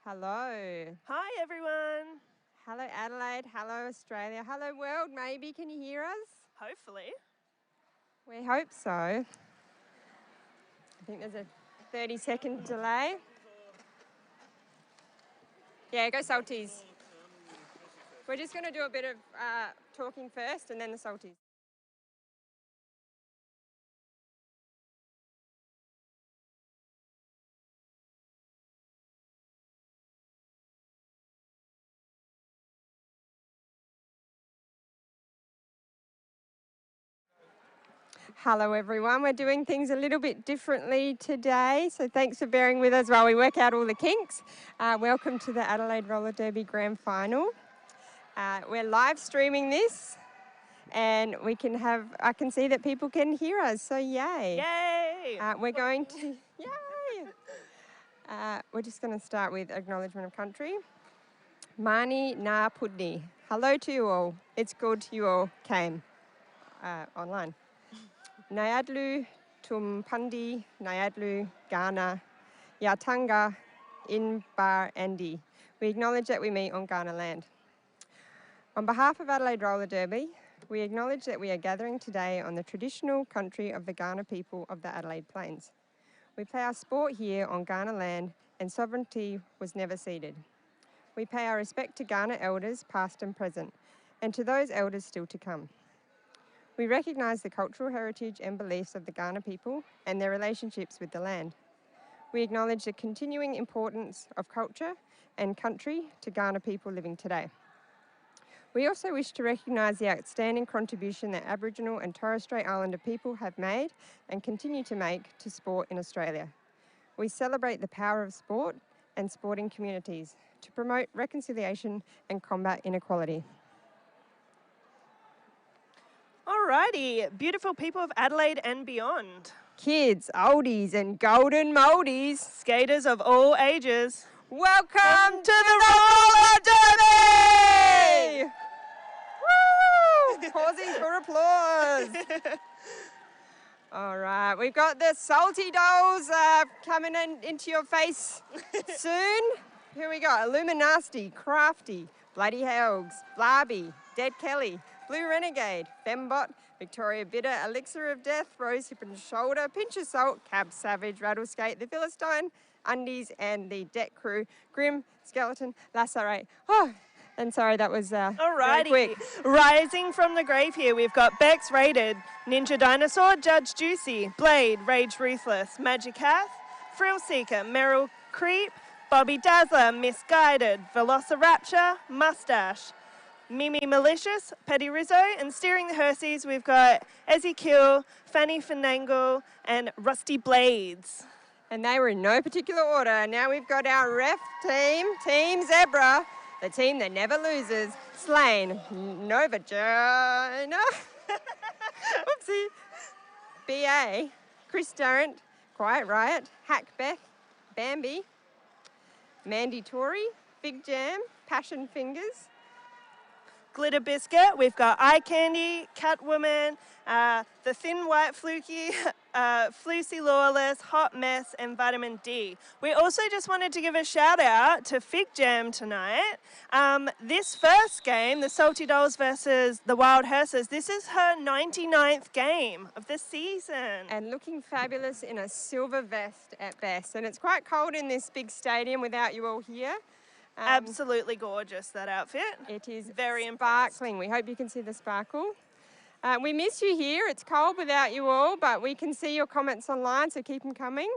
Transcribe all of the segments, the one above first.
Hello. Hi, everyone. Hello, Adelaide. Hello, Australia. Hello, world, maybe. Can you hear us? Hopefully. We hope so. I think there's a 30-second delay. Yeah, go Salties. We're just going to do a bit of talking first and then the Salties. Hello everyone, we're doing things a little bit differently today, so thanks for bearing with us while we work out all the kinks. Welcome to the Adelaide Roller Derby Grand Final. We're live streaming this and I can see that people can hear us, so yay. Yay! We're going to, yay! We're just going to start with acknowledgement of country. Mani na pudni. Hello to you all. It's good you all came online. Nyadlu Tumpandi, Nyadlu Ghana, Yatanga in Bar Andi. We acknowledge that we meet on Ghana land. On behalf of Adelaide Roller Derby, we acknowledge that we are gathering today on the traditional country of the Ghana people of the Adelaide Plains. We play our sport here on Ghana land and sovereignty was never ceded. We pay our respect to Ghana elders past and present and to those elders still to come. We recognise the cultural heritage and beliefs of the Ghana people and their relationships with the land. We acknowledge the continuing importance of culture and country to Ghana people living today. We also wish to recognise the outstanding contribution that Aboriginal and Torres Strait Islander people have made and continue to make to sport in Australia. We celebrate the power of sport and sporting communities to promote reconciliation and combat inequality. Alrighty, beautiful people of Adelaide and beyond. Kids, oldies and golden moldies. Skaters of all ages. Welcome to the Roller Derby! Woo! Pausing for applause. All right, we've got the salty dolls coming into your face soon. Here we go, Illuminati, Crafty, Bloody Helgs, Blarby, Dead Kelly, Blue Renegade, Fembot, Victoria Bitter, Elixir of Death, Rose Hip and Shoulder, Pinch of Salt, Cab Savage, Rattleskate, the Philistine, Undies, and the Deck Crew, Grim, Skeleton, Lacerate. Oh, and sorry, that was very quick. Rising from the grave here, we've got Bex Rated, Ninja Dinosaur, Judge Juicy, Blade, Rage Ruthless, Magic Hath, Thrill Seeker, Meryl Creep, Bobby Dazzler, Misguided, Velociraptor, Mustache, Mimi Malicious, Petty Rizzo, and steering the hearses, we've got Ezekiel, Fanny Fanangle, and Rusty Blades. And they were in no particular order. Now we've got our ref team, Team Zebra, the team that never loses, Slane, No Vagina, oopsie, BA, Chris Durrant, Quiet Riot, Hack Beth, Bambi, Mandy Tory, Big Jam, Passion Fingers, Glitter Biscuit, we've got Eye Candy, Catwoman, the Thin White Fluky, Flusy Lawless, Hot Mess, and Vitamin D. We also just wanted to give a shout out to Fig Jam tonight. This first game, the Salty Dolls versus the Wild Hearses, this is her 99th game of the season. and looking fabulous in a silver vest at best. And it's quite cold in this big stadium without you all here. Absolutely gorgeous, that outfit. It is very sparkling. We hope you can see the sparkle. We miss you here. It's cold without you all, but we can see your comments online, so keep them coming.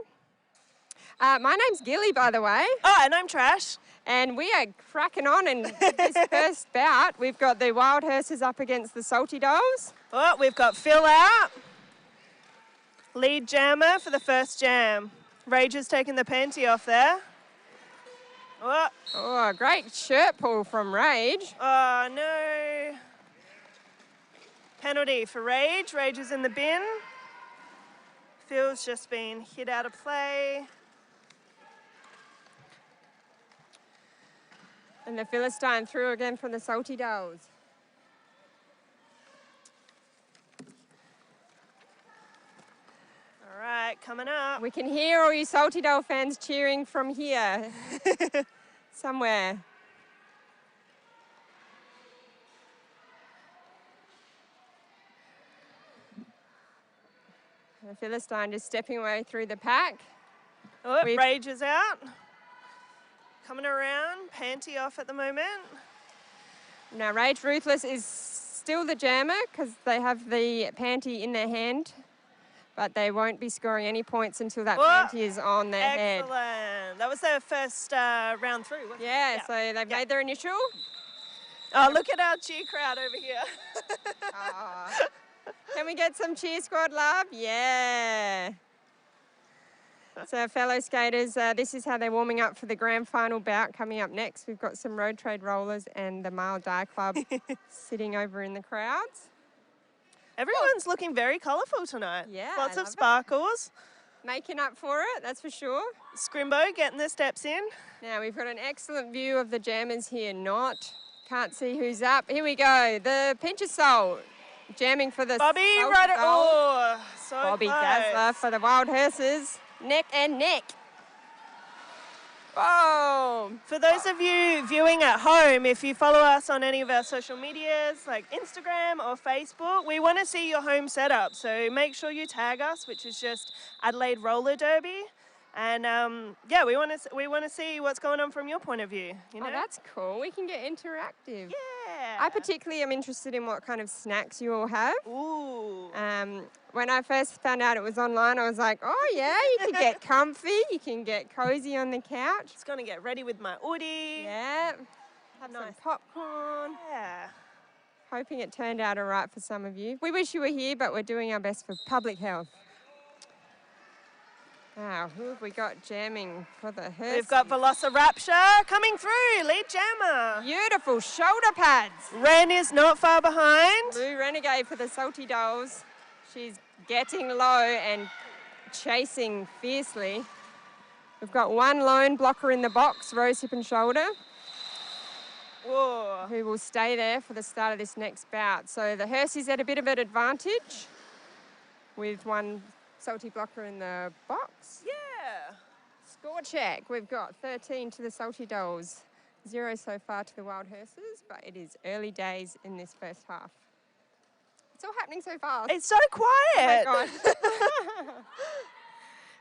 My name's Gilly, by the way. Oh, and I'm Trash. And we are cracking on in this first bout. We've got the Wild Hearses up against the Salty Dolls. Oh, we've got Phil out. Lead jammer for the first jam. Rage has taken the panty off there. Oh, a great shirt pull from Rage. Oh, no. Penalty for Rage. Rage is in the bin. Phil's just been hit out of play. And the Philistine through again from the Salty Dolls. All right, coming up. We can hear all you Salty Doll fans cheering from here. somewhere. The Philistine just stepping away through the pack. Oh, Rage is out. Coming around, Panty off at the moment. Now Rage Ruthless is still the jammer because they have the Panty in their hand, but they won't be scoring any points until that Panty is on their head. Excellent. That was their first round through, wasn't it? Yeah, so they've made their initial. Oh, look at our cheer crowd over here. Can we get some cheer squad love? Yeah. So fellow skaters, this is how they're warming up for the grand final bout coming up next. We've got some Road Trade Rollers and the Mile Die Club sitting over in the crowds. Everyone's looking very colourful tonight. Yeah, lots of sparkles. Making up for it, that's for sure. Scrimbo getting their steps in. Now we've got an excellent view of the jammers here. Can't see who's up. Here we go. The Pinch of Soul jamming for the Bobby Ryder. Oh, so Bobby close. Dazzler for the Wild Hearses. Neck and neck. Boom! For those of you viewing at home, if you follow us on any of our social medias like Instagram or Facebook, we want to see your home setup. So make sure you tag us, which is just Adelaide Roller Derby. And yeah, we want to see what's going on from your point of view. You know? Oh, that's cool. We can get interactive. Yeah. I particularly am interested in what kind of snacks you all have. Ooh. When I first found out it was online, I was like, oh yeah, you can get comfy, you can get cozy on the couch. Just gonna get ready with my hoodie. Yeah. Have some popcorn. Yeah. Hoping it turned out all right for some of you. We wish you were here, but we're doing our best for public health. Wow, who have we got jamming for the Hearses? We've got Velociraptor coming through, lead jammer. Beautiful shoulder pads. Ren is not far behind. Blue Renegade for the Salty Dolls. She's getting low and chasing fiercely. We've got one lone blocker in the box, Rose Hip and Shoulder. Whoa. Who will stay there for the start of this next bout. So the Hearses at a bit of an advantage with one Salty blocker in the box. Yeah. Score check. We've got 13 to the Salty Dolls, 0 so far to the Wild Hearses, but it is early days in this first half. It's all happening so fast. It's so quiet. Oh my God.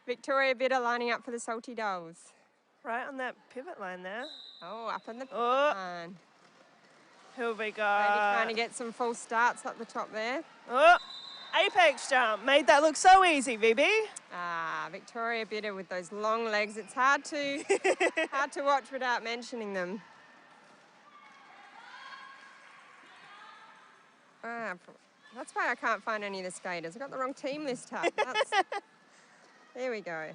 Victoria Bitter lining up for the Salty Dolls. Right on that pivot line there. Oh, up on the pivot Oh. line. Who have we Maybe got? trying to get some false starts up the top there. Oh, apex jump. Made that look so easy, VB. Victoria Bitter with those long legs. It's hard to watch without mentioning them. That's why I can't find any of the skaters. I've got the wrong team list up. There we go.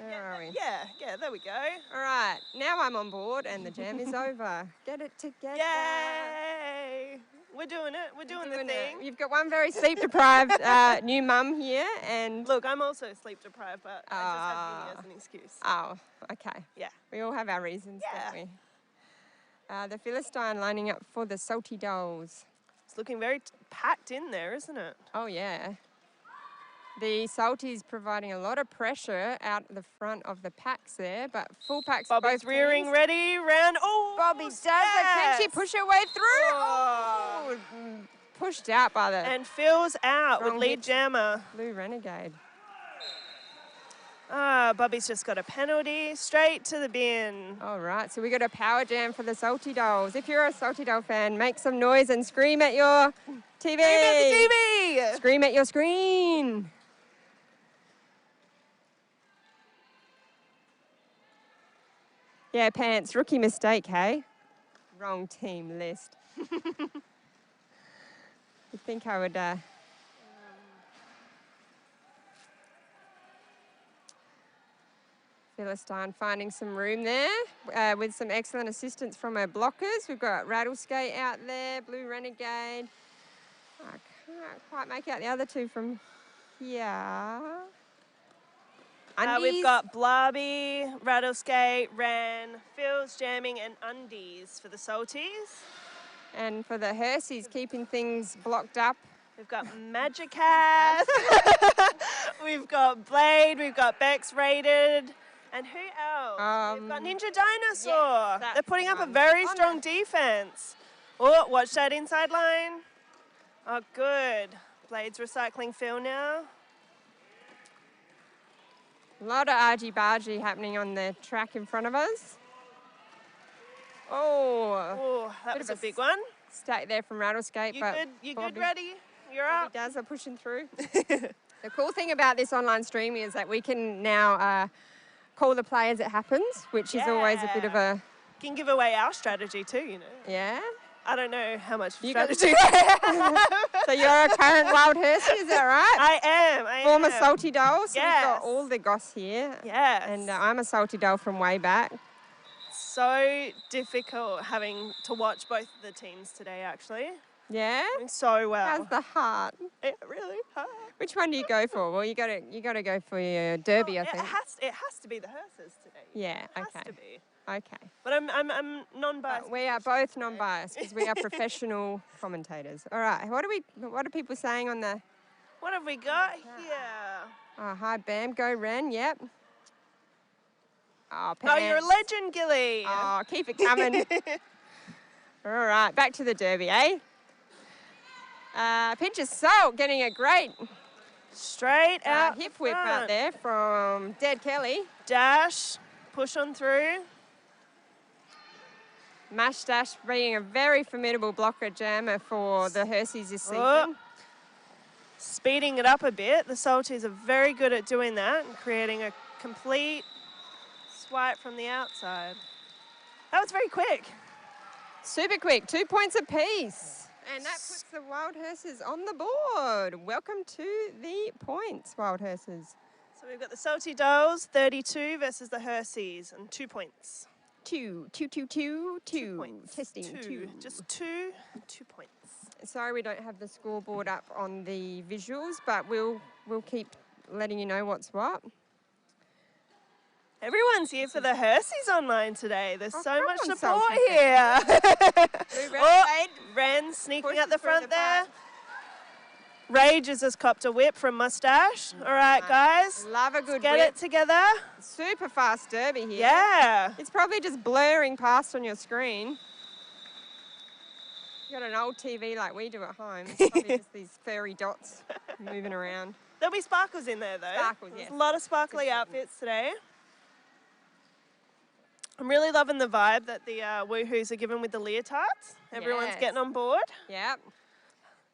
Where are we? Yeah, there we go. All right, now I'm on board and the jam is over. Get it together. Yay! We're doing it. We're doing the thing. You've got one very sleep-deprived new mum here, and Look, I'm also sleep deprived, but I just have Vinny as an excuse. oh, okay. Yeah. We all have our reasons, don't we? The Philistine lining up for the Salty Dolls. It's looking very packed in there, isn't it? Oh yeah. The Salties providing a lot of pressure out the front of the packs there, but full packs. Bobby's both rearing teams. ready, round. Oh, Bobby does it. Can she push her way through? Oh, pushed out by the and Phil's out with Wrong lead hit. jammer. Blue Renegade. Bobby's just got a penalty, straight to the bin. All right, so we got a power jam for the Salty Dolls. If you're a Salty Doll fan, make some noise and scream at your TV. Scream at the TV! Scream at your screen. Yeah, Pants, rookie mistake, hey? Wrong team list. You think I would... Philistine finding some room there with some excellent assistance from her blockers. We've got Rattleskate out there, Blue Renegade. I can't quite make out the other two from here. We've got Blobby, Rattleskate, Ran, Phil's jamming, and Undies for the Salties. And for the Hearses, keeping things blocked up. We've got Magicath. We've got Blade. We've got Bex Rated. And who else? We've got Ninja yes, Dinosaur. They're that's putting the up a one. very On strong the- defense. Oh, watch that inside line. Oh, good. Blades recycling fill now. A lot of argy-bargy happening on the track in front of us. Oh, Oh, that bit was of a big one. Stake there from Rattlescape. You but good? You good, Bobby- ready? You're Bobby up. Dazzler pushing through. The cool thing about this online streaming is that we can now call the play as it happens, which is always a bit of a... Can give away our strategy too, you know. Yeah? I don't know how much You got- strategy. So you're a current wild Hersey, is that right? I am. Former Salty Doll, so we've Yes. got all the goss here. Yes. And I'm a Salty Doll from way back. So difficult having to watch both of the teams today, actually. Yeah? Doing so well. How's the heart? It really hard. Which one do you go for? Well, you gotta go for your derby, I think. It has to be the hearses today. Yeah, It has okay. to be. Okay. But I'm non-biased. We are both non-biased because we are professional commentators. All right. What are people saying on the... What have we got here? Oh, hi, Bam. Go, Ren. Yep. Oh, Oh, you're a pants. legend, Gilly. Oh, keep it coming. All right. Back to the derby, eh? Pinch of Salt getting a great Straight out hip the whip out front. there from Dead Kelly. Dash, push on through. Mash Dash being a very formidable blocker jammer for the Herseys this season. Oh. Speeding it up a bit. The Salties are very good at doing that and creating a complete swipe from the outside. That was very quick. Super quick, 2 points apiece. And that puts the Wild Hearses on the board. Welcome to the points, Wild Hearses. So we've got the Salty Dolls, 32 versus the Herseys, and 2 points. Two. 2 points. Testing, two. Just 2 points. Sorry we don't have the scoreboard up on the visuals, but we'll keep letting you know what's what. Everyone's here for the Herseys online today. There's so come much on, support Salty. here. Blue Red Ren sneaking pushes at the through front the there. back. Rage has just copped a whip from Mustache. All right, guys. Love a good Get whip. it together. Super fast derby here. Yeah. It's probably just blurring past on your screen. You got an old TV like we do at home. It's probably just these furry dots moving around. There'll be sparkles in there, though. Sparkles, There's yes. a lot of sparkly outfits today. I'm really loving the vibe that the woohoos are giving with the leotards. Everyone's Yes. getting on board. Yep.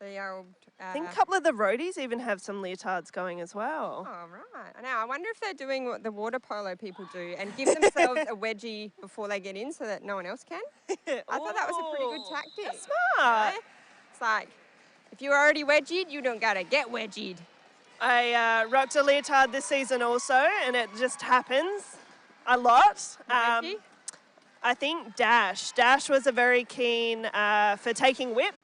The old... I think a couple of the roadies even have some leotards going as well. Oh, right. Now, I wonder if they're doing what the water polo people do and give themselves a wedgie before they get in so that no one else can. I thought that was a pretty good Ooh, tactic. that's smart. Right? It's like, if you're already wedgied, you don't gotta get wedgied. I rocked a leotard this season also, and it just happens a lot. Wedgie? I think Dash. Dash was a very keen for taking whip.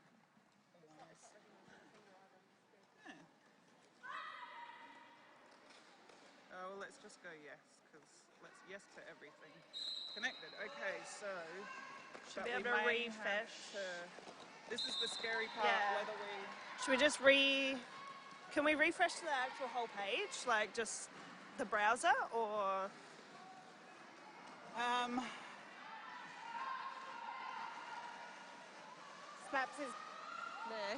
Well, let's just go yes, because let's yes to everything. Connected. Okay, so Should but be we able to may have refresh. this is the scary part. Yeah. Whether we Should we just can we refresh to the actual whole page, like just the browser, or? Snaps is there.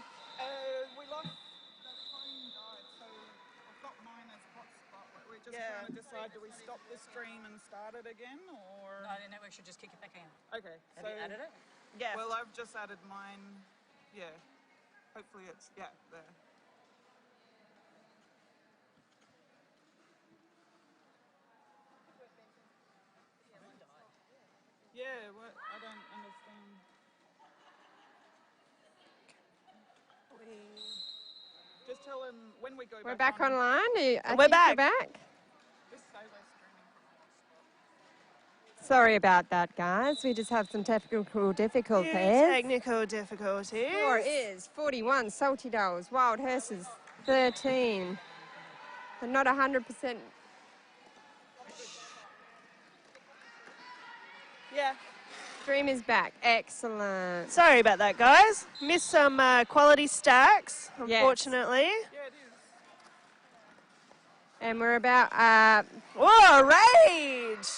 We lost the phone died, so I've got mine as hotspot. Like, we're just Yeah. trying to decide: do we stop the stream and start it again, or No, the network should just kick it back in. okay? Have you added it? Yeah. Well, I've just added mine. Yeah. Hopefully it's there. Yeah, what? I don't understand. Just tell him when we go We're back back on, online. I We're think back. You're back. Just say we're streaming from hotspot. Sorry about that, guys. We just have some technical difficulties. Technical difficulties. Score is 41 Salty Dolls, Wild Hearses 13. And not 100%. Yeah. Stream is back. Excellent. Sorry about that, guys. Missed some quality stacks, Yes. unfortunately. Yeah, it is. And we're about, Whoa, Rage!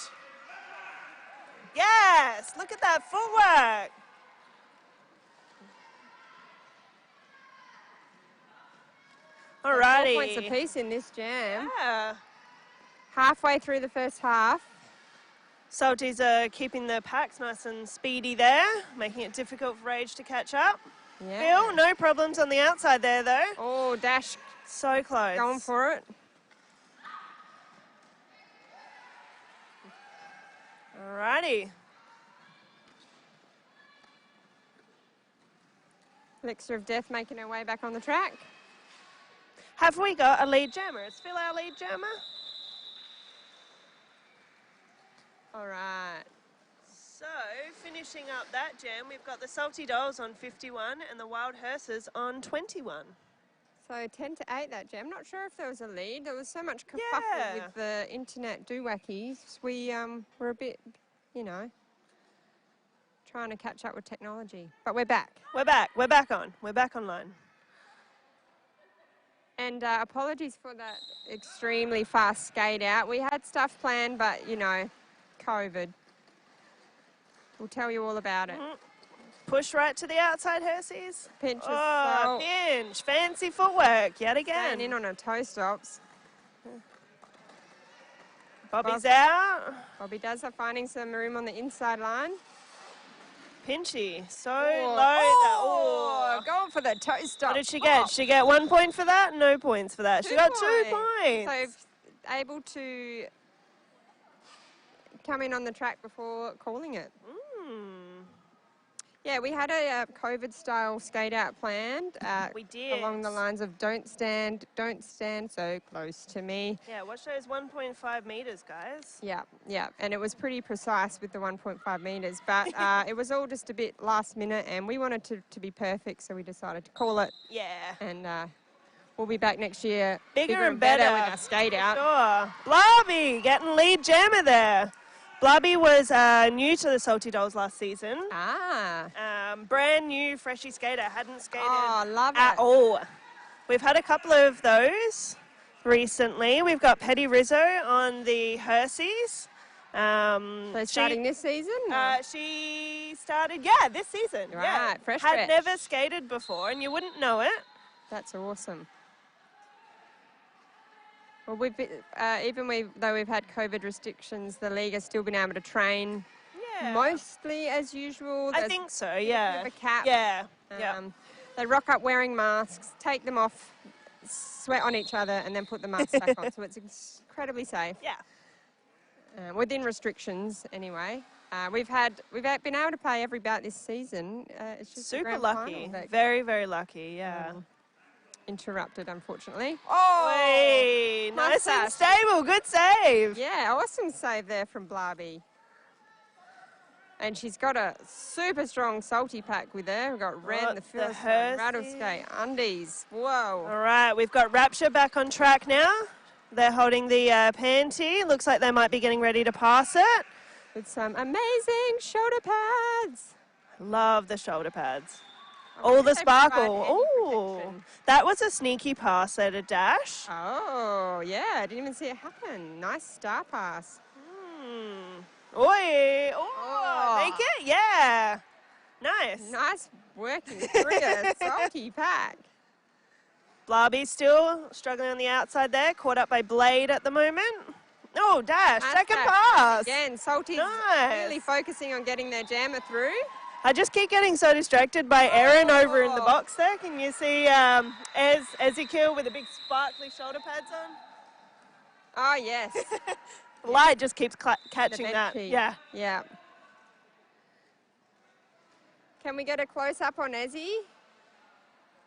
Yes, look at that footwork. 4 Alrighty. points apiece in this jam. Yeah. Halfway through the first half. Salties are keeping the packs nice and speedy there, making it difficult for Rage to catch up. Yeah. Bill, no problems on the outside there, though. Oh, Dash So close. going for it. Alrighty. Elixir of Death making her way back on the track. Have we got a lead jammer? Is Phil our lead jammer? All right. So, finishing up that jam, we've got the Salty Dolls on 51 and the Wild Hearses on 21. So 10 to 8 that jam. Not sure if there was a lead. There was so much kerfuffle Yeah. with the internet do-wackies. We were a bit, you know, trying to catch up with technology. But we're back. We're back. We're back on. We're back online. And apologies for that extremely fast skate out. We had stuff planned, but, you know, COVID. We'll tell you all about it. Push right to the outside, Hersies. Pinch of Oh, salt. pinch. Fancy footwork yet again. Staying in on her toe stops. Bobby's out. Bobby does have finding some room on the inside line. Pinchy. So Oh, low. going for the toe stop. What did she get? Did she get 1 point for that? No points for that. She got 2 So points. able to come in on the track before calling it. Yeah, we had a COVID-style skate out planned. We did. Along the lines of don't stand so close to me. Yeah, watch those 1.5 meters, guys. Yeah, yeah, and it was pretty precise with the 1.5 meters, but it was all just a bit last minute, and we wanted to be perfect, so we decided to call it. Yeah. And we'll be back next year, Bigger and better with our skate out. Sure. Blobby getting lead jammer there. Blobby was new to the Salty Dolls last season. Brand new, freshy skater. Hadn't skated love at it. all. We've had a couple of those recently. We've got Petty Rizzo on the Hersies. So starting this season? She started, this season. Right, yeah. fresh. Had never skated before, and you wouldn't know it. That's awesome. Well, though we've had COVID restrictions, the league has still been able to train mostly as usual. I think so, yeah. With a cap. Yeah, They rock up wearing masks, take them off, sweat on each other, and then put the masks back on. So it's incredibly safe. Yeah. Within restrictions, anyway. We've been able to play every bout this season. It's just super grand lucky. final that Very, very lucky, yeah. interrupted, unfortunately. Oh, nice and stable. Good save. Yeah, awesome save there from Blobby. And she's got a super strong salty pack with her. We've got Ren, the Philistine, Rattleskate, Undies. Whoa. All right, we've got Rapture back on track now. They're holding the panty. Looks like they might be getting ready to pass it. With some amazing shoulder pads. Love the shoulder pads. All the sparkle. Oh, that was a sneaky pass there to Dash. Oh, yeah, I didn't even see it happen. Nice star pass. Oi, make it, yeah. Nice. Nice working through a salty pack. Blobby still struggling on the outside there, caught up by Blade at the moment. Oh, Dash, second pass. Again, Salty's really focusing on getting their jammer through. I just keep getting so distracted by Erin over in the box there. Can you see Ezekiel with the big sparkly shoulder pads on? Oh, yes. The light just keeps catching that. Key. Yeah. Yeah. Can we get a close-up on Ezzy?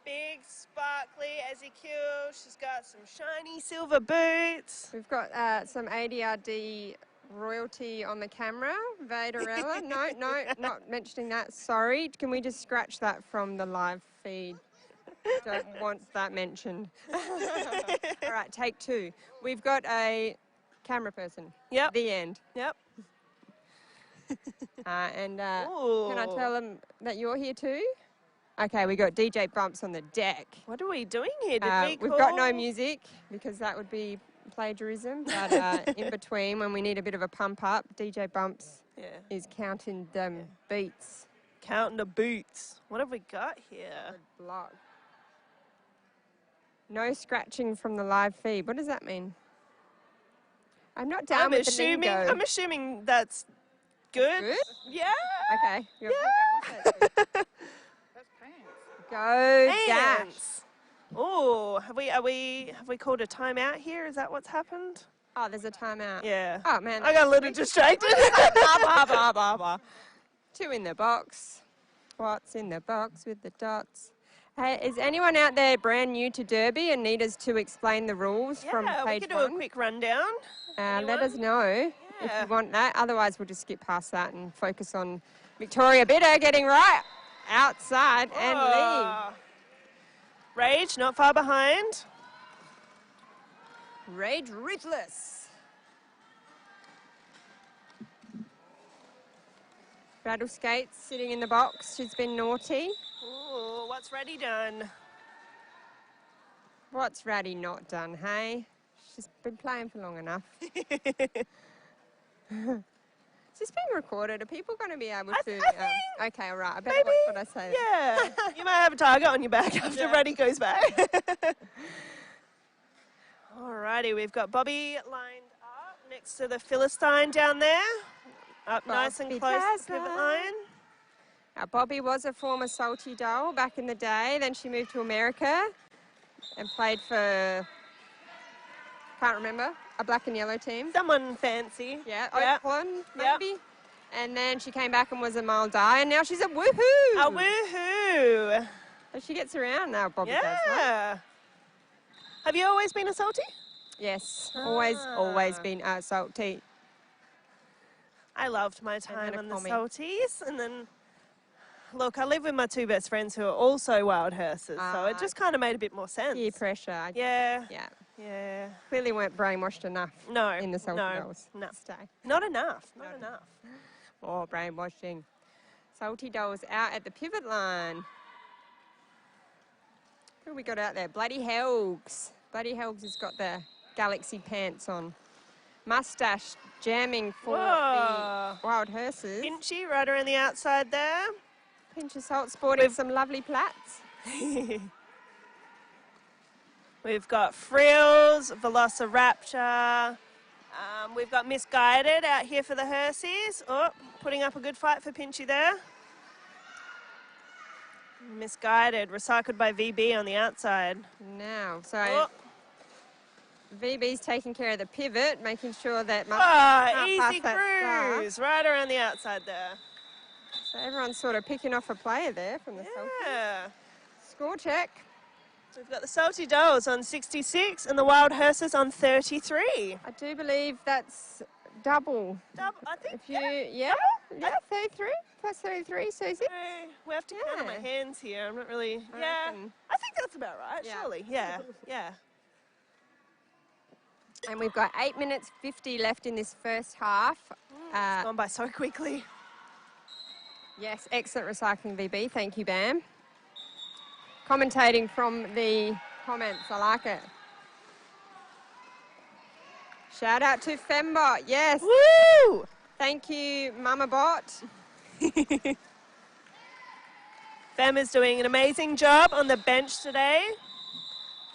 Big, sparkly Ezekiel. She's got some shiny silver boots. We've got some ADRD royalty on the camera. Vaderella. No, not mentioning that. Sorry. Can we just scratch that from the live feed? Don't want that mentioned. All right, take two. We've got a camera person. Yep. The end. Yep. Can I tell them that you're here too? Okay, we got DJ Bumps on the deck. What are we doing here? Did We've got no music because that would be plagiarism. But in between, when we need a bit of a pump up, DJ Bumps is counting the beats. Counting the boots. What have we got here? Good block. No scratching from the live feed. What does that mean? I'm not down with the lingo. I'm assuming that's good. Good? Yeah. Okay. Yeah. That's pants. Go Dash. Dance. Oh, have we called a timeout here? Is that what's happened? Oh, there's a timeout. Yeah. Oh man. I got a little distracted. Blah, blah, blah, blah, blah. 2 in the box. What's in the box with the dots? Hey, is anyone out there brand new to Derby and need us to explain the rules from Yeah, we page could do 1? a quick rundown. Let us know if Yeah. you want that. Otherwise, we'll just skip past that and focus on Victoria Bitter getting right outside and lead. Oh. Rage, not far behind. Rage Ruthless. Rattle Skates sitting in the box. She's been naughty. Ooh, what's Ready done? What's Ratty not done, hey? She's been playing for long enough. Is this being recorded? Are people going to be able to... I think okay, all right. I better maybe, watch what I say. Yeah, you might have a target on your back after Ready goes back. Alrighty, we've got Bobby lined up next to the Philistine down there. Up nice and Bobby close to the Dazzler. pivot line. Now, Bobby was a former Salty doll back in the day. Then she moved to America and played for, can't remember, a black and yellow team. Someone fancy. Yeah, Yep. Oakland, Yep. maybe. And then she came back and was a mile die, and now she's a woohoo. A woohoo! So she gets around now, Bobby Dazzler. Yeah. Have you always been a salty? Yes, always been salty. I loved my time then a on the commie. salties, and then look, I live with my 2 best friends who are also wild hearses, so it just kind of made a bit more sense. Peer pressure. Yeah. Yeah. Yeah. Clearly weren't brainwashed enough No. in the salty dolls. No. to stay. Not enough. Not enough. More brainwashing. Salty dolls out at the pivot line. Who we got out there? Bloody Helgs. Bloody Helgs has got the galaxy pants on. Mustache jamming for Whoa. the wild hearses. Pinchy right around the outside there. Pinch of salt sporting some lovely plats. We've got Frills, Velociraptor. We've got Misguided out here for the hearses. Oh, putting up a good fight for Pinchy there. Misguided, recycled by VB on the outside. Now, so Oh. VB's taking care of the pivot, making sure that Easy cruise, right around the outside there. So everyone's sort of picking off a player there from the Salty. Yeah. Score check. We've got the Salty Dolls on 66 and the Wild Hearses on 33. I do believe that's double. I think, If you, yeah, 33 plus 33, Susie. We have to count on my Yeah. hands here. I'm not really, I yeah. reckon. I think that's about right, Yeah. surely. Yeah, yeah. And we've got 8 minutes 50 left in this first half. It's gone by so quickly. Yes, excellent recycling, VB. Thank you, Bam. Commentating from the comments. I like it. Shout out to Fembot. Yes. Woo! Thank you, Mama Bot. Fem is doing an amazing job on the bench today,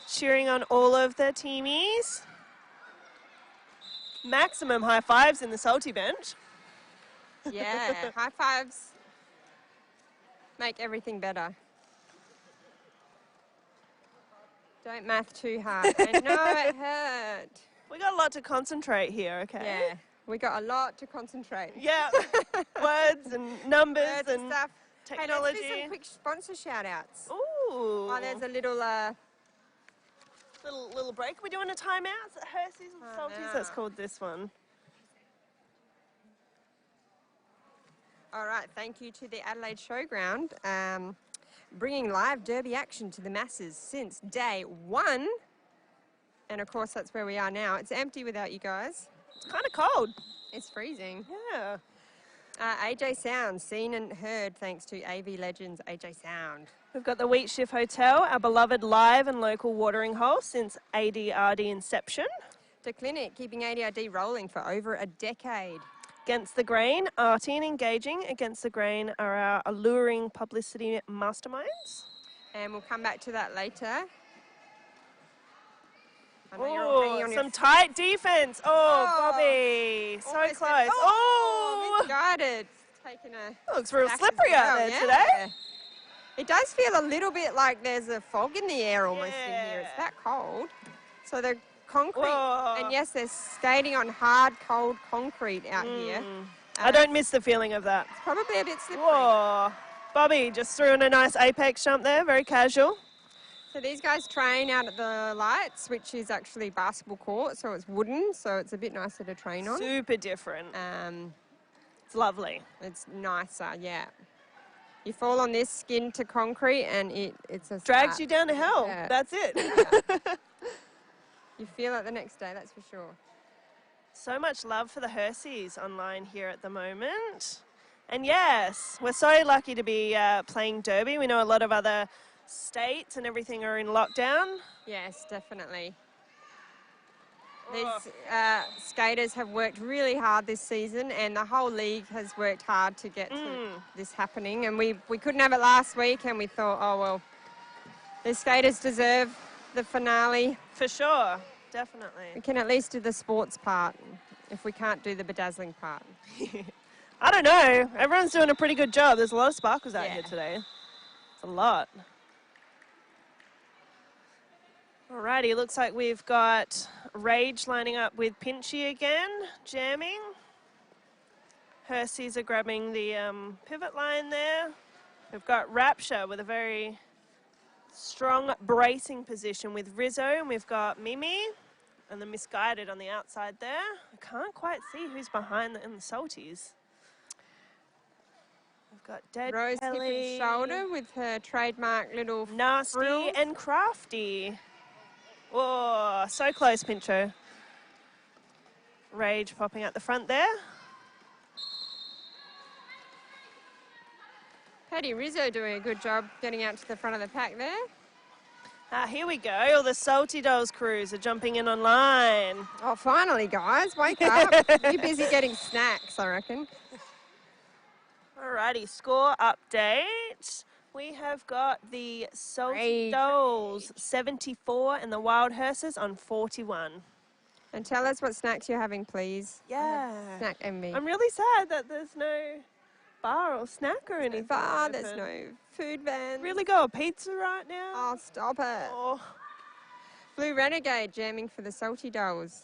cheering on all of the teamies. Maximum high fives in the Salty bench. Yeah, high fives make everything better. Don't math too hard. I know it hurt. We got a lot to concentrate here, okay? Yeah, we got a lot to concentrate. Yeah. Words and numbers Words and stuff. technology. Hey, let's do some quick sponsor shout outs. Ooh. Oh, there's a little little break. We're doing a timeout. Is it Hearses and Oh, Salties? no. That's called this one. all right, thank you to the Adelaide Showground, bringing live derby action to the masses since day one. And of course, that's where we are now. It's empty without you guys. It's kind of cold. It's freezing. Yeah. AJ Sound, seen and heard thanks to AV Legends AJ Sound. We've got the Wheat Shift Hotel, our beloved live and local watering hole since ADRD inception. The clinic, keeping ADRD rolling for over a decade. Against the Grain, arty and engaging. Against the Grain are our alluring publicity masterminds. And we'll come back to that later. I know you're all hanging on your Some tight defense. Bobby. So almost close. misguided. Taking a Looks real back slippery as out well, there today. It does feel a little bit like there's a fog in the air almost in here. It's Yeah. that cold. So the concrete, Whoa. and yes, they're skating on hard, cold concrete out here. I don't miss the feeling of that. It's probably a bit slippery. Whoa. Bobby just threw in a nice apex jump there, very casual. So these guys train out at the Lights, which is actually basketball court, so it's wooden, so it's a bit nicer to train on. Super different. It's lovely. It's nicer, yeah. You fall on this skin to concrete and it's a Drags start. you down to hell. Yeah. That's it. You feel it the next day, that's for sure. So much love for the Herseys online here at the moment. And yes, we're so lucky to be playing Derby. We know a lot of other states and everything are in lockdown. Yes, definitely. These skaters have worked really hard this season, and the whole league has worked hard to get to this happening. And we couldn't have it last week, and we thought, oh, well, the skaters deserve the finale. For sure, definitely. We can at least do the sports part if we can't do the bedazzling part. I don't know. Everyone's doing a pretty good job. There's a lot of sparkles out Yeah. here today. It's a lot. Alrighty, looks like we've got Rage lining up with Pinchy again, jamming. Herseys are grabbing the pivot line there. We've got Rapture with a very strong bracing position with Rizzo, and we've got Mimi and the Misguided on the outside there. I can't quite see who's behind in the Salties. We've got Dead Rose hip Kelly, and shoulder with her trademark little Nasty frills. and Crafty. Whoa, so close, Pincho. Rage popping out the front there. Paddy Rizzo doing a good job getting out to the front of the pack there. Here we go. All the Salty Dolls crews are jumping in online. Oh, finally, guys, wake up. You're busy getting snacks, I reckon. Alrighty, score update. We have got the Salty Rage. Dolls 74 and the Wild Hearses on 41. And tell us what snacks you're having, please. Yeah. Snack envy. I'm really sad that there's no bar or snack or anything. There's open. no food van. Really go a pizza right now? Oh, stop it. Oh. Blue Renegade jamming for the Salty Dolls.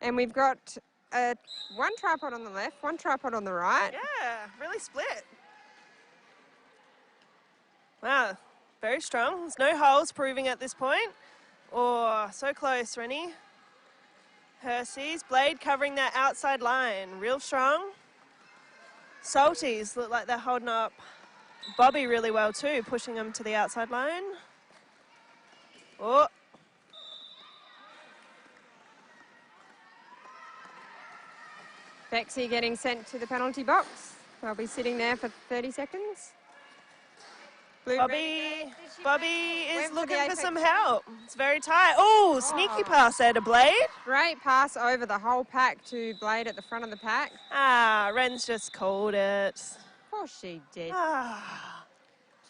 And we've got one tripod on the left, one tripod on the right. Yeah, really split. Wow, very strong. There's no holes proving at this point. Oh, so close, Rennie. Herseys, Blade covering that outside line. Real strong. Salties look like they're holding up Bobby really well too, pushing them to the outside line. Oh. Bexy getting sent to the penalty box. They'll be sitting there for 30 seconds. Blue Renegade. Bobby is Went for the looking for apex some jump. help. It's very tight. Oh, sneaky pass there to Blade. Great pass over the whole pack to Blade at the front of the pack. Ren's just called it. Of course she did.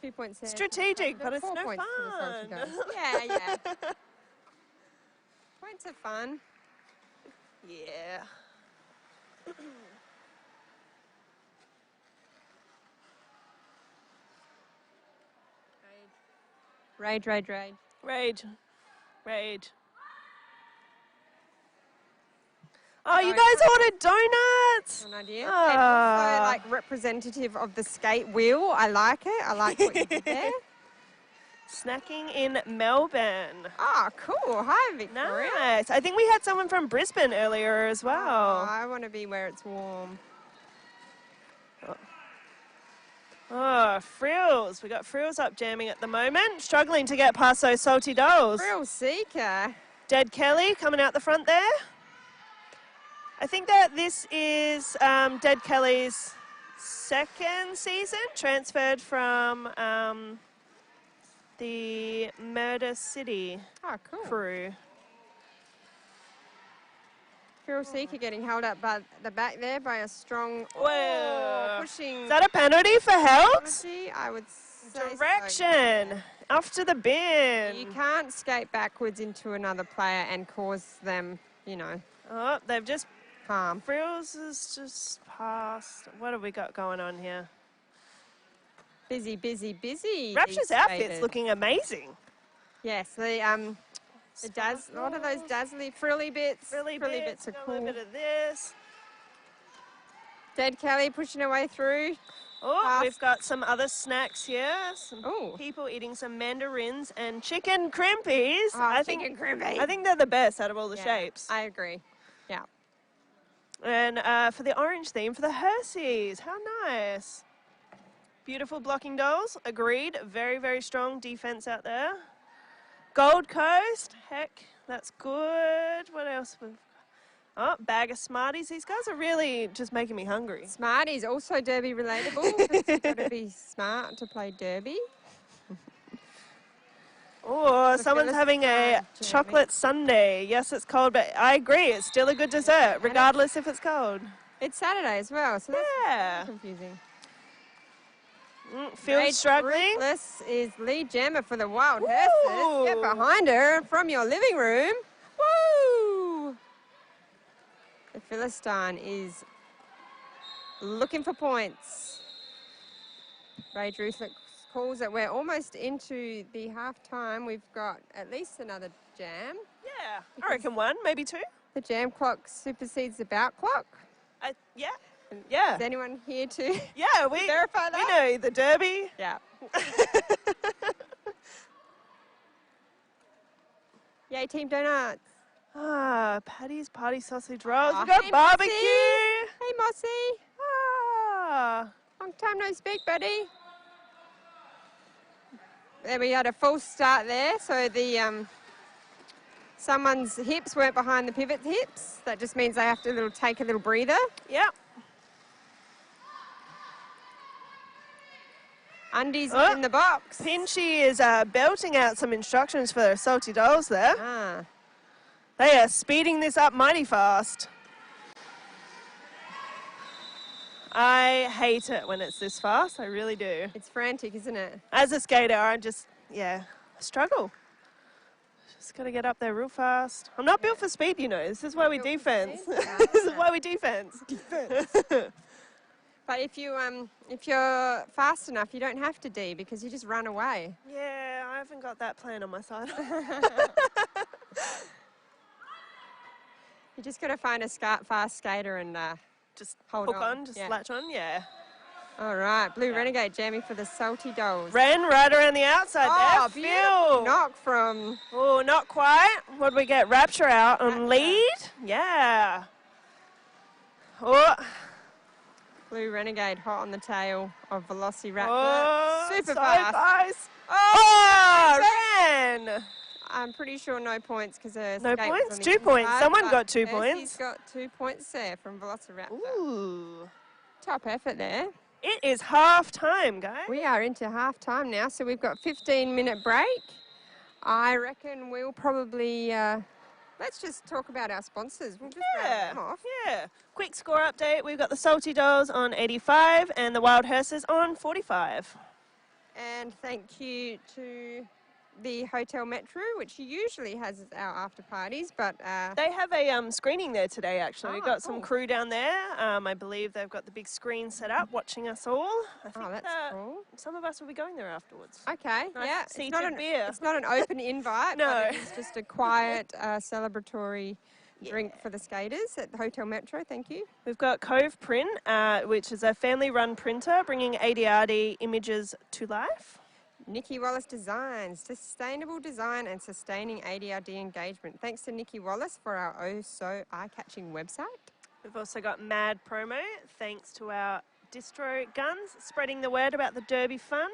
2 points there. Strategic, but it's 4 no points for the Salty fun. Dolls. Yeah. Points are fun. Yeah. Rage. Rage. Oh, you guys ordered donuts. An idea. And also, like, representative of the skate wheel. I like it. I like what you did there. Snacking in Melbourne. Oh, cool. Hi, Victoria. Nice. I think we had someone from Brisbane earlier as Oh, well. I want to be where it's warm. Oh, Frills. We got Frills up jamming at the moment. Struggling to get past those Salty Dolls. Real seeker. Dead Kelly coming out the front there. I think that this is Dead Kelly's second season, transferred from the Murder City Oh, cool. crew. Phil Seeker getting held up by the back there by a strong, pushing. Is that a penalty for Helks? penalty, I would say so. Direction. Off to the bin. You can't skate backwards into another player and cause them, you know, Oh, they've just... harm. Frills is just past. What have we got going on here? Busy, busy, busy. Rapture's these outfit's skaters. looking amazing. Yes, the what are those dazzly frilly bits? Frilly bits are got cool. A little bit of this. Dead Kelly pushing her way through. Oh, Past. we've got some other snacks here. Some Oh. people eating some mandarins and chicken crimpies. Oh, I chicken crimpy. think they're the best out of all the Yeah, shapes. I agree. Yeah. And for the orange theme, for the Hershey's. How nice. Beautiful blocking dolls. Agreed. Very, very strong defense out there. Gold Coast. Heck, that's good. What else? Oh, bag of Smarties. These guys are really just making me hungry. Smarties, also derby relatable. 'Cause you've got to be smart to play derby. Oh, someone's having a Philistine, chocolate sundae. Yes, it's cold, but I agree. It's still a good dessert, regardless if it's cold. It's Saturday as well, so that's Yeah. confusing. Phil's struggling. Ruthless is lead jammer for the Wild Horses. Get Ooh. behind her from your living room. Woo! The Philistine is looking for points. Rage Ruthless calls it. We're almost into the half time. We've got at least another jam. Yeah, I reckon one, maybe two. The jam clock supersedes the bout clock. Yeah. Is Yeah. anyone here to Yeah, we verify We that? know the Derby. Yeah. Yay, Team Donuts. Ah, Patty's Party Sausage Rolls. Aw, We've got hey, barbecue. Hey, Mossy. Ah. Long time no speak, buddy. There we had a false start there, so the someone's hips weren't behind the pivot hips. That just means they have to take a little breather. Yep. Undies Oh. in the box. Pinchy is belting out some instructions for their salty dolls there. Ah, They are speeding this up mighty fast. I hate it when it's this fast. I really do. it's frantic, isn't it? As a skater, I just, I struggle. Just got to get up there real fast. I'm not built for speed, you know. This is why we Built for defense. speed? Yeah. This is why we defense. But if you're fast enough, you don't have to D because you just run away. Yeah, I haven't got that plan on my side. You just got to find a fast skater and Just hold hook on. on, just Yeah. latch on, yeah. All right, Blue Renegade jamming for the salty dolls. Ren right around the outside Oh, there. beautiful Phil. knock from Oh, not quite. What do we get? Rapture out on Rapture. lead. Yeah. Oh, Blue Renegade hot on the tail of Velociraptor. oh Super so fast. fast. Oh, Ren. I'm pretty sure no points because No points? 2 points. Someone got 2 He's points. got 2 points there from Velociraptor. Ooh. Top effort there. It is half time, guys. We are into half time now, so we've got 15-minute break. I reckon we'll probably, let's just talk about our sponsors. We'll just round them off. Yeah. Quick score update. We've got the Salty Dolls on 85 and the Wild Horses on 45. And thank you to the Hotel Metro, which usually has our after parties, but They have a screening there today, actually. We've Oh, got some cool. crew down there. I believe they've got the big screen set up watching us all. I think that's cool. some of us will be going there afterwards. Okay, Nice yeah. seated beer. It's not an open invite, No. but it is just a quiet celebratory drink for the skaters at the Hotel Metro. Thank you. We've got Cove Print, which is a family-run printer bringing ADRD images to life. Nikki Wallace Designs, sustainable design and sustaining ADRD engagement. Thanks to Nikki Wallace for our so eye-catching website. We've also got Mad Promo, thanks to our distro guns, spreading the word about the Derby fun.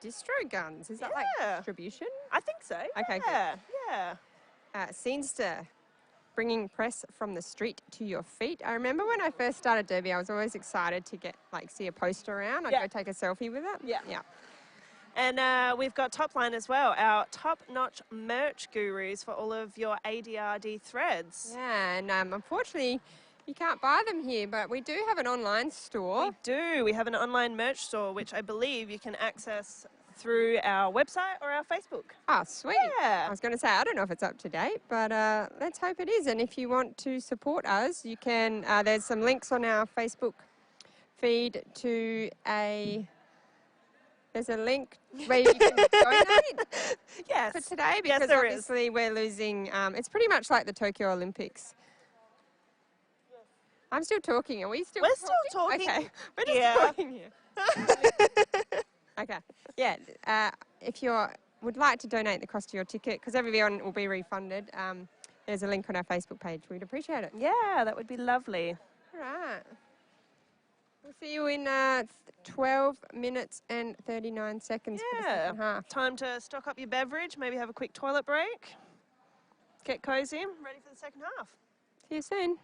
Distro Guns, is that like Yeah. distribution? I think so. Okay, Yeah, yeah. Scenester, bringing press from the street to your feet. I remember when I first started Derby, I was always excited to see a poster around. I'd Yeah. go take a selfie with it. Yeah. Yeah. And we've got Topline as well, our top-notch merch gurus for all of your ADRD threads. Yeah, and unfortunately, you can't buy them here, but we do have an online store. We do. We have an online merch store, which I believe you can access through our website or our Facebook. Oh, sweet. Yeah. I was going to say, I don't know if it's up to date, but let's hope it is. And if you want to support us, you can, there's some links on our Facebook feed to there's a link where you can donate Yes. for today, Yes, because there is. obviously we're losing, it's pretty much like the Tokyo Olympics. I'm still talking. Are we still We're talking? still talking. Okay, we're just Yeah. talking here. Okay, yeah, if you would like to donate the cost of your ticket, because everyone will be refunded, there's a link on our Facebook page. We'd appreciate it. Yeah, that would be lovely. All right. We'll see you in 12 minutes and 39 seconds for the second half. Time to stock up your beverage, maybe have a quick toilet break, get cozy, ready for the second half. See you soon.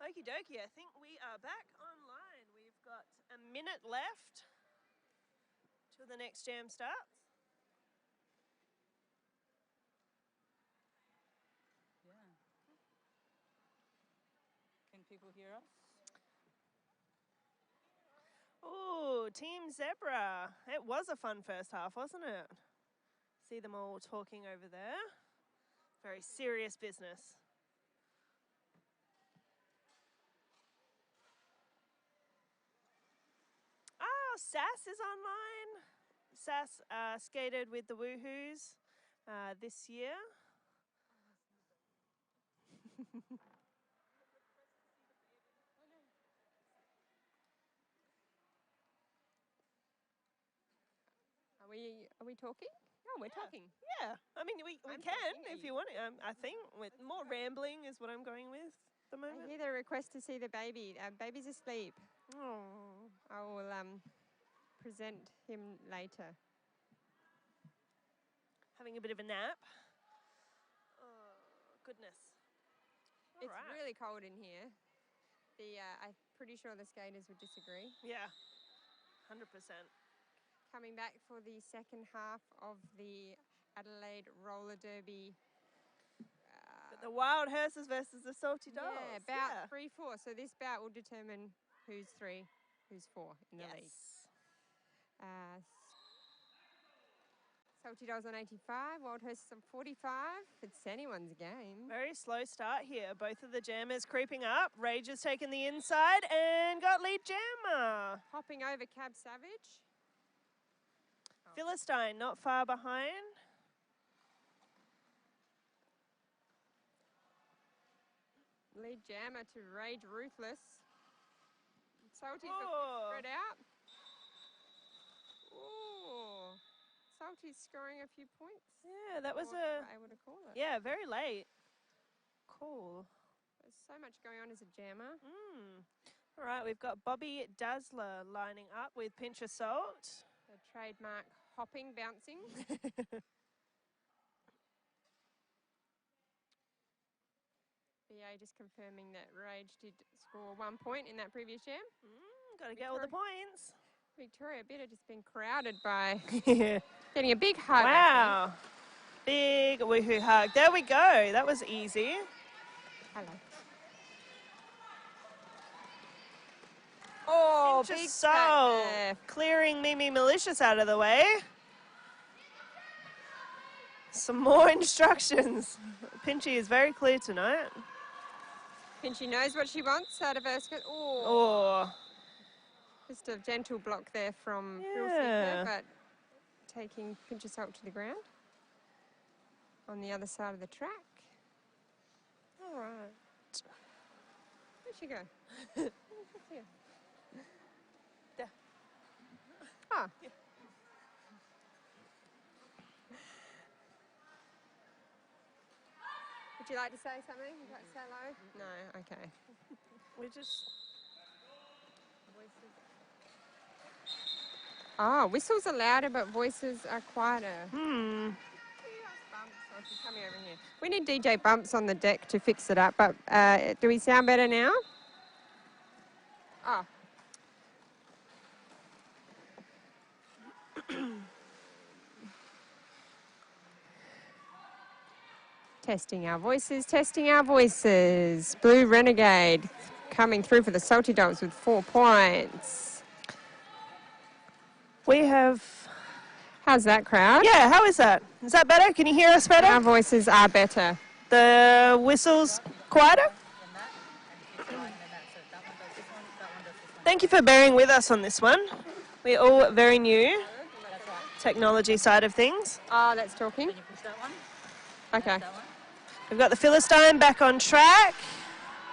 Okie dokie, I think we are back online. We've got a minute left till the next jam starts. Yeah. Can people hear us? Ooh, Team Zebra. It was a fun first half, wasn't it? See them all talking over there. Very serious business. Oh, Sass is online. Sass skated with the Woohoos this year. Are we talking? Oh, we're talking. Yeah, I mean, we I'm can talking, are if you? you want. I think with more rambling is what I'm going with at the I moment. hear the request to see the baby. Baby's asleep. Oh. I will present him later. Having a bit of a nap. Oh, goodness. It's Alright. really cold in here. I'm pretty sure the skaters would disagree. Yeah, 100%. Coming back for the second half of the Adelaide Roller Derby. But the Wild Hearses versus the Salty Dolls. Yeah, bout 3-4. So this bout will determine who's 3, who's 4 in the league. Salty Dolls on 85, Wild Hearses on 45. It's anyone's game. Very slow start here. Both of the jammers creeping up. Rage has taken the inside and got lead jammer. Hopping over Cab Savage. Philistine not far behind. Lead jammer to Rage Ruthless. Salty's Oh. spread out. Ooh. Salty's scoring a few points. Yeah, that was Or able to call it. yeah, very late. Cool. There's so much going on as a jammer. All right, we've got Bobby Dazzler lining up with Pinch of Salt. The trademark hopping, bouncing. BA just confirming that Rage did score 1 point in that previous jam. Got to get all the points. Victoria Bitter just been crowded by Yeah. getting a big hug. Wow. Big woohoo hug. There we go. That was easy. Hello. Oh, Pinch of big Salt. there. Clearing Mimi Malicious out of the way. Some more instructions. Pinchy is very clear tonight. Pinchy knows what she wants out of her skirt. Oh, Oh. just a gentle block there from Phil Yeah. Seeker, but taking Pinch of Salt to the ground on the other side of the track. All right. Where'd she go? Here. There. Oh. Yeah. Would you like to say something? Would you like to say hello? No, okay. We just... Oh, whistles are louder, but voices are quieter. Hmm. Coming over here. We need DJ Bumps on the deck to fix it up, but do we sound better now? Oh. Testing our voices, testing our voices. Blue Renegade coming through for the Salty Dogs with 4 points. We have... How's that crowd? Yeah, how is that? Is that better? Can you hear us better? Our voices are better. The whistle's quieter? Thank you for bearing with us on this one. We're all very new. Technology side of things. Oh, that's talking. Okay. We've got the Philistine back on track.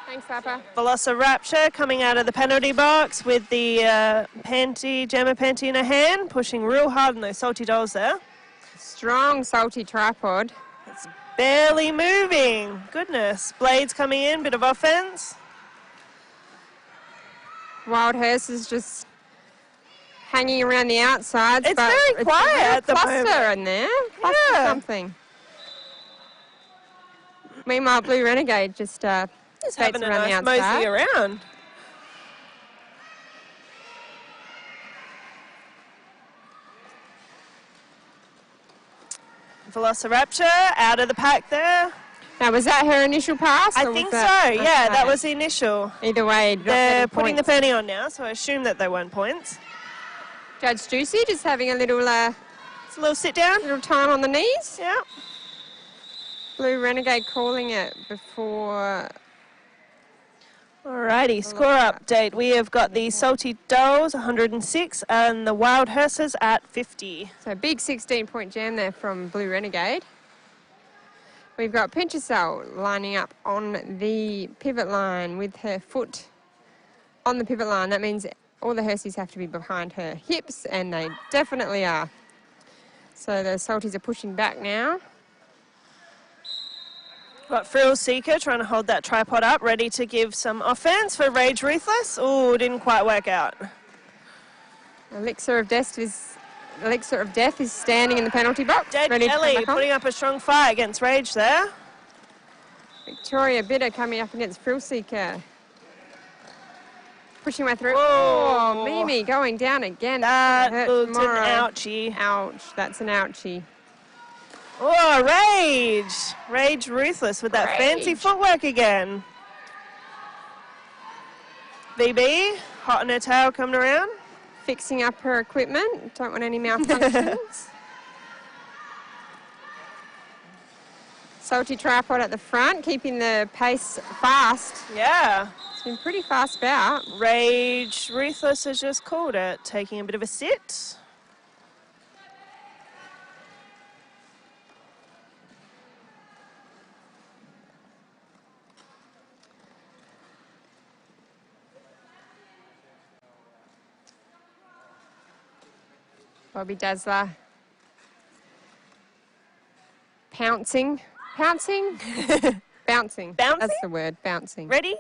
Thanks, Papa. Velociraptor coming out of the penalty box with the jammer panty in her hand, pushing real hard on those Salty Dolls there. Strong salty tripod. It's barely moving. Goodness. Blades coming in, bit of offense. Wild Hearse is just hanging around the outsides. It's but very quiet at the cluster moment. in there. Cluster Yeah. something. Meanwhile, Blue Renegade just Just Bates having a around the nice outside. mosey around. Velociraptor out of the pack there. Now, was that her initial pass? I or was think so, that- yeah, that okay. was the initial. Either way, not They're getting putting the points. penny on now, so I assume that they won points. Judge Juicy just having a little It's a little sit down. little time on the knees. Yeah. Blue Renegade calling it before. Alrighty, score update. We have got the Salty Dolls 106 and the Wild Hearses at 50. So big 16-point jam there from Blue Renegade. We've got Pinchasol lining up on the pivot line with her foot on the pivot line. That means all the Hersies have to be behind her hips, and they definitely are. So the Salties are pushing back now. Got Frill Seeker trying to hold that tripod up, ready to give some offense for Rage Ruthless. Ooh, didn't quite work out. Elixir of Death is standing in the penalty box. Dead ready to come Kelly back on. putting up a strong fight against Rage there. Victoria Bitter coming up against Frill Seeker. Pushing way through. Whoa. Oh, Mimi going down again. That Hurt looked an tomorrow. ouchie. Ouch, that's an ouchie. Oh, Rage! Rage Ruthless with that fancy Rage. footwork again. BB, hot in her tail coming around. Fixing up her equipment. Don't want any malfunctions. Salty tripod at the front, keeping the pace fast. Yeah. It's been pretty fast bout. Rage Ruthless has just called it, taking a bit of a sit. Bobby Dazzler. Pouncing. Pouncing? Bouncing. Bouncing? That's the word, bouncing. Ready?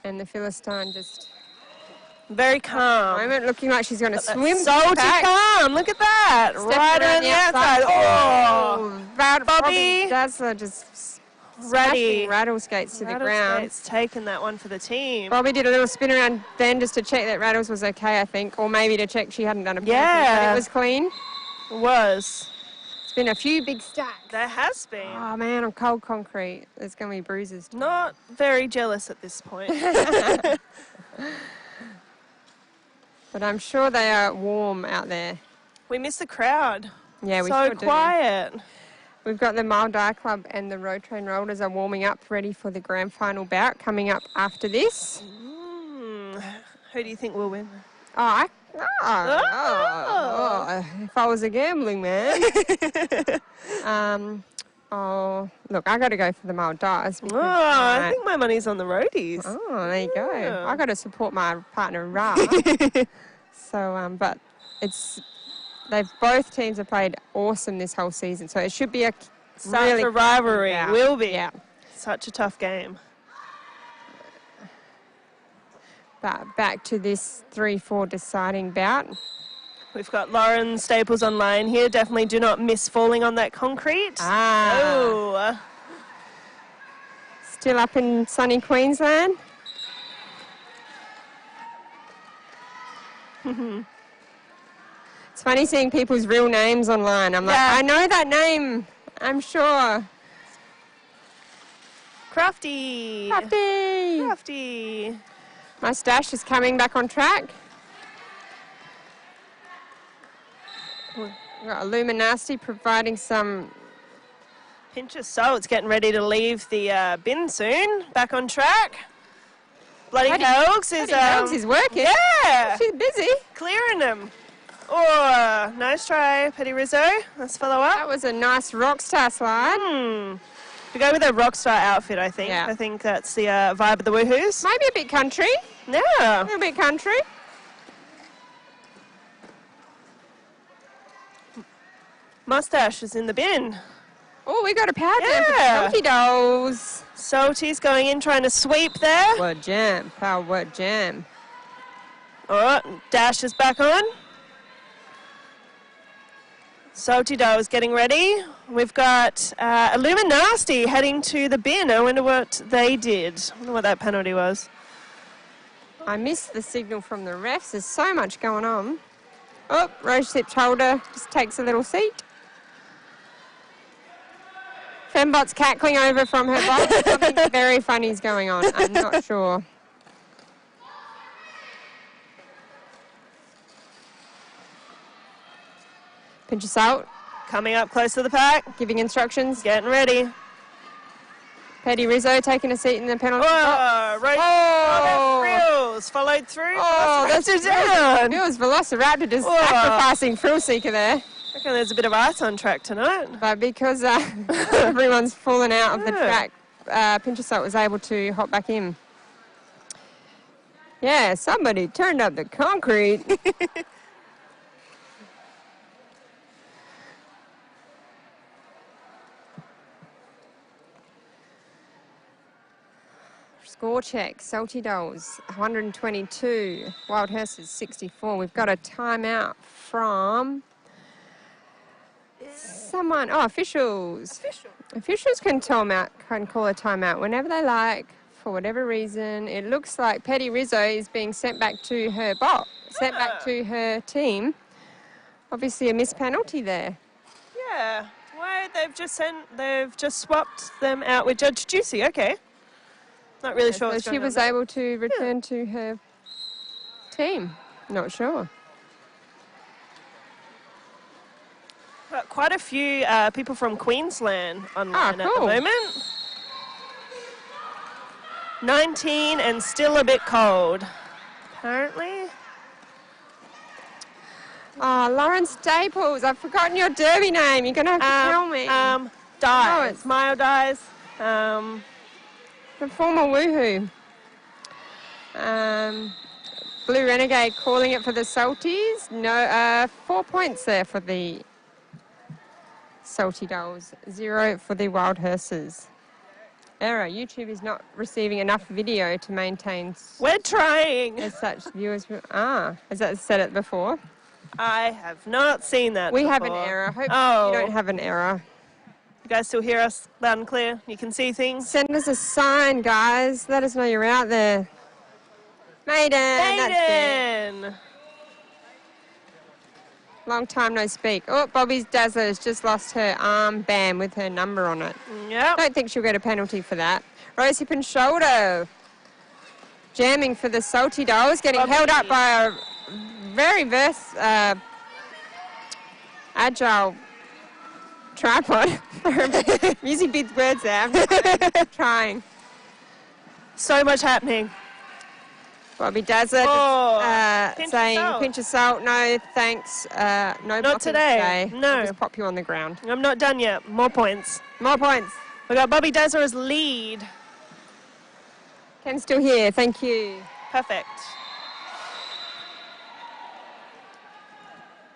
And the Philistine just Very calm. moment looking like she's going to swim. Salty back. calm, look at that. Stepping Right around on the outside. Oh, Bobby Bobby. Dazzler just ready. smashing rattle skates to the ground. Rattlesnake's taking that one for the team. Bobby did a little spin around then just to check that Rattles was okay, I think, or maybe to check she hadn't done a penalty, Yeah. but it was clean. Was. It's been a few big stacks. There has been. Oh man, on cold concrete, there's going to be bruises. Not very jealous at this point. But I'm sure they are warm out there. We miss the crowd. Yeah, we so sure do. quiet. We've got the Mile Dye Club and the Road Train Rollers are warming up, ready for the grand final bout coming up after this. Who do you think will win? If I was a gambling man. Look, I got to go for the Mile Dyes. Oh, I think my money's on the roadies. Oh, there you go. Yeah. I got to support my partner Ra. So, but both teams have played awesome this whole season, so it should be a Such really a rivalry. bout. Will be. Yeah. Such a tough game. But back to this 3-4 deciding bout. We've got Lauren Staples online here. Definitely do not miss falling on that concrete. Oh. Still up in sunny Queensland. It's funny seeing people's real names online. I'm like, Yeah. I know that name. I'm sure. Crafty. Crafty. Crafty. Mustache is coming back on track. We've got Illuminati providing some. Pinch of Salt's getting ready to leave the bin soon. Back on track. Bloody Helgs is working. Yeah. She's busy. Clearing them. Oh, nice try, Petty Rizzo. Let's follow up. That was a nice rock star slide. We go with a rock star outfit, I think. Yeah. I think that's the vibe of the Woohoos. Maybe a bit country. Yeah. A little bit country. Mustache is in the bin. Oh, we got a power jam for the Yeah. Salty Dolls. Salty's going in, trying to sweep there. Word jam. Power word jam. All right, Dash is back on. Salty Dolls getting ready. We've got Illuminati heading to the bin. I wonder what they did. I wonder what that penalty was. I missed the signal from the refs. There's so much going on. Oh, rose-tipped shoulder just takes a little seat. Fembot's cackling over from her box. Something very funny is going on. I'm not sure. Pinch of salt. Coming up close to the pack. Giving instructions. Getting ready. Petty Rizzo taking a seat in the penalty box. Right. Oh, Frills followed through. Oh, that's down. It was Velociraptor just sacrificing Frill Seeker there. I reckon there's a bit of ice on track tonight. But because everyone's fallen out of the track, Pinch of Salt was able to hop back in. Yeah, somebody turned up the concrete. Score check, Salty Dolls 122, Wild Horses 64. We've got a timeout from someone. Oh, officials. Officials can call a timeout whenever they like, for whatever reason. It looks like Petty Rizzo is being sent back to her sent back to her team. Obviously a missed penalty there. Yeah. Why they've just swapped them out with Judge Juicy. Okay. Not really sure So what's she going on was there. able to return to her team. Not sure. Got quite a few people from Queensland online at the cool. moment. 19 and still a bit cold, apparently. Oh, Lauren Staples, I've forgotten your derby name. You're going to have to tell me. Dies. it's- Mile dies. The former Woohoo. Blue Renegade calling it for the Salties. No, 4 points there for the Salty Dolls. 0 for the Wild Horses. Error. YouTube is not receiving enough video to maintain We're trying. as such viewers. Has that said it before? I have not seen that We before. have an error. Hope Oh. you don't have an error. You guys still hear us loud and clear? You can see things? Send us a sign, guys. Let us know you're out there. Maiden. That's it. Maiden! Long time no speak. Oh, Bobby's Dazzler has just lost her armband with her number on it. Yep. Don't think she'll get a penalty for that. Rose hip and shoulder. Jamming for the Salty Dolls. Getting Bobby. held up by a very agile tripod. I'm using big words there. I'm trying. So much happening. Bobby Dazzler Pinch of saying, salt. pinch of salt, no thanks, no blocking today. No. I'll just pop you on the ground. I'm not done yet. More points. More points. We got Bobby Dazzler as lead. Ken's still here, thank you. Perfect.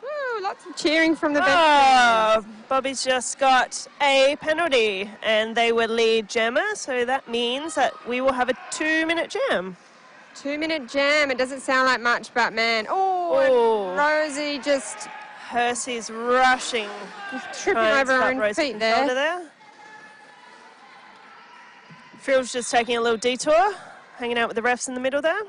Woo, lots of cheering from the bench. Oh, Bobby's just got a penalty and they were lead jammer, so that means that we will have a 2-minute jam. 2-minute jam, it doesn't sound like much, but man, Oh. and Rosie just Hersey's rushing. tripping Trying to over her stop own Rosie feet from shoulder there. there. Phil's just taking a little detour, hanging out with the refs in the middle there.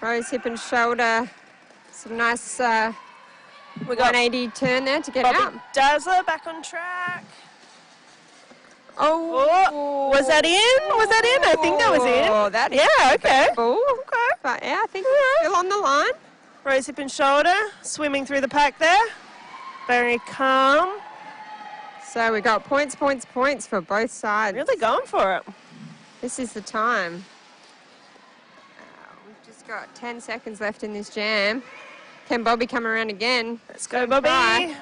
Rose hip and shoulder, some nice We got 180 turn there to get Bobby out. Dazzler back on track. Oh, Was that in? Was that in? I think that was in. Oh, that is Yeah, okay. full. Okay. But yeah, I think it's still on the line. Rose hip and shoulder, swimming through the pack there. Very calm. So we got points for both sides. Really going for it. This is the time. We've just got 10 seconds left in this jam. Can Bobby come around again? Let's go, Bobby. Try.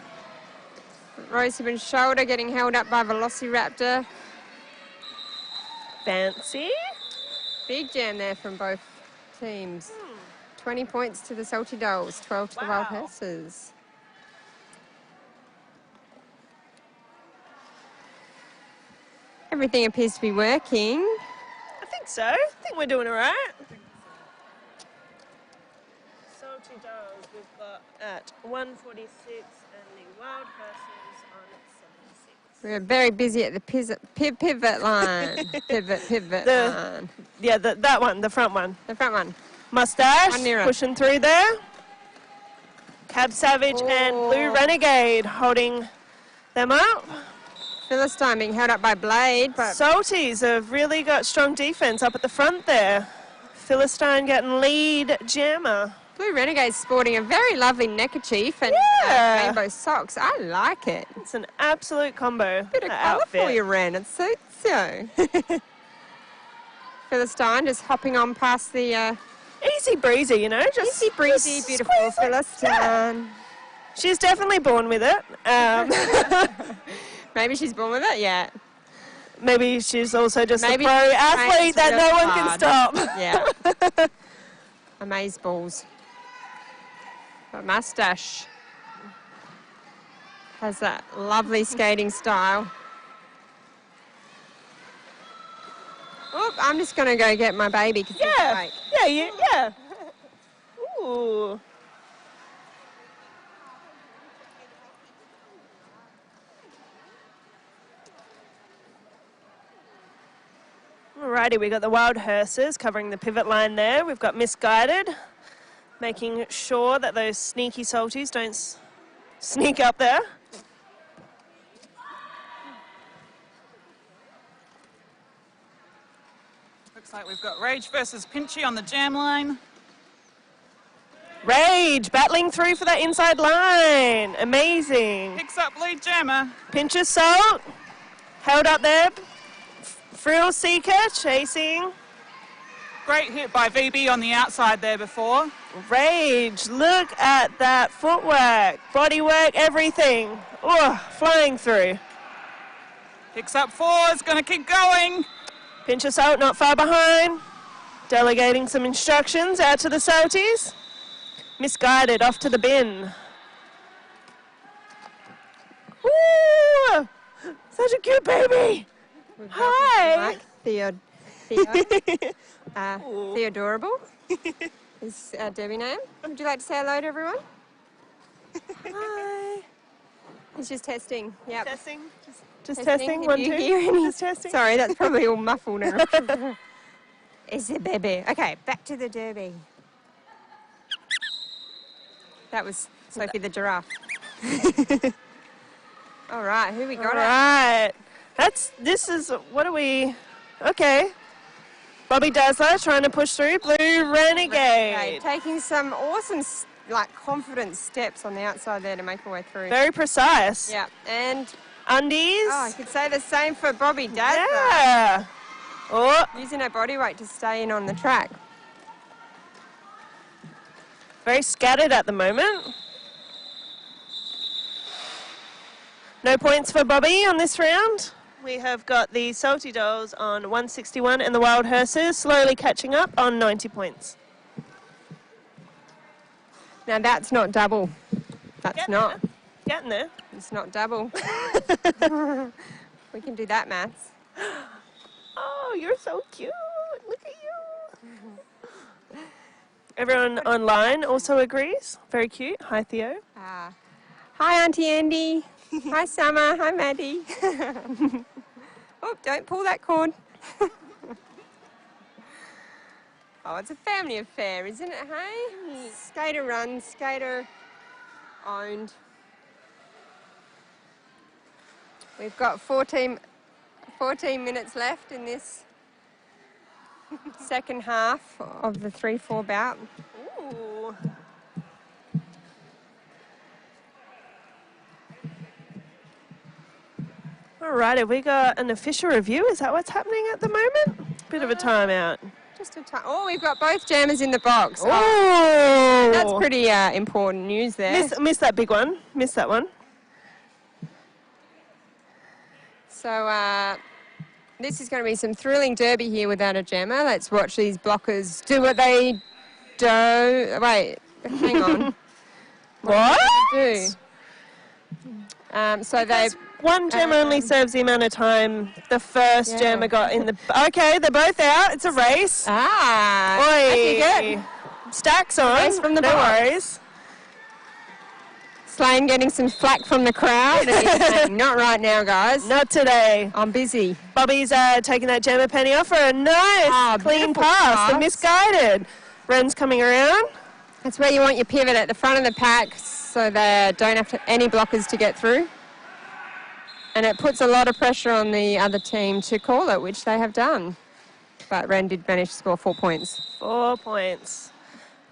Rose hip and shoulder getting held up by Velociraptor. Fancy. Big jam there from both teams. 20 points to the Salty Dolls, 12 to the Wild Wow. Horses. Everything appears to be working. I think so. I think we're doing all right. Dolls we've got at 146 and the Wild Horses on 76. We're very busy at the pivot line. Pivot line. Yeah, that one, the front one. The front one. Mustache One nearer. pushing through there. Cab Savage and Blue Renegade holding them up. Philistine being held up by Blade, but Salties have really got strong defense up at the front there. Philistine getting lead jammer. Blue Renegade's sporting a very lovely neckerchief and rainbow socks. I like it. It's an absolute combo. Bit of colour for you, Ren. It suits you. Philistine just hopping on past the... Easy breezy, you know. Just easy breezy, just beautiful squeeze it. Philistine. Yeah. She's definitely born with it. Maybe she's born with it, yeah. Maybe she's also just Maybe a pro athlete that no one can hard. stop. Yeah. Amaze balls. But Mustache has that lovely skating style. Oop, I'm just going to go get my baby because he's awake. Yeah. Ooh. Alrighty, we got the Wild Horses covering the pivot line there. We've got Misguided, making sure that those sneaky salties don't sneak up there. Looks like we've got Rage versus Pinchy on the jam line. Rage battling through for that inside line. Amazing. Picks up lead jammer. Pinch of salt. Held up there. Frill Seeker chasing. Great hit by VB on the outside there before. Rage, look at that footwork, bodywork, everything. Oh, flying through. Picks up 4, is going to keep going. Pinch of salt, not far behind. Delegating some instructions out to the Salties. Misguided, off to the bin. Ooh, such a cute baby. Hi. Like Theodorable is our Debbie name. Would you like to say hello to everyone? Hi. He's just testing. Yep. Testing. Just testing. If 1, you 2. hear any- Just testing. Sorry, that's probably all muffled now. It's a baby. Okay, back to the derby. That was Sophie the giraffe. All right, who we got? All right. What are we? Okay. Bobby Dazzler trying to push through. Blue Renegade. Taking some awesome, confident steps on the outside there to make her way through. Very precise. Yeah, and Undies. I could say the same for Bobby Dazzler. Yeah. Oh, Using her body weight to stay in on the track. very scattered at the moment. No points for Bobby on this round. We have got the Salty Dolls on 161 and the Wild Horses slowly catching up on 90 points. Now that's not double. That's not. Getting there. It's not double. We can do that maths. Oh, you're so cute. Look at you. Everyone online also agrees. Very cute. Hi, Theo. Hi, Auntie Andy. Hi, Summer. Hi, Maddie. Oh, don't pull that cord. Oh, it's a family affair, isn't it, hey? Skater run, skater owned. We've got 14 minutes left in this second half of the 3-4 bout. Ooh. Alright, have we got an official review? Is that what's happening at the moment? Bit of a timeout. Just a time. Oh, we've got both jammers in the box. Oh, That's pretty important news there. Missed that big one. Missed that one. So this is going to be some thrilling derby here without a jammer. Let's watch these blockers do what they do. Wait, hang on. What? Do? So they. One jam only serves the amount of time the first jammer got in the... Okay, they're both out. It's a race. Ah, Oi. that's good. Stacks on. Race from the no box. worries. Slane getting some flack from the crowd. And he's saying, not right now, guys. Not today. I'm busy. Bobby's taking that jammer penny off for a nice clean beautiful pass. The pass. misguided. Ren's coming around. That's where you want your pivot at the front of the pack so they don't have any blockers to get through. And it puts a lot of pressure on the other team to call it, which they have done. But Ren did manage to score 4 points. 4 points.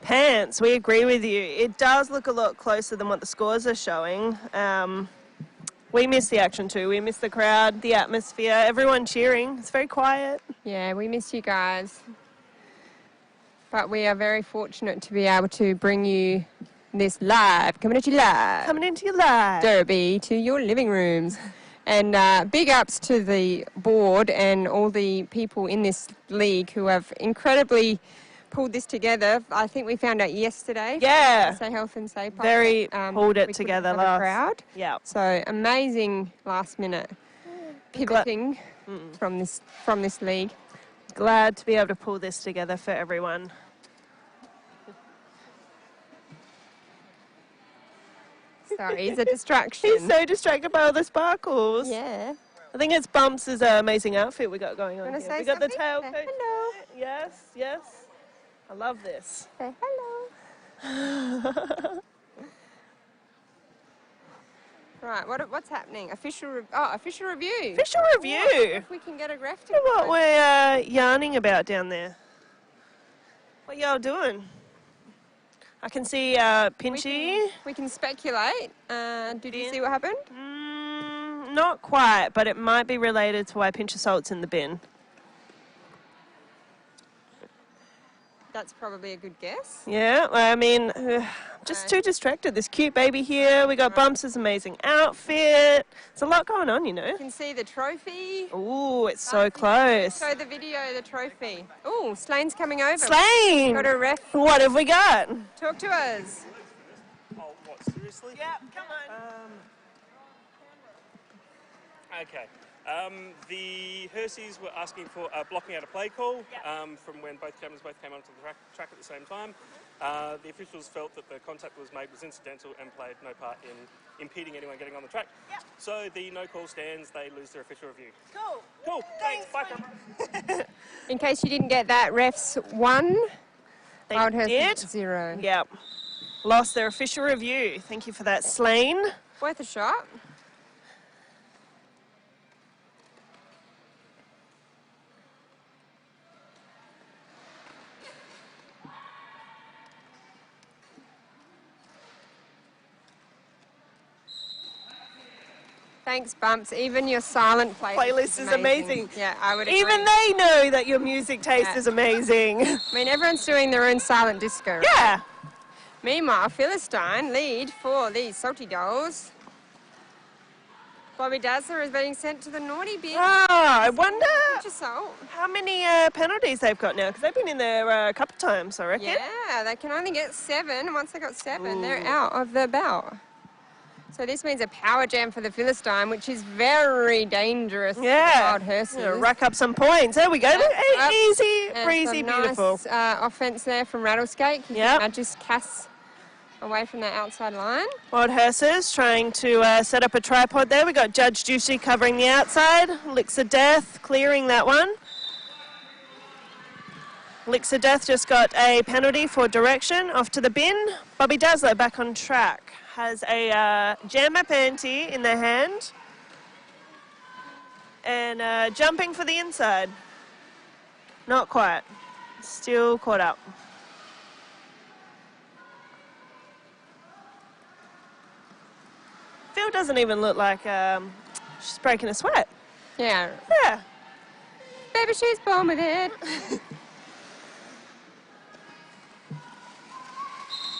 Pants, we agree with you. It does look a lot closer than what the scores are showing. We miss the action too. We miss the crowd, the atmosphere, everyone cheering. It's very quiet. Yeah, we miss you guys. But we are very fortunate to be able to bring you this live, coming at you live, Coming into your life. derby to your living rooms. And big ups to the board and all the people in this league who have incredibly pulled this together. I think we found out yesterday. Yeah. Say Health and Safe. Very pulled it we couldn't together have a last. crowd. Yeah. So amazing last minute pivoting from this league. Glad to be able to pull this together for everyone. Sorry, it's a distraction. He's so distracted by all the sparkles. Yeah. I think it's Bumps' amazing outfit we got going on Wanna here. say We got the something? tail Say coat. hello. Yes, yes. I love this. Say hello. Right, what's happening? Official review. Official review. If we can get a ref to Look what go. we're yarning about down there. What y'all doing? I can see Pinchy. We can speculate. Did you Bin. see what happened? Not quite, but it might be related to why Pinch of Salt's in the bin. That's probably a good guess. Yeah, well, I mean, just too distracted. This cute baby here. We got Bumps' amazing outfit. There's a lot going on, you know. You can see the trophy. Ooh, it's so close. Show the video, the trophy. Ooh, Slane's coming over. Slane! Got a ref. What have we got? Talk to us. Oh, what, seriously? Yeah, come on. Okay. The Herseys were asking for blocking out a play call from when both cameras came onto the track at the same time. The officials felt that the contact was made was incidental and played no part in impeding anyone getting on the track. Yep. So the no call stands, they lose their official review. Cool. Cool, thanks, bye camera. In case you didn't get that, refs 1. They Wild Hersey did. 0. Yep. Lost their official review. Thank you for that, Slane. Worth a shot. Thanks, Bumps. Even your silent Playlist is amazing. Yeah, I would agree. Even they know that your music taste is amazing. I mean, everyone's doing their own silent disco. Right? Yeah. Meanwhile, Philistine lead for the Salty Dolls. Bobby Dazzler is being sent to the naughty bin. I wonder Pinch of Salt. how many penalties they've got now, because they've been in there a couple of times, I reckon. Yeah, they can only get 7. Once they got 7, they're Ooh. out of the bout. So this means a power jam for the Philistine, which is very dangerous for the Wild Hersey. Yeah, rack up some points. There we go. Yep. Easy, And breezy, some beautiful. Nice offence there from Rattlescake. Yep. Just Cass away from that outside line. Wild Hersers trying to set up a tripod there. We got Judge Juicy covering the outside. Licks of Death clearing that one. Licks of Death just got a penalty for direction off to the bin. Bobby Dazzler back on track. Has a jammer panty in their hand. And jumping for the inside. Not quite. Still caught up. Phil doesn't even look like she's breaking a sweat. Yeah. Yeah. Baby, she's born with it.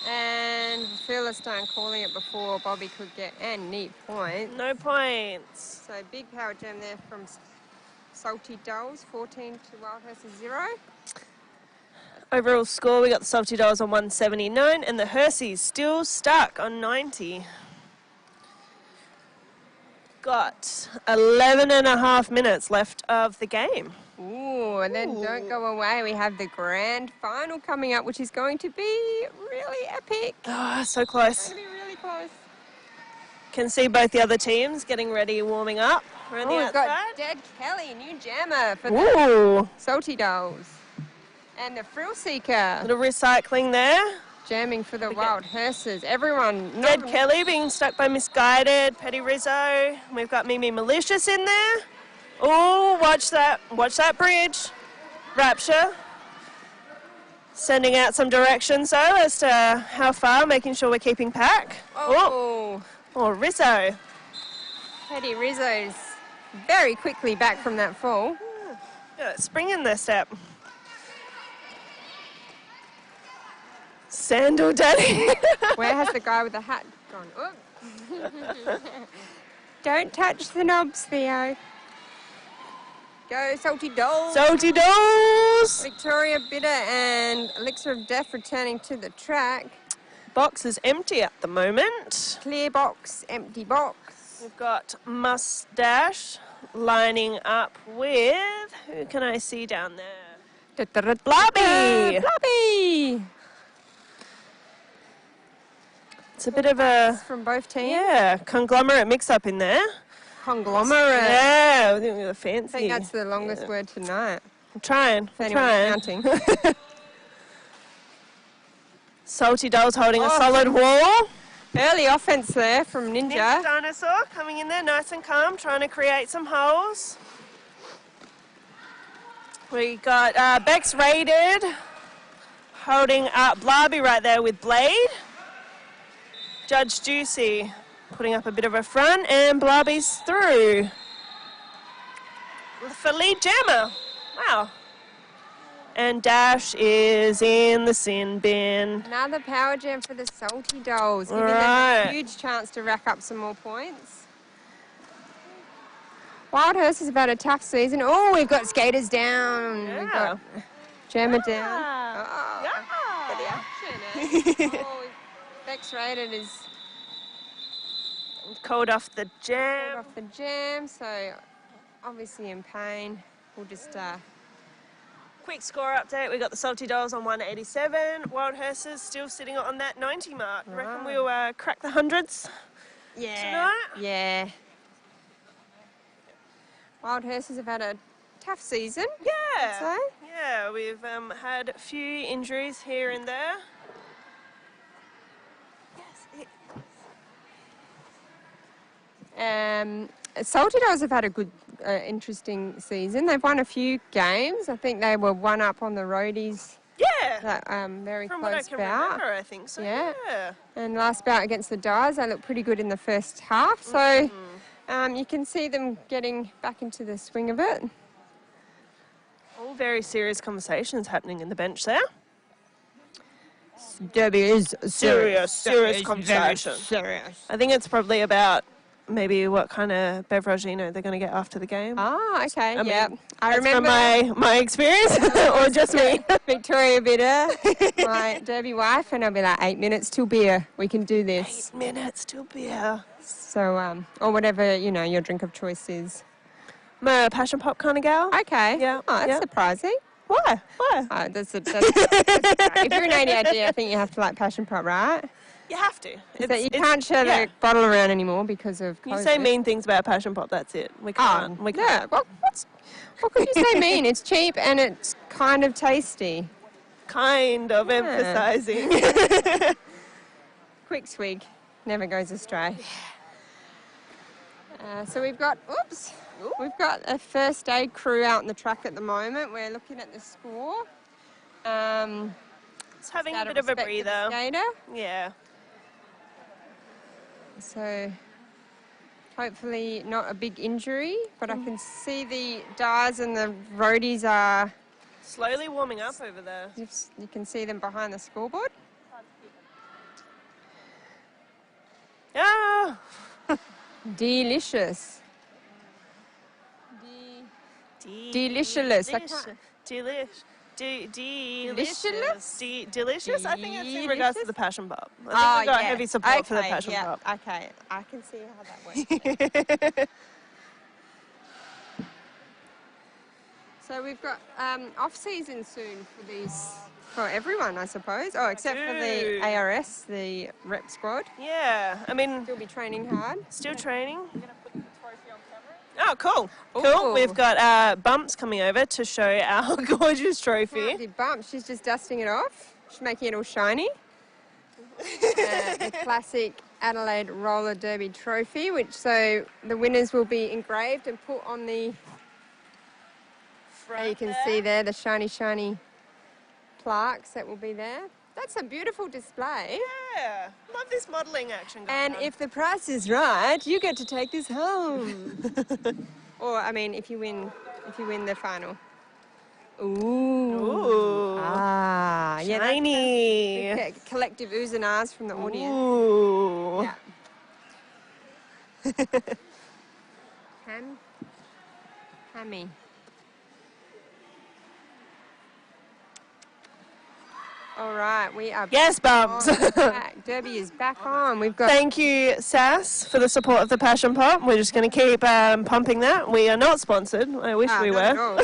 And Philistine calling it before Bobby could get any point. No points. So big power jam there from Salty Dolls, 14 to Wild Hersey 0. Overall score, we got the Salty Dolls on 179 and the Herseys still stuck on 90. Got 11 and a half minutes left of the game. Ooh, and then don't go away. We have the grand final coming up, which is going to be really epic. Oh, so close. It's going to be really close. Can see both the other teams getting ready, warming up around the We've outside. got Dead Kelly, new jammer for the Ooh, Salty Dolls. And the Frill Seeker, little recycling there. jamming for the Wild Hearses. Everyone, Dead Kelly being stuck by Misguided. Petty Rizzo. We've got Mimi Malicious in there. Oh, watch that bridge. Rapture. Sending out some directions though as to how far, making sure we're keeping pack. Oh, Rizzo. Petty Rizzo's very quickly back from that fall. Yeah, spring in their step. Sandal Daddy. Where has the guy with the hat gone? Oh. Don't touch the knobs, Theo. Go Salty Dolls. Salty Dolls. Victoria Bitter and Elixir of Death returning to the track. Box is empty at the moment. Clear box, empty box. We've got Mustache lining up with, who can I see down there? Blobby. Blobby. It's a bit of a, From both teams. yeah, conglomerate mix-up in there. Conglomerate. Yeah, with the I fancy. think that's the longest word tonight. I'm trying. If anyone's counting. Salty Dolls holding a solid wall. Early offense there from Ninja Ninja. Dinosaur coming in there nice and calm, trying to create some holes. We got Bex Raided holding up Blobby right there with Blade. Judge Juicy putting up a bit of a front, and Blobby's through. For lead jammer. Wow. And Dash is in the sin bin. Another power jam for the Salty Dolls, giving Right. them a huge chance to rack up some more points. Wild Hearse has about a tough season. Oh, we've got skaters down. We've got jammer down. Oh, for the action. Oh, Bex Rated is Called off the jam. off the jam, so obviously in pain. We'll just Quick score update. We got the Salty Dolls on 187. Wild Hearses still sitting on that 90 mark. Reckon we'll crack the hundreds tonight? Yeah. Wild Hearses have had a tough season. Yeah. So Yeah, we've had a few injuries here and there. Salty Dolls have had a good, interesting season. They've won a few games. I think they were one up on the roadies. Yeah. That very From what I close can bout. remember, I think so. Yeah. Yeah. And last bout against the Dyers, they looked pretty good in the first half. So you can see them getting back into the swing of it. All very serious conversations happening in the bench there. Derby is Serious conversation. Serious. I think it's probably about maybe what kind of beverage they're going to get after the game. Ah, okay. I mean, yeah. I That's remember from my experience, or just me. Victoria Bitter, my Derby wife, and I'll be like, 8 minutes till beer. We can do this. 8 minutes till beer. So, or whatever, your drink of choice is. I'm a passion pop kind of gal. Okay. Yeah, Oh, that's yeah. surprising. Why? That's if you're an ADHD, I think you have to like passion pop, right? You have to. So you can't share the bottle around anymore because of COVID. You say mean things about passion pop, that's it. We can't. We can't. Yeah. Well, what could you say mean? It's cheap and it's kind of tasty. Kind of emphasising. Quick swig, never goes astray. So we've got a first aid crew out on the track at the moment. We're looking at the score. It's having a Out bit of a respect for the breather. skater. Yeah. So hopefully not a big injury, but I can see the Dyers and the roadies are, Slowly warming up over there. you can see them behind the scoreboard. Yeah. Delicious. Delicious. I can't- Delicious. Delicious? Delicious? I think it's in regards to the passion pop. I think Oh, we got yeah. heavy support for the Okay, passion yeah, pop. okay. I can see how that works. So we've got off-season soon for these, for everyone, I suppose. Oh, except for the ARS, the rep squad. Yeah, I mean, Still be training hard. still training. We're going to put the trophy on camera. Oh, cool. Ooh. Cool. We've got Bumps coming over to show our gorgeous trophy. The bump, she's just dusting it off. She's making it all shiny. The classic Adelaide Roller Derby trophy, which so the winners will be engraved and put on the, Front you can there. see there the shiny plaques that will be there. That's a beautiful display. Yeah, love this modelling action going And on. if the price is right, you get to take this home. Or I mean, if you win the final. Ooh. Ooh. Ah, yeah. that's Shiny. the collective oohs and ahs from the audience. Ooh. Yeah. Hammy. All right, we are Yes, Bumps. back. Derby is back on. We've got Thank you, Sass, for the support of the Passion Pop. We're just going to keep pumping that. We are not sponsored. I wish we not were. at all.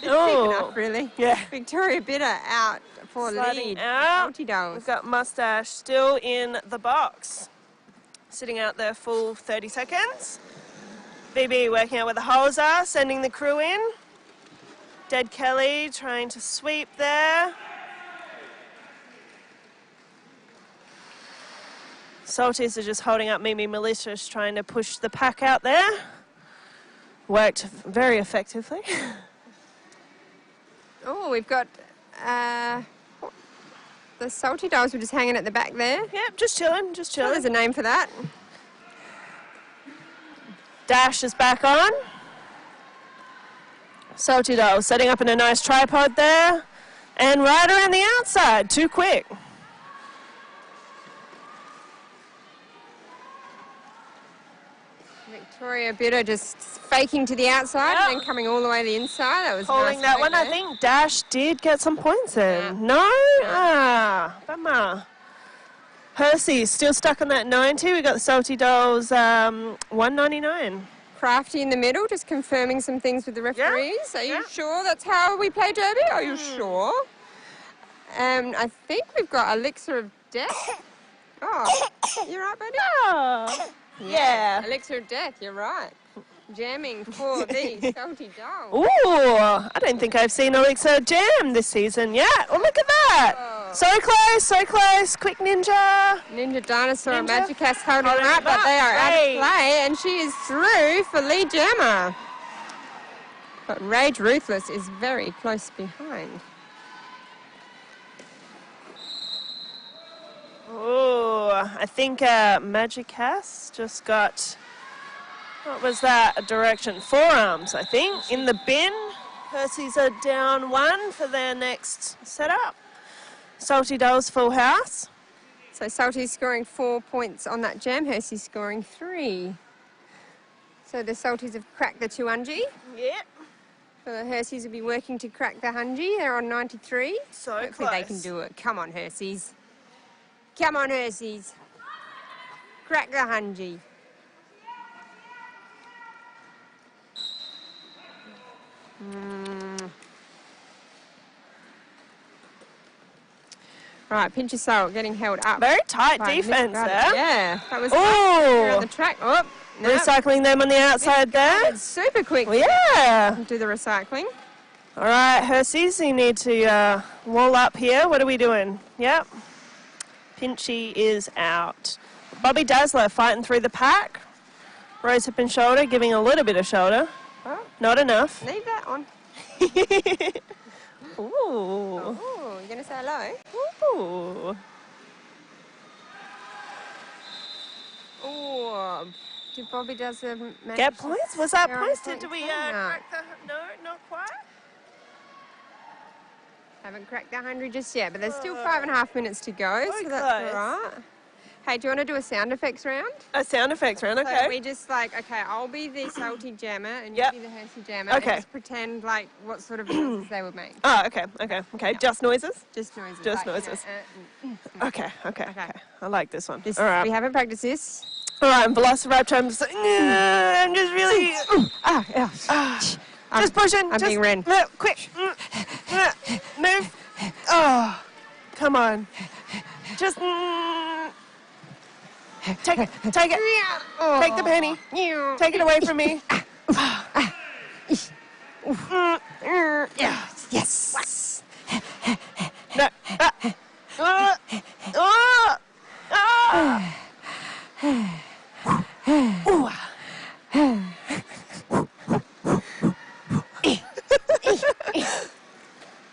It's cheap Oh. enough, really. Yeah. Victoria Bitter out for Sliding lead. out. Salty Dolls. We've got Mustache still in the box, sitting out there full 30 seconds. BB working out where the holes are, sending the crew in. Dead Kelly trying to sweep there. Salties are just holding up Mimi Malicious, trying to push the pack out there. Worked very effectively. Oh, we've got the Salty Dolls were just hanging at the back there. Yep, just chilling, just Oh, chilling. there's a name for that. Dash is back on. Salty Doll setting up in a nice tripod there. And right around the outside, too quick. Victoria Bitter just faking to the outside Yep. and then coming all the way to the inside. That was Holding nice that work one, I there. think Dash did get some points in. Yeah. No? Ah, bummer. Percy's still stuck on that 90. We got the Salty Dolls 199. Crafty in the middle, just confirming some things with the referees. Are you Yeah. sure that's how we play Derby? Are you sure? I think we've got Elixir of Death. Oh, you're right, buddy? Oh, yeah. Elixir of Death, you're right. Jamming for the Salty Dolls. Ooh, I don't think I've seen Elixir jam this season yet. Oh, look at that. Oh. So close, so close. Quick Ninja. Ninja Dinosaur and Ninja. Magicast holding Holding them up, them but up. they are out Great. of play, and she is through for lead jammer. But Rage Ruthless is very close behind. Oh, I think Magicast just got, what was that? A direction. Forearms, I think, in the bin. Percy's are down one for their next setup. Salty Dolls full house. So Salty's scoring 4 points on that jam. Hersey's scoring 3. So the Salties have cracked the 200. Yep. So the Herseys will be working to crack the 100. They're on 93. So Hopefully they can do it. Come on, Herseys. Come on, Herseys. Crack the 100. Right, pinch of salt getting held up. Very tight by defense Mick there. Rudd. Yeah, that was around Oh, the track. Oh, no. recycling them on the outside there. It's super quick. Well, yeah. Do the recycling. All right, Herseys, you need to wall up here. What are we doing? Yep. Pinchy is out. Bobby Dazzler fighting through the pack. Rose hip and shoulder, giving a little bit of shoulder. Oh, Not enough. leave that on. Ooh. Oh, you gonna say hello? Ooh. Oh, did Bobby does the Get points? Was that They're on points? point Did we two. crack the... No, not quite. Haven't cracked the 100 just yet, but there's still 5.5 minutes to go, Very so that's close. all right. Hey, do you want to do a sound effects round? A sound effects round, So okay. we just okay, I'll be the salty jammer and Yep. you be the Hersey jammer. Okay. And just pretend like what sort of noises they would make. Oh, okay. Just noises? Just noises. Just like, noises. You know, Okay. I like this one. this, All right. We haven't practiced this. All right, and Velociraptor, I'm just really... Just pushing. I'm being ran. Look, quick. Move. Oh, come on. Just take it. Take it. Take the penny. Take it away from me. Yes. No.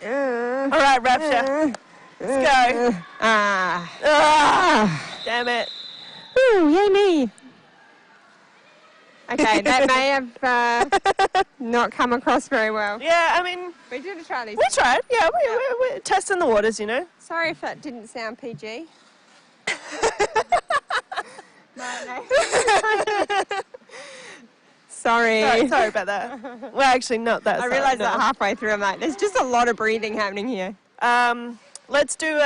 All right, Rapture. Let's go. Damn it. Ooh, yay me. Okay, that may have not come across very well. Yeah, I mean, We did try these. we tried. Yeah, we're testing the waters, you know. Sorry if that didn't sound PG. Sorry. Sorry about that. Well, actually, not that. I realised that halfway through. I'm like, there's just a lot of breathing happening here. Let's do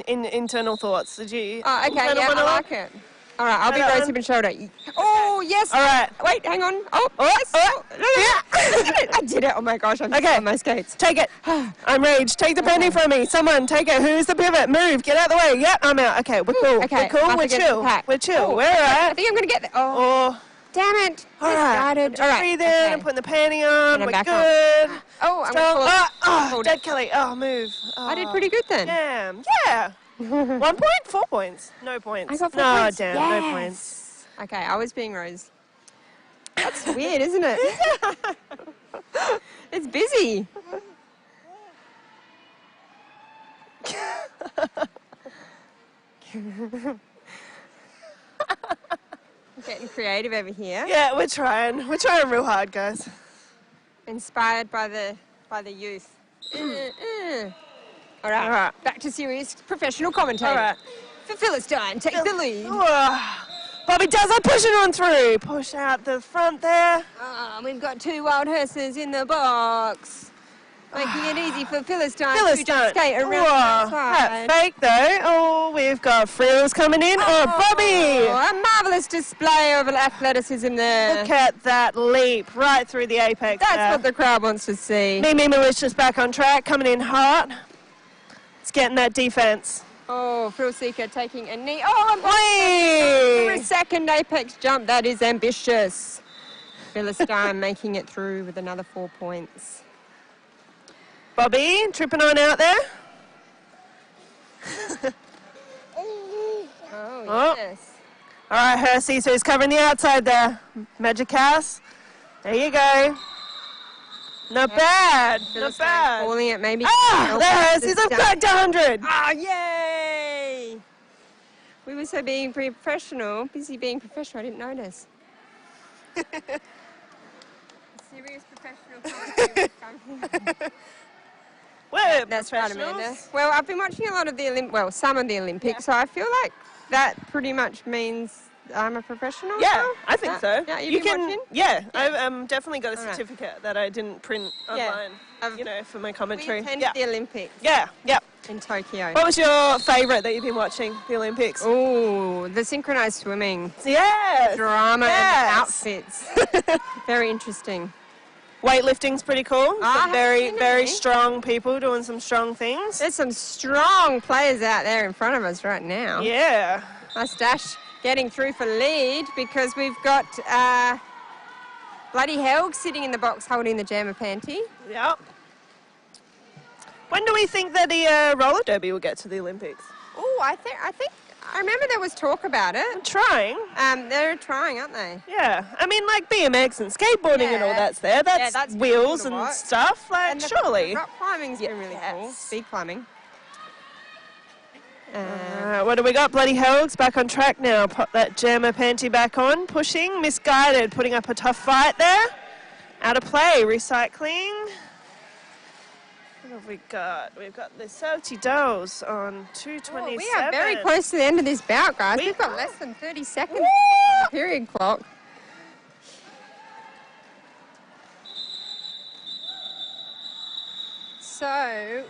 internal thoughts. Did you? Oh, okay, internal yeah, I monologue? like it. All right, I'll be Another rose one? hip and shoulder. Oh, yes. All right. Wait, hang on. Oh, yes. I did it. Oh, my gosh, I'm Okay. on my skates. Take it. I'm raged. Take the penny from me. Someone, take it. Who's the pivot? Move. Get out the way. Yep, I'm out. Okay, we're cool. Okay, We're cool. up We're against chill. the pack. We're chill. Oh, We're all I right. think I'm going to get there. Oh, Oh, damn it. all right. Started. All right. Breathe in okay. and put the panty on. And I'm We're back good. Oh, I'm Strong. going to Oh, dead Kelly. Oh, move. I did pretty good then. Damn. Yeah. 1 point? 4 points. No points. I got 4 no, points. damn. Yes. No points. Okay, I was being Rose. That's weird, isn't it? It's busy. Getting creative over here. Yeah, we're trying. We're trying real hard, guys. Inspired by the youth. All right, back to serious professional commentating. All right. For Philistine, take the lead. Bobby does it, pushing on through. Push out the front there. We've got 2 wild horses in the box. Making it easy for Philistine to Philistine. just skate around the That outside. fake though. Oh, we've got frills coming in. Oh, Bobby! A marvellous display of athleticism there. Look at that leap right through the apex. That's there. what the crowd wants to see. Mimi Malicious back on track, coming in hot. It's getting that defense. Oh, Frill Seeker taking a knee. Oh, and Whee! for a second apex jump. That is ambitious. Philistine making it through with another 4 points. Bobby tripping on out there. Oh, yes. All right, Hersey, so he's covering the outside there. Magic House. There you go. Not bad. Not Philistine bad. calling it maybe. Ah, there Hersey's up back to 100. Ah, yay! We were so busy being professional, I didn't notice. Serious professional commentating. We're That's right, Amanda. professionals. Well, I've been watching a lot of some of the Olympics, so I feel like that pretty much means I'm a professional. Yeah, now. I think so. Yeah, you you've been can. watching? Yeah, I've definitely got a All right. certificate that I didn't print Yeah. online. I've- You know, for my We commentary. attended Yeah. the Olympics Yeah. Yep. in Tokyo. What was your favourite that you've been watching? The Olympics. Oh, the synchronized swimming. Yes. Drama Yes. and the outfits. Very interesting. Weightlifting's pretty cool. I Some haven't very, seen very any. strong people doing some strong things. There's some strong players out there in front of us right now. Yeah. Nice dash getting through for lead because we've got Bloody Helg sitting in the box holding the jammer panty. Yep. When do we think that the roller derby will get to the Olympics? Oh, I remember there was talk about it. Trying. They're trying, aren't they? Yeah. I mean, like BMX and skateboarding and all Yeah. that's there. That's, that's wheels cool to and watch. stuff. Like, And the surely. rock climbing's been really cool. Yes. Speed climbing. What do we got? Bloody Helg's back on track now. Pop that jammer panty back on. Pushing, misguided, putting up a tough fight there. Out of play, recycling. What have we got? We've got the Salty Dolls on 2:27. We are very close to the end of this bout, guys. We We've got are. less than 30 seconds on the period clock. So,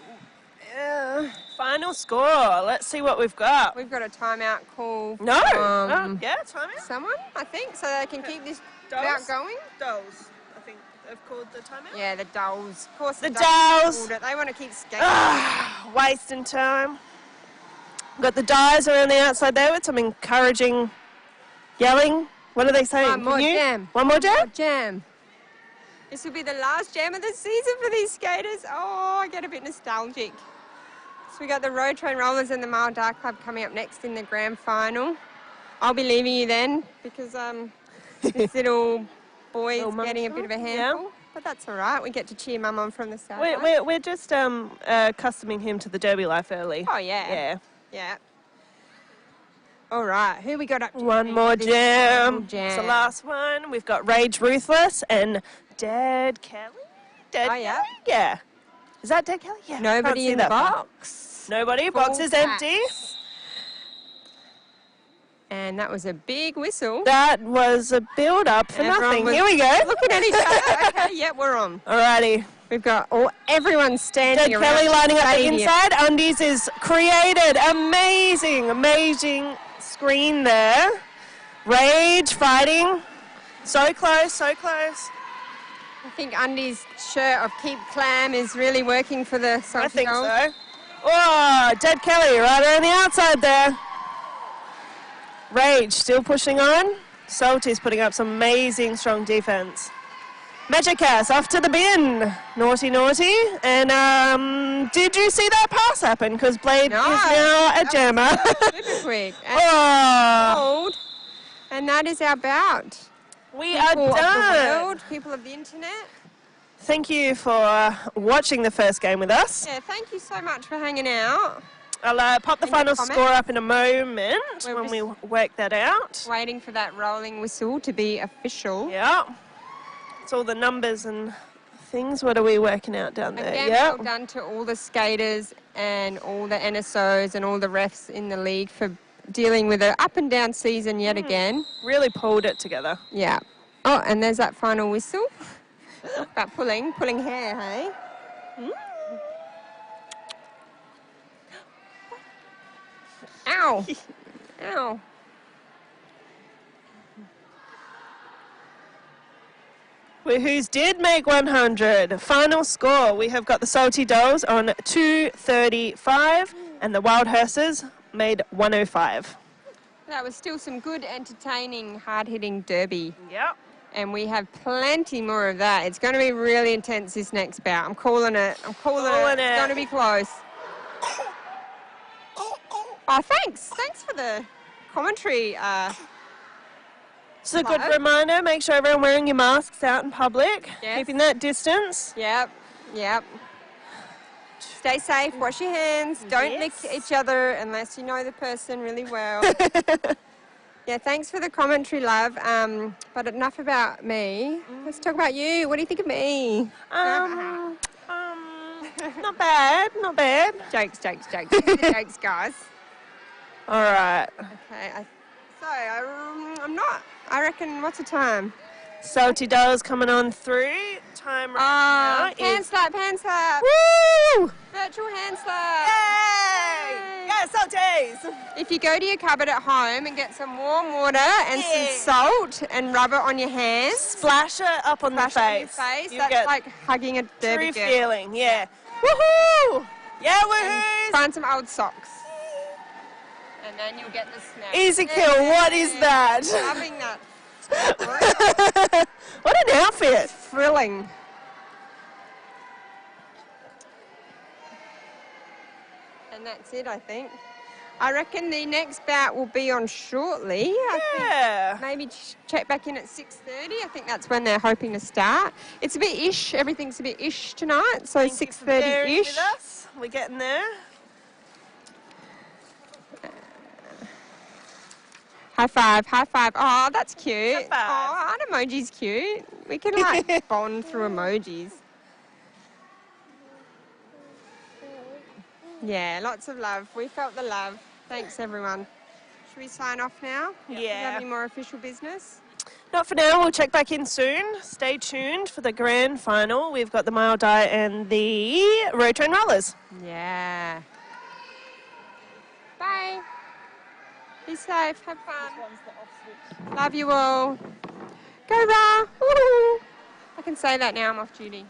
Final score. Let's see what we've got. we've got a timeout call No. from Yeah, time out. someone, I think, so they can keep this Dolls? bout going. Dolls, I think. have called the timeout? Yeah, the dolls. Of course, The dolls dolls. called it. They want to keep skating. Wasting time. Got the dyes around the outside there with some encouraging yelling. What are they saying? One more jam. One more jam? Jam. This will be the last jam of the season for these skaters. Oh, I get a bit nostalgic. So we got the Road Train Rollers and the Mile Dark Club coming up next in the grand final. I'll be leaving you then because this little boy is getting a bit of a handful. Yeah. But that's all right. We get to cheer Mum on from the start. We're just accustoming him to the derby life early. Oh, yeah. Yeah. All right. Who we got up to? One more jam. It's the last one. We've got Rage Ruthless and Dead Kelly. Kelly? Yeah. Is that Dead Kelly? Yeah. Nobody in the box. Nobody. Box is empty. And that was a big whistle. That was a build-up for nothing. Here we go. Looking at each other. Okay, yeah, we're on. Alrighty. We've got everyone standing around. Dead Kelly lining up the inside. Undies is created. Amazing screen there. Rage fighting. So close, so close. I think Undies' shirt of Keep Clam is really working for the Salty I think Dolls. so. Oh, Dead Kelly right around the outside there. Rage still pushing on. Salty's putting up some amazing strong defense. Magic Ass off to the bin. Naughty. And did you see that pass happen? Because Blade is now a jammer. Super quick. And and that is our bout. We are done. People of the world, people of the internet. Thank you for watching the first game with us. Yeah, thank you so much for hanging out. I'll pop the final score up in a moment when we work that out. Waiting for that rolling whistle to be official. Yeah. It's all the numbers and things. What are we working out down there? Again, well done to all the skaters and all the NSOs and all the refs in the league for dealing with an up and down season yet again. Really pulled it together. Yeah. Oh, and there's that final whistle. About pulling hair, hey? Ow. Ow. Who's did make 100. Final score, we have got the Salty Dolls on 235 and the Wild Hearses made 105. That was still some good, entertaining, hard-hitting derby. Yep. And we have plenty more of that. It's going to be really intense this next bout. I'm calling it. It's going to be close. Oh, thanks. Thanks for the commentary. It's a good reminder. Make sure everyone wearing your masks out in public. Yes. Keeping that distance. Yep. Stay safe. Wash your hands. Don't lick each other unless you know the person really well. Yeah, thanks for the commentary, love. But enough about me. Let's talk about you. What do you think of me? Not bad. Jokes. Jokes, guys. All right. Okay. I reckon, what's the time? Salty Dolls coming on through. Time right now hand slap. Woo! Virtual hand slap. Yay! Yeah, Salties! If you go to your cupboard at home and get some warm water and some salt and rub it on your hands. Splash it up on the face. That's like hugging a derby true girl. Feeling, yeah. Woohoo! Yeah, woohoo! Find some old socks. And then you'll get the snack. Easy kill, what is that? Loving that. What an outfit. Thrilling. And that's it, I think. I reckon the next bout will be on shortly. Yeah. Maybe check back in at 6:30. I think that's when they're hoping to start. It's a bit ish. Everything's a bit ish tonight. So 6:30-ish. We're getting there. High five. Oh, that's cute. High five. Oh, an emoji's cute. We can like bond through emojis. Yeah, lots of love. We felt the love. Thanks, everyone. Should we sign off now? Yeah. Do you have any more official business? Not for now. We'll check back in soon. Stay tuned for the grand final. We've got the Mile Die and the Road Train Rollers. Yeah. Bye. Be safe. Have fun. Love you all. Go, Ra. Woo-hoo. I can say that now, I'm off duty.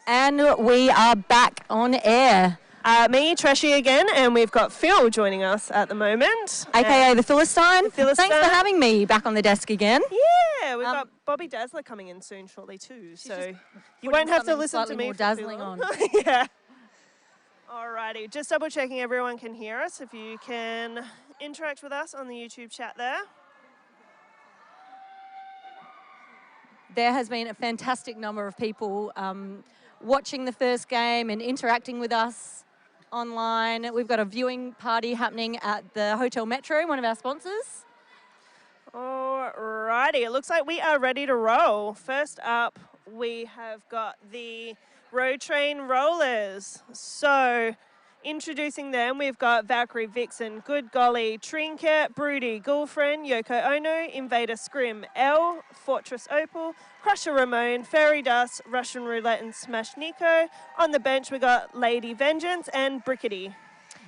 And we are back on air. Me, Trashy again, and we've got Phil joining us at the moment. AKA the Philistine. The Philistine. Thanks for having me back on the desk again. Yeah, we've got Bobby Dazzler coming in soon, shortly too. So you won't have to listen to me more for dazzling too long. on. Yeah. Alrighty, just double checking everyone can hear us. If you can interact with us on the YouTube chat there. There has been a fantastic number of people watching the first game and interacting with us online. We've got a viewing party happening at the Hotel Metro, one of our sponsors. Alrighty, it looks like we are ready to roll. First up, we have got the Road Train Rollers. So, introducing them, we've got Valkyrie, Vixen, Good Golly, Trinket, Broody, Girlfriend, Yoko Ono, Invader Scrim, L, Fortress Opal, Crusher Ramon, Fairy Dust, Russian Roulette and Smash Nico. On the bench, we got Lady Vengeance and Brickety.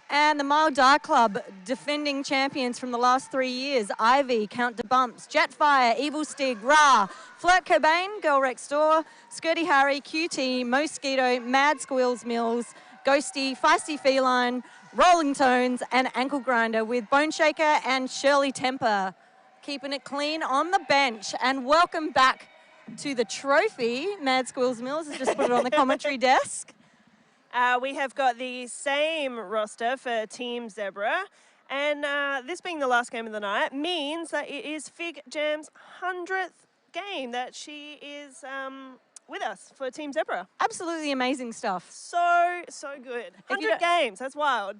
And the Mile Die Club, defending champions from the last 3 years. Ivy, Count de Bumps, Jetfire, Evil Stig, Ra, Flirt Cobain, Girl Next Door, Skirty Harry, QT, Mosquito, Mad Squeals Mills, Ghosty, Feisty Feline, Rolling Tones, and Ankle Grinder with Bone Shaker and Shirley Temper. Keeping it clean on the bench. And welcome back to the trophy. Mad Squeals Mills has just put it on the commentary desk. We have got the same roster for Team Zebra, and this being the last game of the night means that it is Fig Jam's 100th game that she is with us for Team Zebra. Absolutely amazing stuff. So good. 100 games, that's wild.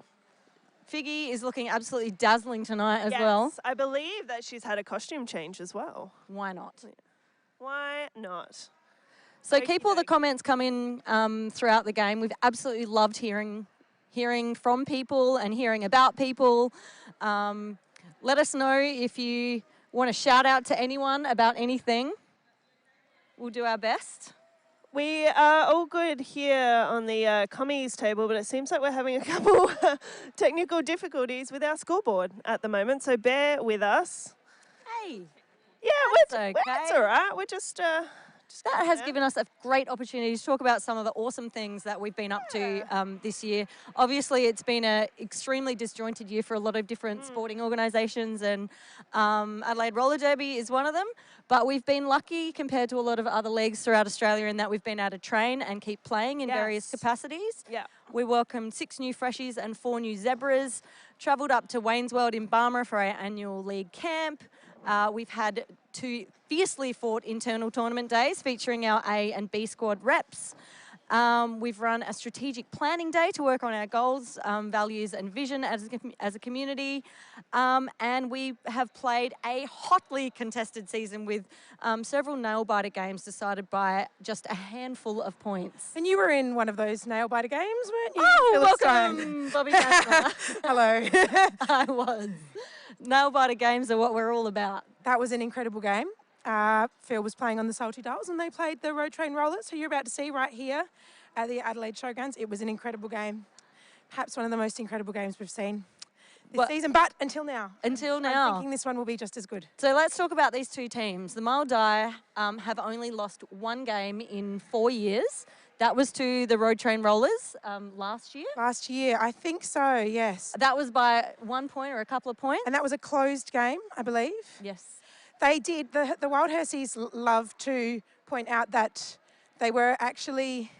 Figgy is looking absolutely dazzling tonight as well. Yes, I believe that she's had a costume change as well. Why not? Why not? So keep all the comments coming throughout the game. We've absolutely loved hearing from people and hearing about people. Let us know if you want to shout out to anyone about anything. We'll do our best. We are all good here on the commies table, but it seems like we're having a couple technical difficulties with our scoreboard at the moment, so bear with us. Hey. Yeah, it's all right. We're just that has given us a great opportunity to talk about some of the awesome things that we've been up to this year. Obviously, it's been an extremely disjointed year for a lot of different sporting organisations, and Adelaide Roller Derby is one of them. But we've been lucky compared to a lot of other leagues throughout Australia in that we've been able to train and keep playing in various capacities. Yeah. We welcomed 6 new freshies and 4 new zebras, travelled up to Wayne's World in Barmera for our annual league camp. We've had 2 fiercely fought internal tournament days featuring our A and B squad reps. We've run a strategic planning day to work on our goals, values and vision as a community. And we have played a hotly contested season with several nail-biter games decided by just a handful of points. And you were in one of those nail-biter games, weren't you? Oh, welcome, Bobby Dazzler. Hello. I was. Nail-biter games are what we're all about. That was an incredible game. Phil was playing on the Salty Dolls and they played the Road Train Rollers, who you're about to see right here at the Adelaide Showgrounds. It was an incredible game. Perhaps one of the most incredible games we've seen this season, but until now. Until now. I'm thinking this one will be just as good. So let's talk about these 2 teams. The Mile Die have only lost 1 game in 4 years. That was to the Road Train Rollers last year? Last year, I think so, yes. That was by 1 point or a couple of points? And that was a closed game, I believe. Yes. They did. The Wild Hersies love to point out that they were actually,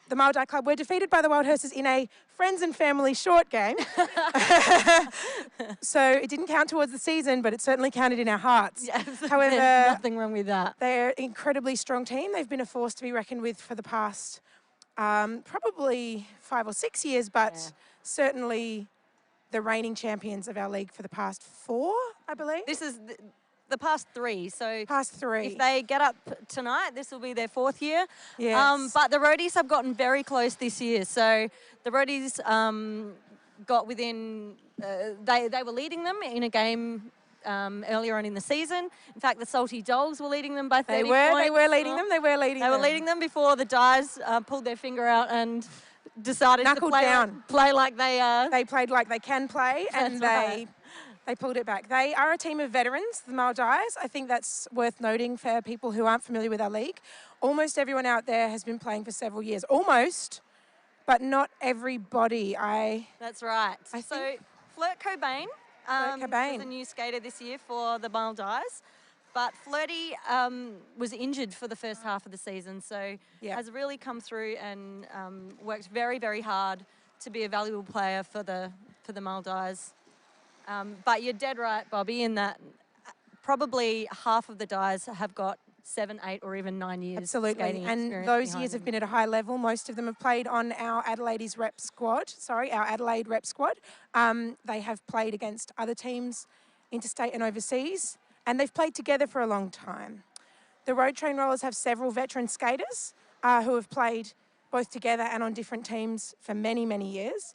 the Mile Die Club were defeated by the Wild Hersies in a friends and family short game. So it didn't count towards the season, but it certainly counted in our hearts. Yes, however, there's nothing wrong with that. They're an incredibly strong team. They've been a force to be reckoned with for the past probably 5 or 6 years, but certainly the reigning champions of our league for the past 4, I believe. This is the past 3. So past 3. If they get up tonight, this will be their 4th year. Yes. But the Roadies have gotten very close this year. So the Roadies got within, they were leading them in a game earlier on in the season. In fact, the Salty Dolls were leading them by 30 points. They were leading them. They were leading them before the Dyes pulled their finger out and decided to play like they They played like they can play, and They pulled it back. They are a team of veterans, the Maldives. I think that's worth noting for people who aren't familiar with our league. Almost everyone out there has been playing for several years. Almost, but not everybody. That's right. I So think- Flirt Cobain, Cobain. was a new skater this year for the Maldives. But Flirty was injured for the first half of the season, so has really come through and worked very, very hard to be a valuable player for the Maldives. But you're dead right, Bobby, in that probably half of the Dyes have got 7, 8 or even 9 years Absolutely, skating and experience those behind years them. have been at a high level. Most of them have played on our Adelaide rep squad. They have played against other teams, interstate and overseas, and they've played together for a long time. The Road Train Rollers have several veteran skaters who have played both together and on different teams for many, many years.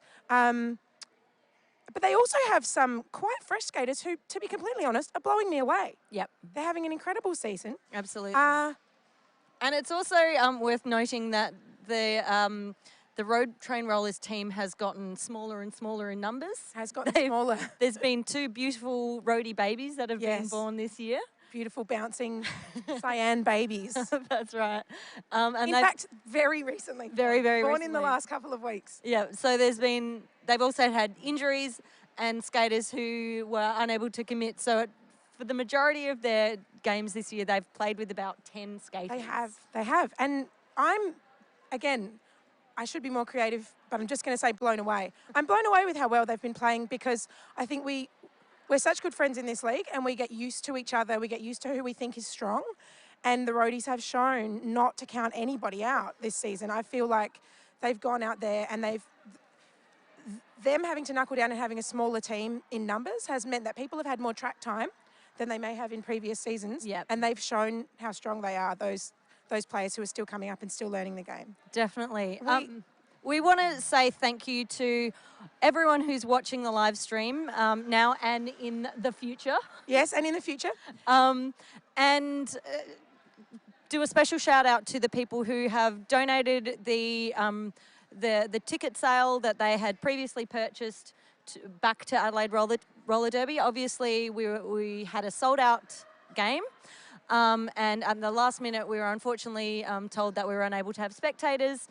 But they also have some quite fresh skaters who, to be completely honest, are blowing me away. Yep, They're having an incredible season. absolutely. And it's also worth noting that the Road Train Rollers team has gotten smaller and smaller in numbers. Has gotten smaller. There's been 2 beautiful roadie babies that have been Yes. born this year. Beautiful bouncing cyan babies. That's right. And In they've- fact, very recently. Very, very born recently. in the last couple of weeks. Yeah, so they've also had injuries and skaters who were unable to commit. So for the majority of their games this year, they've played with about 10 skaters. They have. And I should be more creative, but I'm just going to say blown away. I'm blown away with how well they've been playing because I think we're such good friends in this league and we get used to each other. We get used to who we think is strong. And the roadies have shown not to count anybody out this season. I feel like they've gone out there and them having to knuckle down and having a smaller team in numbers has meant that people have had more track time than they may have in previous seasons. Yep. And they've shown how strong they are, those players who are still coming up and still learning the game. Definitely. We want to say thank you to everyone who's watching the live stream now and in the future. Yes, and in the future. And do a special shout out to the people who have donated the ticket sale that they had previously purchased back to Adelaide Roller Derby. Obviously, we had a sold out game. And at the last minute, we were unfortunately told that we were unable to have spectators.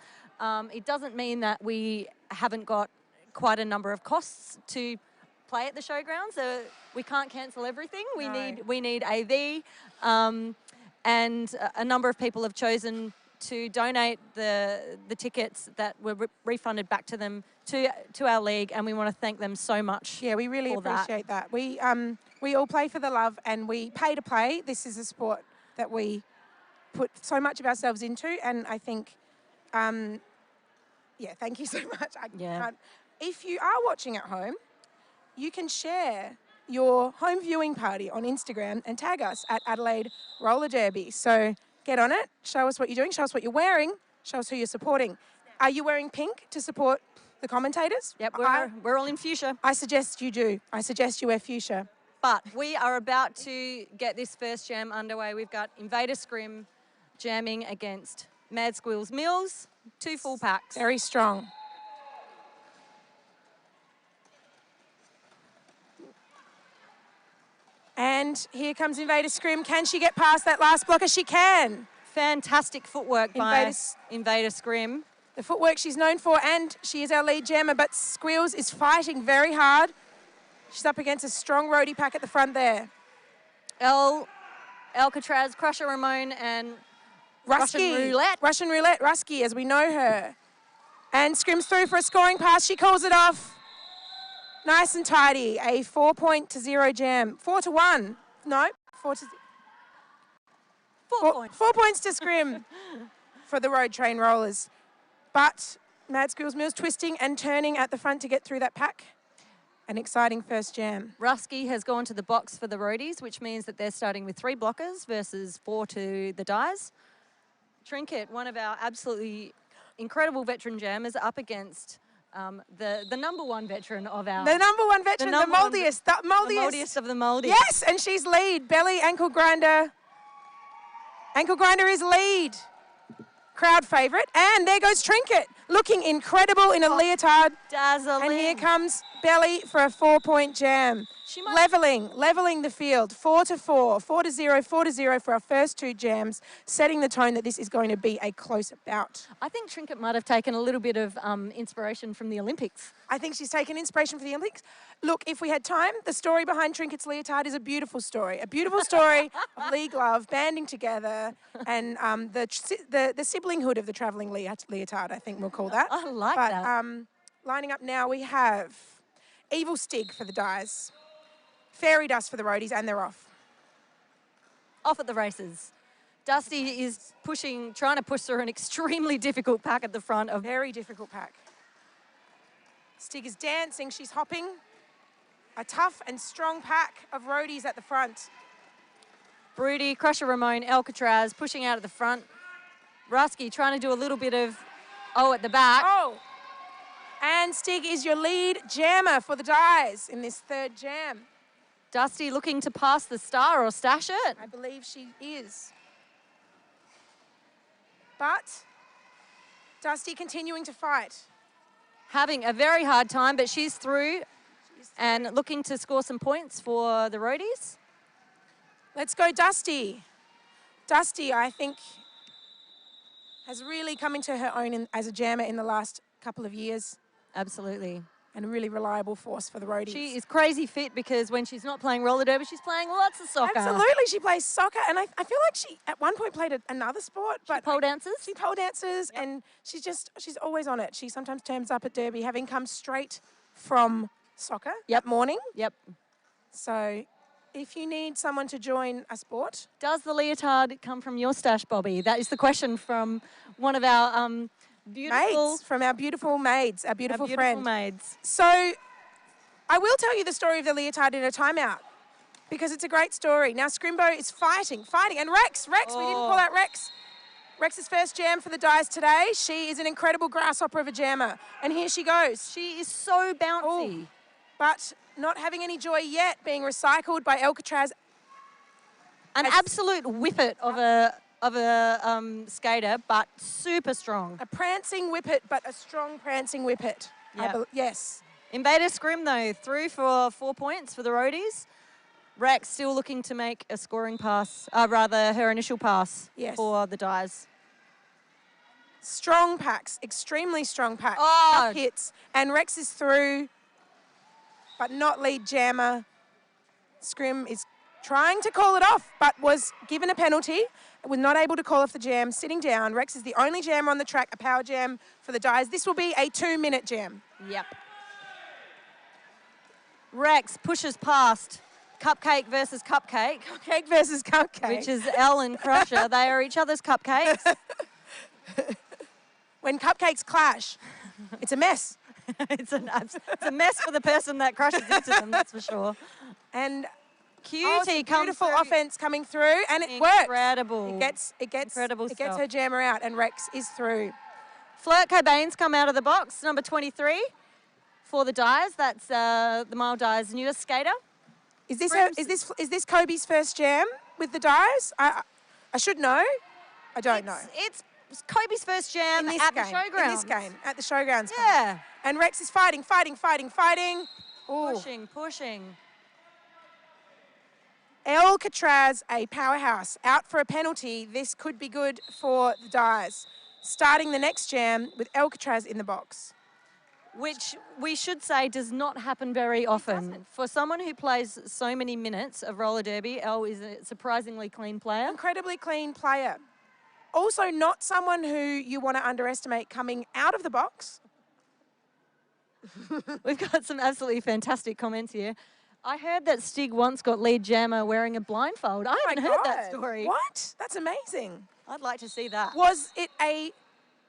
It doesn't mean that we haven't got quite a number of costs to play at the showgrounds. We can't cancel everything. We need AV. And a number of people have chosen to donate the tickets that were refunded back to them to our league, and we want to thank them so much. Yeah, we really appreciate that. We all play for the love and we pay to play. This is a sport that we put so much of ourselves into, and I think, thank you so much. If you are watching at home, you can share your home viewing party on Instagram and tag us at Adelaide Roller Derby. So get on it, show us what you're doing, show us what you're wearing, show us who you're supporting. Are you wearing pink to support the commentators? Yep, we're all in fuchsia. I suggest you do. I suggest you wear fuchsia. But we are about to get this first jam underway. We've got Invader Scrim jamming against Mad Squills Mills, 2 full packs. Very strong. And here comes Invader Scrim. Can she get past that last blocker? She can. Fantastic footwork by Invader Scrim. The footwork she's known for, and she is our lead jammer, but Squills is fighting very hard. She's up against a strong roadie pack at the front there. Alcatraz, Crusher Ramon, and Russian Roulette. Russian Roulette, Rusky, as we know her. And Scrim's through for a scoring pass. She calls it off. Nice and tidy. A 4-0 jam. 4-1. No, 4 points. 4 points to Scrim for the Road Train Rollers. But Mad Squills Mills twisting and turning at the front to get through that pack. An exciting first jam. Rusky has gone to the box for the roadies, which means that they're starting with 3 blockers versus 4 to the Dyes. Trinket, one of our absolutely incredible veteran jammers, up against the number 1 veteran of our... The number 1 veteran, the moldiest. The moldiest of the moldiest. Yes, and she's lead. Belly, ankle grinder. Ankle grinder is lead. Crowd favourite. And there goes Trinket, looking incredible in a leotard. Dazzling. And here comes Belly for a 4-point jam. She might. Leveling the field, 4-4, 4-0, 4-0 for our first two jams, setting the tone that this is going to be a close bout. I think Trinket might have taken a little bit of inspiration from the Olympics. I think she's taken inspiration from the Olympics. Look, if we had time, the story behind Trinket's leotard is a beautiful story. A beautiful story of League Love banding together and the siblinghood of the travelling leotard, I think we'll call that. I like that. Lining up now, we have Evil Stig for the Dyes, Fairy Dust for the Roadies, and they're off. Off at the races. Dusty is trying to push through an extremely difficult pack at the front of. Very difficult pack. Stig is dancing, she's hopping. A tough and strong pack of roadies at the front. Broody, Crusher Ramon, Alcatraz pushing out at the front. Rusky trying to do a little bit of at the back. Oh! And Stig is your lead jammer for the Dyes in this third jam. Dusty looking to pass the star or stash it. I believe she is. But Dusty continuing to fight. Having a very hard time, but she's through and looking to score some points for the roadies. Let's go Dusty. Dusty, I think, has really come into her own as a jammer in the last couple of years. Absolutely. And a really reliable force for the roadies. She is crazy fit because when she's not playing roller derby, she's playing lots of soccer. Absolutely, she plays soccer, and I feel like she at one point played another sport. But she pole dances. She pole dances, yep. And she's always on it. She sometimes turns up at Derby, having come straight from soccer that morning. Yep. So, if you need someone to join a sport, does the leotard come from your stash, Bobby? That is the question from one of our beautiful maids, from our beautiful maids, our beautiful friend. Maids. So, I will tell you the story of the leotard in a timeout because it's a great story. Now, Scrimbo is fighting, and Rex, we didn't call out Rex. Rex's first jam for the Dyes today. She is an incredible grasshopper of a jammer, and here she goes. She is so bouncy. But not having any joy yet, being recycled by Alcatraz. An absolute whippet of a skater, but super strong. A prancing whippet, but a strong prancing whippet. Yep. Yes. Invader Scrim, though, through for 4 points for the roadies. Rex still looking to make a scoring pass, her initial pass for the Dyes. Strong packs, extremely strong packs. Oh. Hits. And Rex is through, but not lead jammer. Scrim is trying to call it off, but was given a penalty. Was not able to call off the jam, sitting down. Rex is the only jammer on the track, a power jam for the Dyes. This will be a 2-minute jam. Yep. Rex pushes past Cupcake versus Cupcake. Cupcake versus Cupcake. Which is Elle and Crusher. They are each other's cupcakes. When cupcakes clash, it's a mess. It's a mess for the person that crushes into them, that's for sure. And Cutie beautiful offense coming through, and it works. Incredible. It gets her jammer out, and Rex is through. Flirt Cobain's come out of the box, number 23 for the Dyes. That's the Mile Dyes' newest skater. Is this Kobe's first jam with the Dyes? I should know. I don't know. It's Kobe's first jam at the showgrounds. In this game, at the showgrounds. Yeah. And Rex is fighting. Ooh. Pushing. Alcatraz, a powerhouse, out for a penalty. This could be good for the Dyes. Starting the next jam with Alcatraz in the box. Which we should say does not happen very often. For someone who plays so many minutes of roller derby, Elle is a surprisingly clean player. Incredibly clean player. Also not someone who you want to underestimate coming out of the box. We've got some absolutely fantastic comments here. I heard that Stig once got lead jammer wearing a blindfold. I haven't heard that story. What? That's amazing. I'd like to see that. Was it a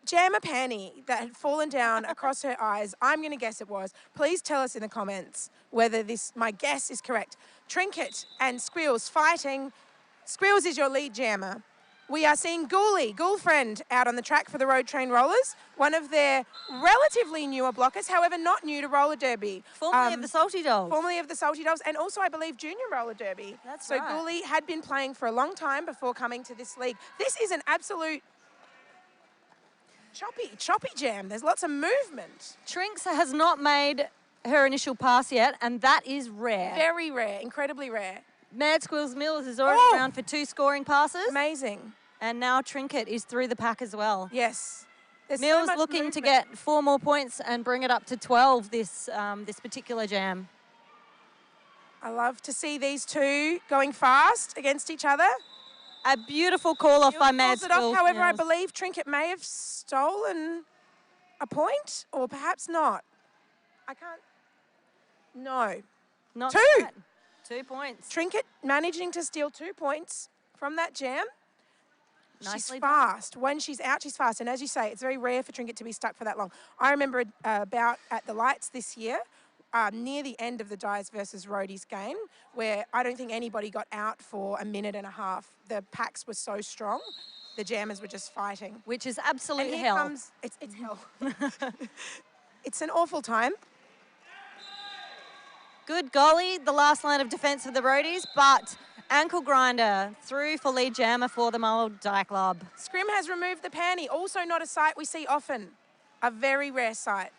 jammer panty that had fallen down across her eyes? I'm going to guess it was. Please tell us in the comments whether my guess is correct. Trinket and Squeals fighting. Squeals is your lead jammer. We are seeing Ghoulfriend out on the track for the Road Train Rollers, one of their relatively newer blockers, however not new to roller derby. Formerly of the Salty Dolls. Formerly of the Salty Dolls, and also I believe junior roller derby. That's right. So Ghoulie had been playing for a long time before coming to this league. This is an absolute choppy jam. There's lots of movement. Trinks has not made her initial pass yet, and that is rare. Very rare, incredibly rare. Mad Squills Mills is already around for 2 scoring passes. Amazing. And now Trinket is through the pack as well. Yes. There's so Mills much looking to movement. get 4 more points and bring it up to 12 this particular jam. I love to see these two going fast against each other. A beautiful call off by Mad Pulls it off. Squills However, I Mills. believe Trinket may have stolen a point, or perhaps not. I can't. No. Not 2. bad. 2 points. Trinket managing to steal 2 points from that jam. Nicely She's done. fast. When she's out, she's fast. And as you say, it's very rare for Trinket to be stuck for that long. I remember a bout at the Lights this year, near the end of the Dyes versus Roadies game, where I don't think anybody got out for a minute and a half. The packs were so strong, the jammers were just fighting. Which is And absolute here hell. comes, it's hell. It's an awful time. Good golly, the last line of defence for the Roadies, but ankle grinder through for lead jammer for the Muldi Club. Scrim has removed the panty, also not a sight we see often. A very rare sight.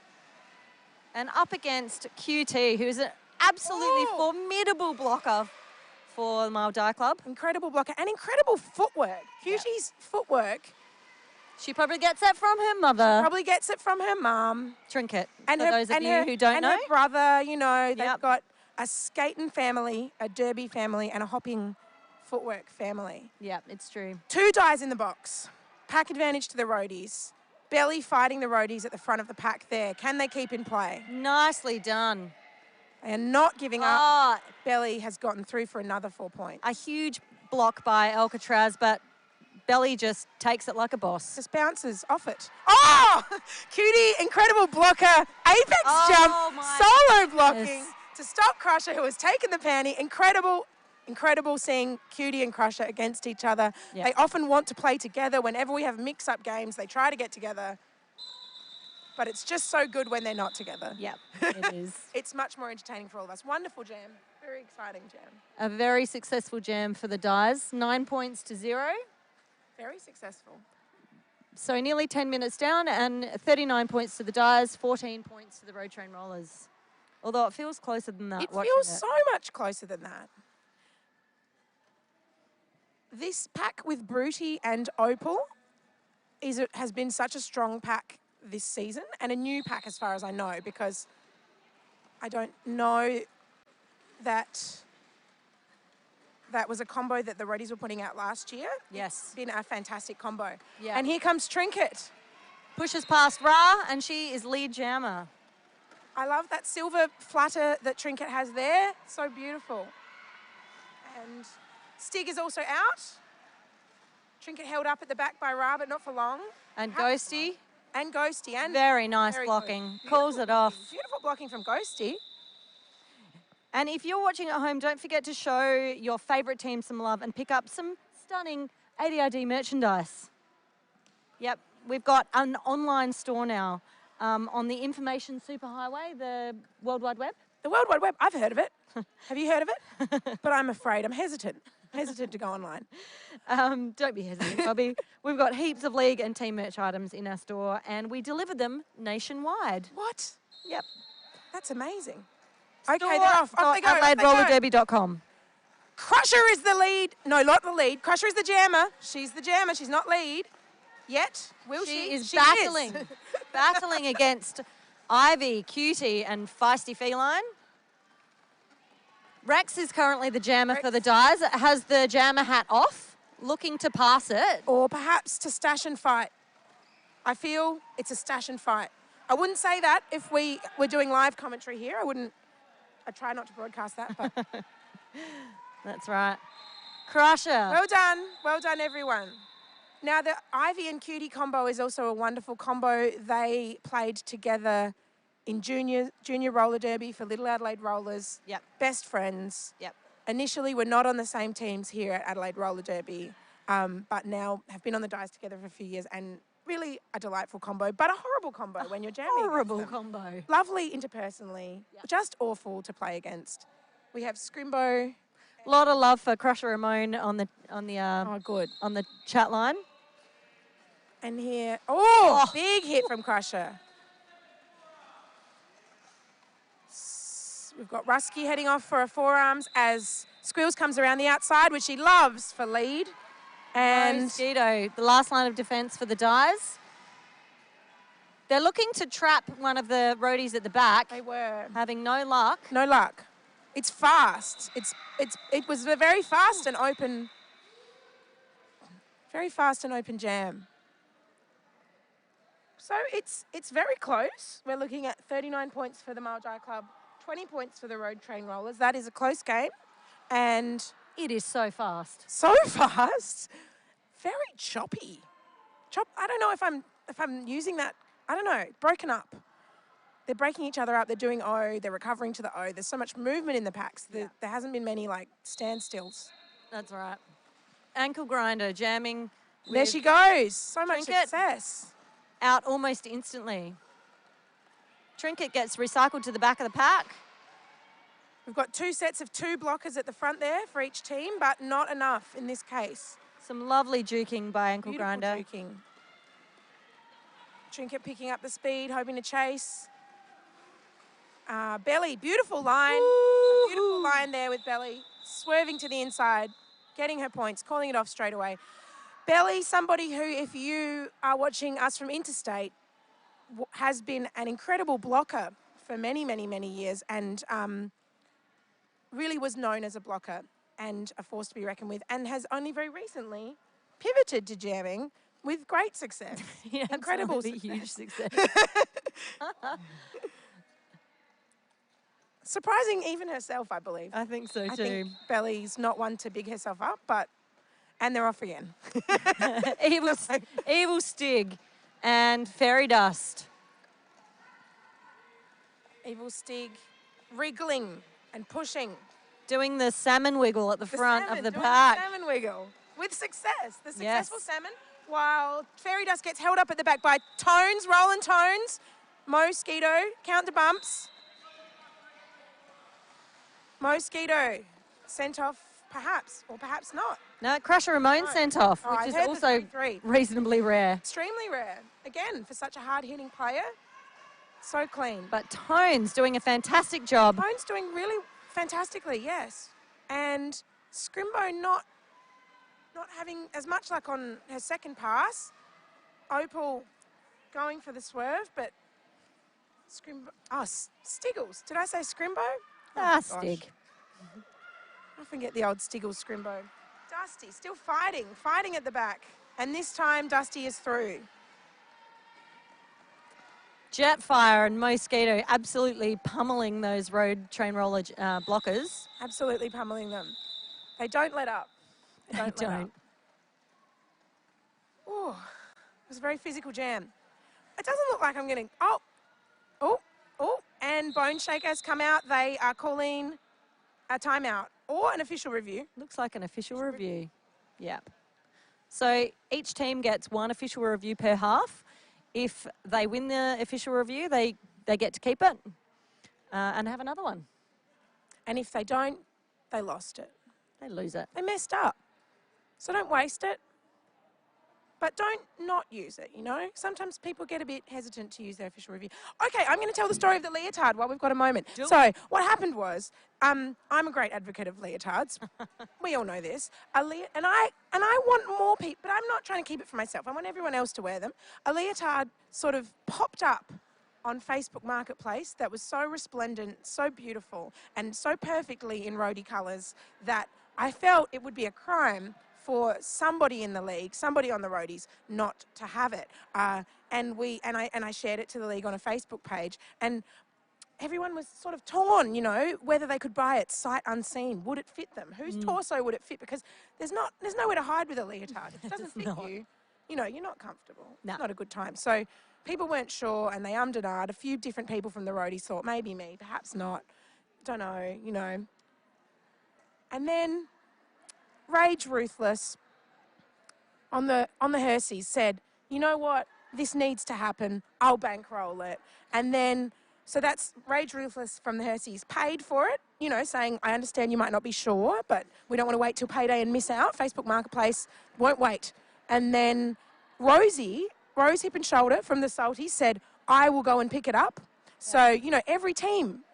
And up against QT, who's an absolutely formidable blocker for the Muldi Club. Incredible blocker and incredible footwork. QT's footwork. She probably gets that from her mother. Probably gets it from her mum. Trinket, And for those of you who don't know. her brother, you know, they've Yep. got a skating family, a derby family, and a hopping footwork family. Yeah, it's true. 2 dies in the box. Pack advantage to the Roadies. Belly fighting the Roadies at the front of the pack there. Can they keep in play? Nicely done. They are not giving up. Ah, Belly has gotten through for another 4 points. a huge block by Alcatraz, but Belly just takes it like a boss. Just bounces off it. Oh! Cutie, incredible blocker. Apex Oh, jump. my Solo blocking goodness. to stop Crusher, who has taken the panty. Incredible seeing Cutie and Crusher against each other. Yep. They often want to play together. Whenever we have mix-up games, they try to get together. But it's just so good when they're not together. Yep, it is. It's much more entertaining for all of us. Wonderful jam. Very exciting jam. A very successful jam for the Dyes. 9 points to 0. Very successful. So nearly 10 minutes down and 39 points to the Dyes, 14 points to the Road Train Rollers. Although it feels closer than that. It watching feels it. so much closer than that. This pack with Bruty and Opal has been such a strong pack this season, and a new pack as far as I know, because I don't know that that was a combo that the Roadies were putting out last year. Yes. It's been a fantastic combo. Yeah. And here comes Trinket. Pushes past Ra, and she is lead jammer. I love that silver flutter that Trinket has there. So beautiful. And Stig is also out. Trinket held up at the back by Ra, but not for long. And Ghosty, And Ghosty. And very nice very blocking. good. Calls it off. Beautiful blocking from Ghosty. And if you're watching at home, don't forget to show your favourite team some love and pick up some stunning ADRD merchandise. Yep, we've got an online store now on the Information Superhighway, the World Wide Web. The World Wide Web, I've heard of it. Have you heard of it? But I'm afraid, I'm hesitant to go online. Don't be hesitant, Bobby. We've got heaps of league and team merch items in our store, and we deliver them nationwide. What? Yep. That's amazing. Okay, they're off. Off they go. AdelaideRollerDerby.com. Crusher is the lead. No, not the lead. Crusher is the jammer. She's the jammer. She's not lead yet. Will she? She is She battling, battling against Ivy, Cutie, and Feisty Feline. Rex is currently the jammer for the Dyes. Has the jammer hat off, looking to pass it. Or perhaps to stash and fight. I feel it's a stash and fight. I wouldn't say that if we were doing live commentary here. I try not to broadcast that, but That's right. Crusher. well done everyone. Now the Ivy and Cutie combo is also a wonderful combo. They played together in junior roller derby for Little Adelaide Rollers. Yep. Best friends. Yep. Initially were not on the same teams here at Adelaide Roller Derby, but now have been on the Dyes together for a few years, and really a delightful combo, but a horrible combo when you're jamming against Horrible them. combo. Lovely interpersonally, just awful to play against. We have Scrimbo. A lot of love for Crusher Ramon on the Good. on the chat line. And here, big hit from Crusher. We've got Rusky heading off for her forearms as Squeals comes around the outside, which she loves for lead. And Mosquito, the last line of defence for the Dyes. They're looking to trap one of the roadies at the back. they were. Having no luck. No luck. It's fast. It was a very fast and open jam. So it's very close. We're looking at 39 points for the Maldai Club, 20 points for the Road Train Rollers. That is a close game. And It is so fast. so fast. Very choppy. I don't know if I'm using that. I don't know. Broken up. They're breaking each other up. They're doing O. They're recovering to the O. There's so much movement in the packs. There hasn't been many like standstills. That's right. Ankle grinder jamming. There she goes. So much Trinket. success. Out almost instantly. Trinket gets recycled to the back of the pack. We've got 2 sets of 2 blockers at the front there for each team, but not enough in this case. Some lovely juking by Ankle Beautiful grinder. juking. Trinket picking up the speed, hoping to chase. Belly, beautiful line. A beautiful line there with Belly. Swerving to the inside, getting her points, calling it off straight away. Belly, somebody who, if you are watching us from Interstate, has been an incredible blocker for many, many, many years and really was known as a blocker and a force to be reckoned with, and has only very recently pivoted to jamming with great success. Yeah, Incredible absolutely success. huge success. Surprising even herself, I believe. I think so I too. think Belly's not one to big herself up, and they're off again. Evil Stig and Fairy Dust. Evil Stig wriggling and pushing. Doing the salmon wiggle at the front salmon, of the doing pack. salmon wiggle with success. The Yes. successful salmon, while Fairy Dust gets held up at the back by Tones, Roland Tones. Mosquito, count the bumps. Mosquito sent off perhaps, or perhaps not. No, Crusher Ramon sent off, Oh, I've which is heard the also 33. reasonably rare. Extremely rare. Again, for such a hard-hitting player. So clean. But Tones doing a fantastic job. Bone's doing really fantastically, yes. And Scrimbo not having as much luck on her second pass. Opal going for the swerve, but Scrimbo... Oh, Stiggles. Did I say Scrimbo? Ah, gosh. Stig. I often get the old Stiggles Scrimbo. Dusty still fighting at the back. And this time Dusty is through. Jetfire and Mosquito absolutely pummeling those Road Train Roller blockers. Absolutely pummeling them. They don't let up. They don't let up. Ooh, it was a very physical jam. It doesn't look like I'm getting... Oh. And Bone Shakers come out. They are calling a timeout or an official review. Looks like an official review. Yep. So each team gets one official review per half. If they win the official review, they get to keep it and have another one. And if they don't, they lost it. They lose it. They messed up. So don't waste it. But don't not use it, you know? Sometimes people get a bit hesitant to use their official review. Okay, I'm going to tell the story of the leotard while we've got a moment. So what happened was, I'm a great advocate of leotards. We all know this. And I want more people, but I'm not trying to keep it for myself. I want everyone else to wear them. A leotard sort of popped up on Facebook Marketplace that was so resplendent, so beautiful, and so perfectly in roadie colours that I felt it would be a crime for somebody in the league, somebody on the roadies, not to have it. And I shared it to the league on a Facebook page, and everyone was sort of torn, you know, whether they could buy it sight unseen. Would it fit them? Whose torso would it fit? Because there's nowhere to hide with a leotard. If it doesn't fit you, you know, you're not comfortable. No. It's not a good time. So people weren't sure, and they ummed and ahed. A few different people from the roadies thought maybe me, perhaps not. Don't know, you know. And then Rage Ruthless on the Herseys said, you know what, this needs to happen, I'll bankroll it. And then, so that's Rage Ruthless from the Herseys paid for it, you know, saying, I understand you might not be sure, but we don't want to wait till payday and miss out. Facebook Marketplace won't wait. And then Rose Hip and Shoulder from the Salties said, I will go and pick it up. So, you know, every team,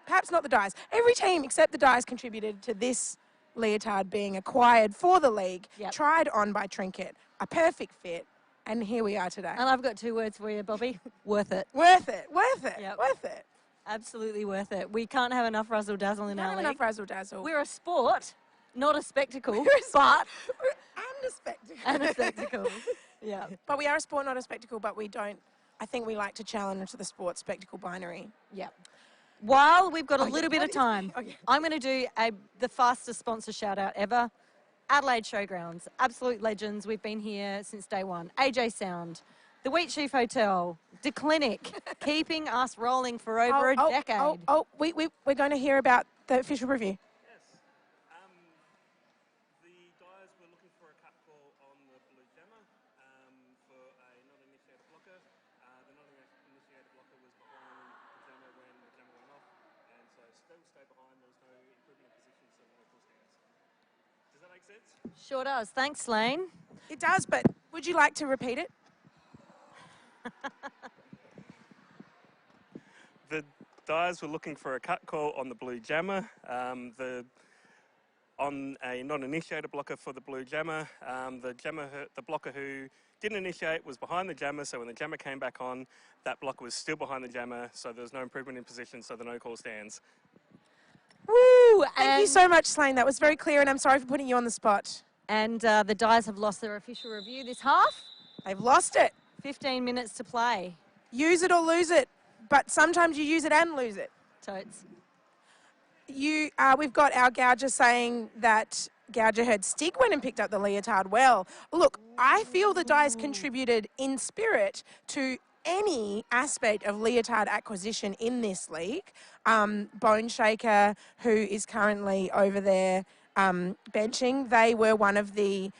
perhaps not the Dyes, every team except the Dyes contributed to this leotard being acquired for the league, Yep. tried on by Trinket, a perfect fit, and here we are today. And I've got 2 words for you, Bobby. Worth it. Worth it, worth it, Yep. worth it. Absolutely worth it. We can't have enough razzle dazzle in Not our league. enough razzle dazzle. We're a sport, not a spectacle, We're a but and a spectacle. and a spectacle. Yeah. But we are a sport, not a spectacle, but we don't, I think we like to challenge the sport spectacle binary. Yeah. While we've got a Oh, yeah, little bit what of is- time, oh, yeah. I'm going to do the fastest sponsor shout out ever. Adelaide Showgrounds, absolute legends. We've been here since day one. AJ Sound, the Wheat Sheaf Hotel, The Clinic, keeping us rolling for over a decade. We're going to hear about the official review. Yes. The Dyers were looking for a cut call on the blue jammer for a non-initiated blocker. The non-initiated blocker was behind the jammer when the jammer went off, and so still stayed behind. There was no improvement in position, so no full stance. Does that make sense? Sure does. Thanks, Lane. It does, but would you like to repeat it? The Dyers were looking for a cut call on the blue jammer. On a non-initiated blocker for the blue jammer, the blocker who didn't initiate was behind the jammer, so when the jammer came back on, that blocker was still behind the jammer, so there was no improvement in position, so the no call stands. Woo! Thank you so much, Slane. That was very clear, and I'm sorry for putting you on the spot. And the Dyers have lost their official review this half. They've lost it. 15 minutes to play. Use it or lose it, but sometimes you use it and lose it. Totes. We've got our Gouger saying that Gouger heard Stig went and picked up the leotard well. Look, I feel the Dyes contributed in spirit to any aspect of leotard acquisition in this league. Bone Shaker, who is currently over there benching, they were one of the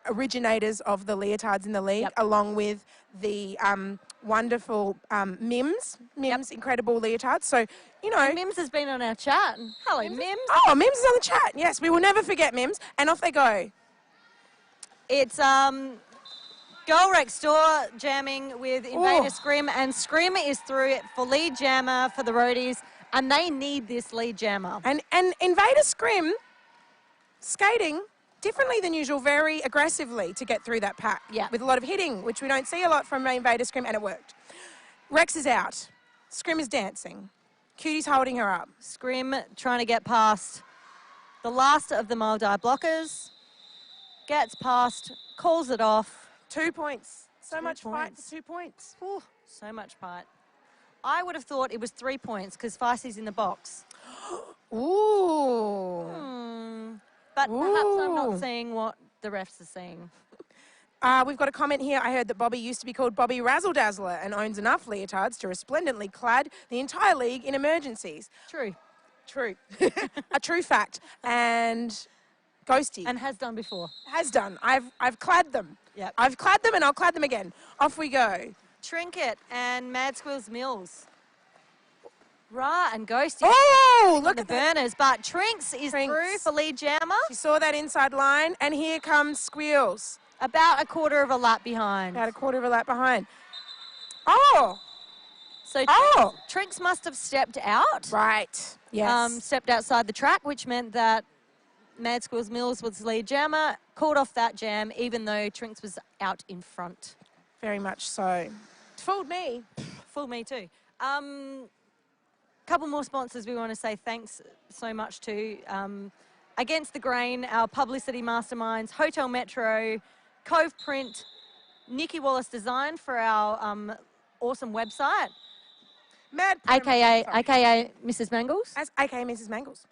originators of the leotards in the league, along with the wonderful Mims, incredible leotards. So, you know. And Mims has been on our chat. Hello, Mims. Oh, Mims is on the chat. Yes, we will never forget Mims. And off they go. It's Goalrex Store jamming with Invader Scrim, and Scrim is through it for lead jammer for the roadies, and they need this lead jammer. And Invader Scrim skating differently than usual, very aggressively to get through that pack. Yeah. With a lot of hitting, which we don't see a lot from Invader Scrim, and it worked. Rex is out. Scrim is dancing. Cutie's holding her up. Scrim trying to get past the last of the Maldai blockers. Gets past, calls it off. 2 points. So 2 much fight points. for 2 points. Ooh, so much fight. I would have thought it was 3 points because Feisty's in the box. Ooh. But perhaps I'm not Ooh. seeing what the refs are seeing. We've got a comment here. I heard that Bobby used to be called Bobby Razzle Dazzler and owns enough leotards to resplendently clad the entire league in emergencies. True. True. A true fact. And Ghosty. And has done before. Has done. I've clad them. Yep. I've clad them and I'll clad them again. Off we go. Trinket and Mad Squills Mills. Ra and Ghosty. Oh, look the at that. burners, but Trinks is Trinks. through for lead jammer. She saw that inside line, and here comes Squeals. About a quarter of a lap behind. About a quarter of a lap behind. Oh, So Oh. Trinks must have stepped out. right. Yes. Stepped outside the track, which meant that Mad Squills Mills was lead jammer, called off that jam, even though Trinks was out in front. Very much so. Fooled me. Fooled me too. Couple more sponsors we want to say thanks so much to. Against the Grain, our publicity masterminds, Hotel Metro, Cove Print, Nikki Wallace Design for our awesome website, Mad promo. aka Mrs. Mangles, As AKA Mrs. Mangles.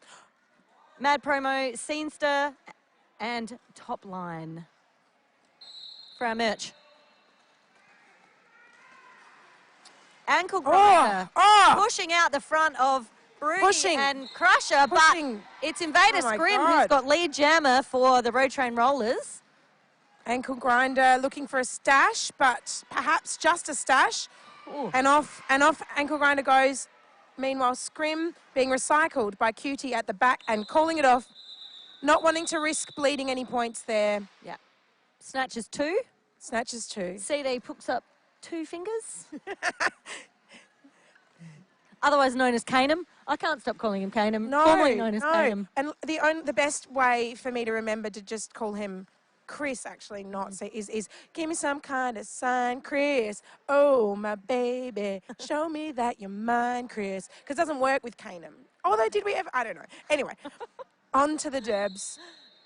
Mad Promo, Scenester, and Top Line for our merch. Ankle grinder, pushing out the front of Broody Pushing. and Crusher, Pushing. but it's Invader Oh my Scrim God. who's got lead jammer for the Road Train Rollers. Ankle grinder looking for a stash, but perhaps just a stash. And off ankle grinder goes. Meanwhile, Scrim being recycled by Cutie at the back and calling it off. Not wanting to risk bleeding any points there. Yeah. Snatches 2. Snatches 2. CD pooks up 2 fingers. otherwise known as Canum. I can't stop calling him Canum, No, formerly known as Canum. And the best way for me to remember to just call him Chris, actually, not say, is give me some kind of sign, Chris. Oh, my baby, show me that you're mine, Chris. Because it doesn't work with Canum. Although, did we ever? I don't know. Anyway, on to the Derbs.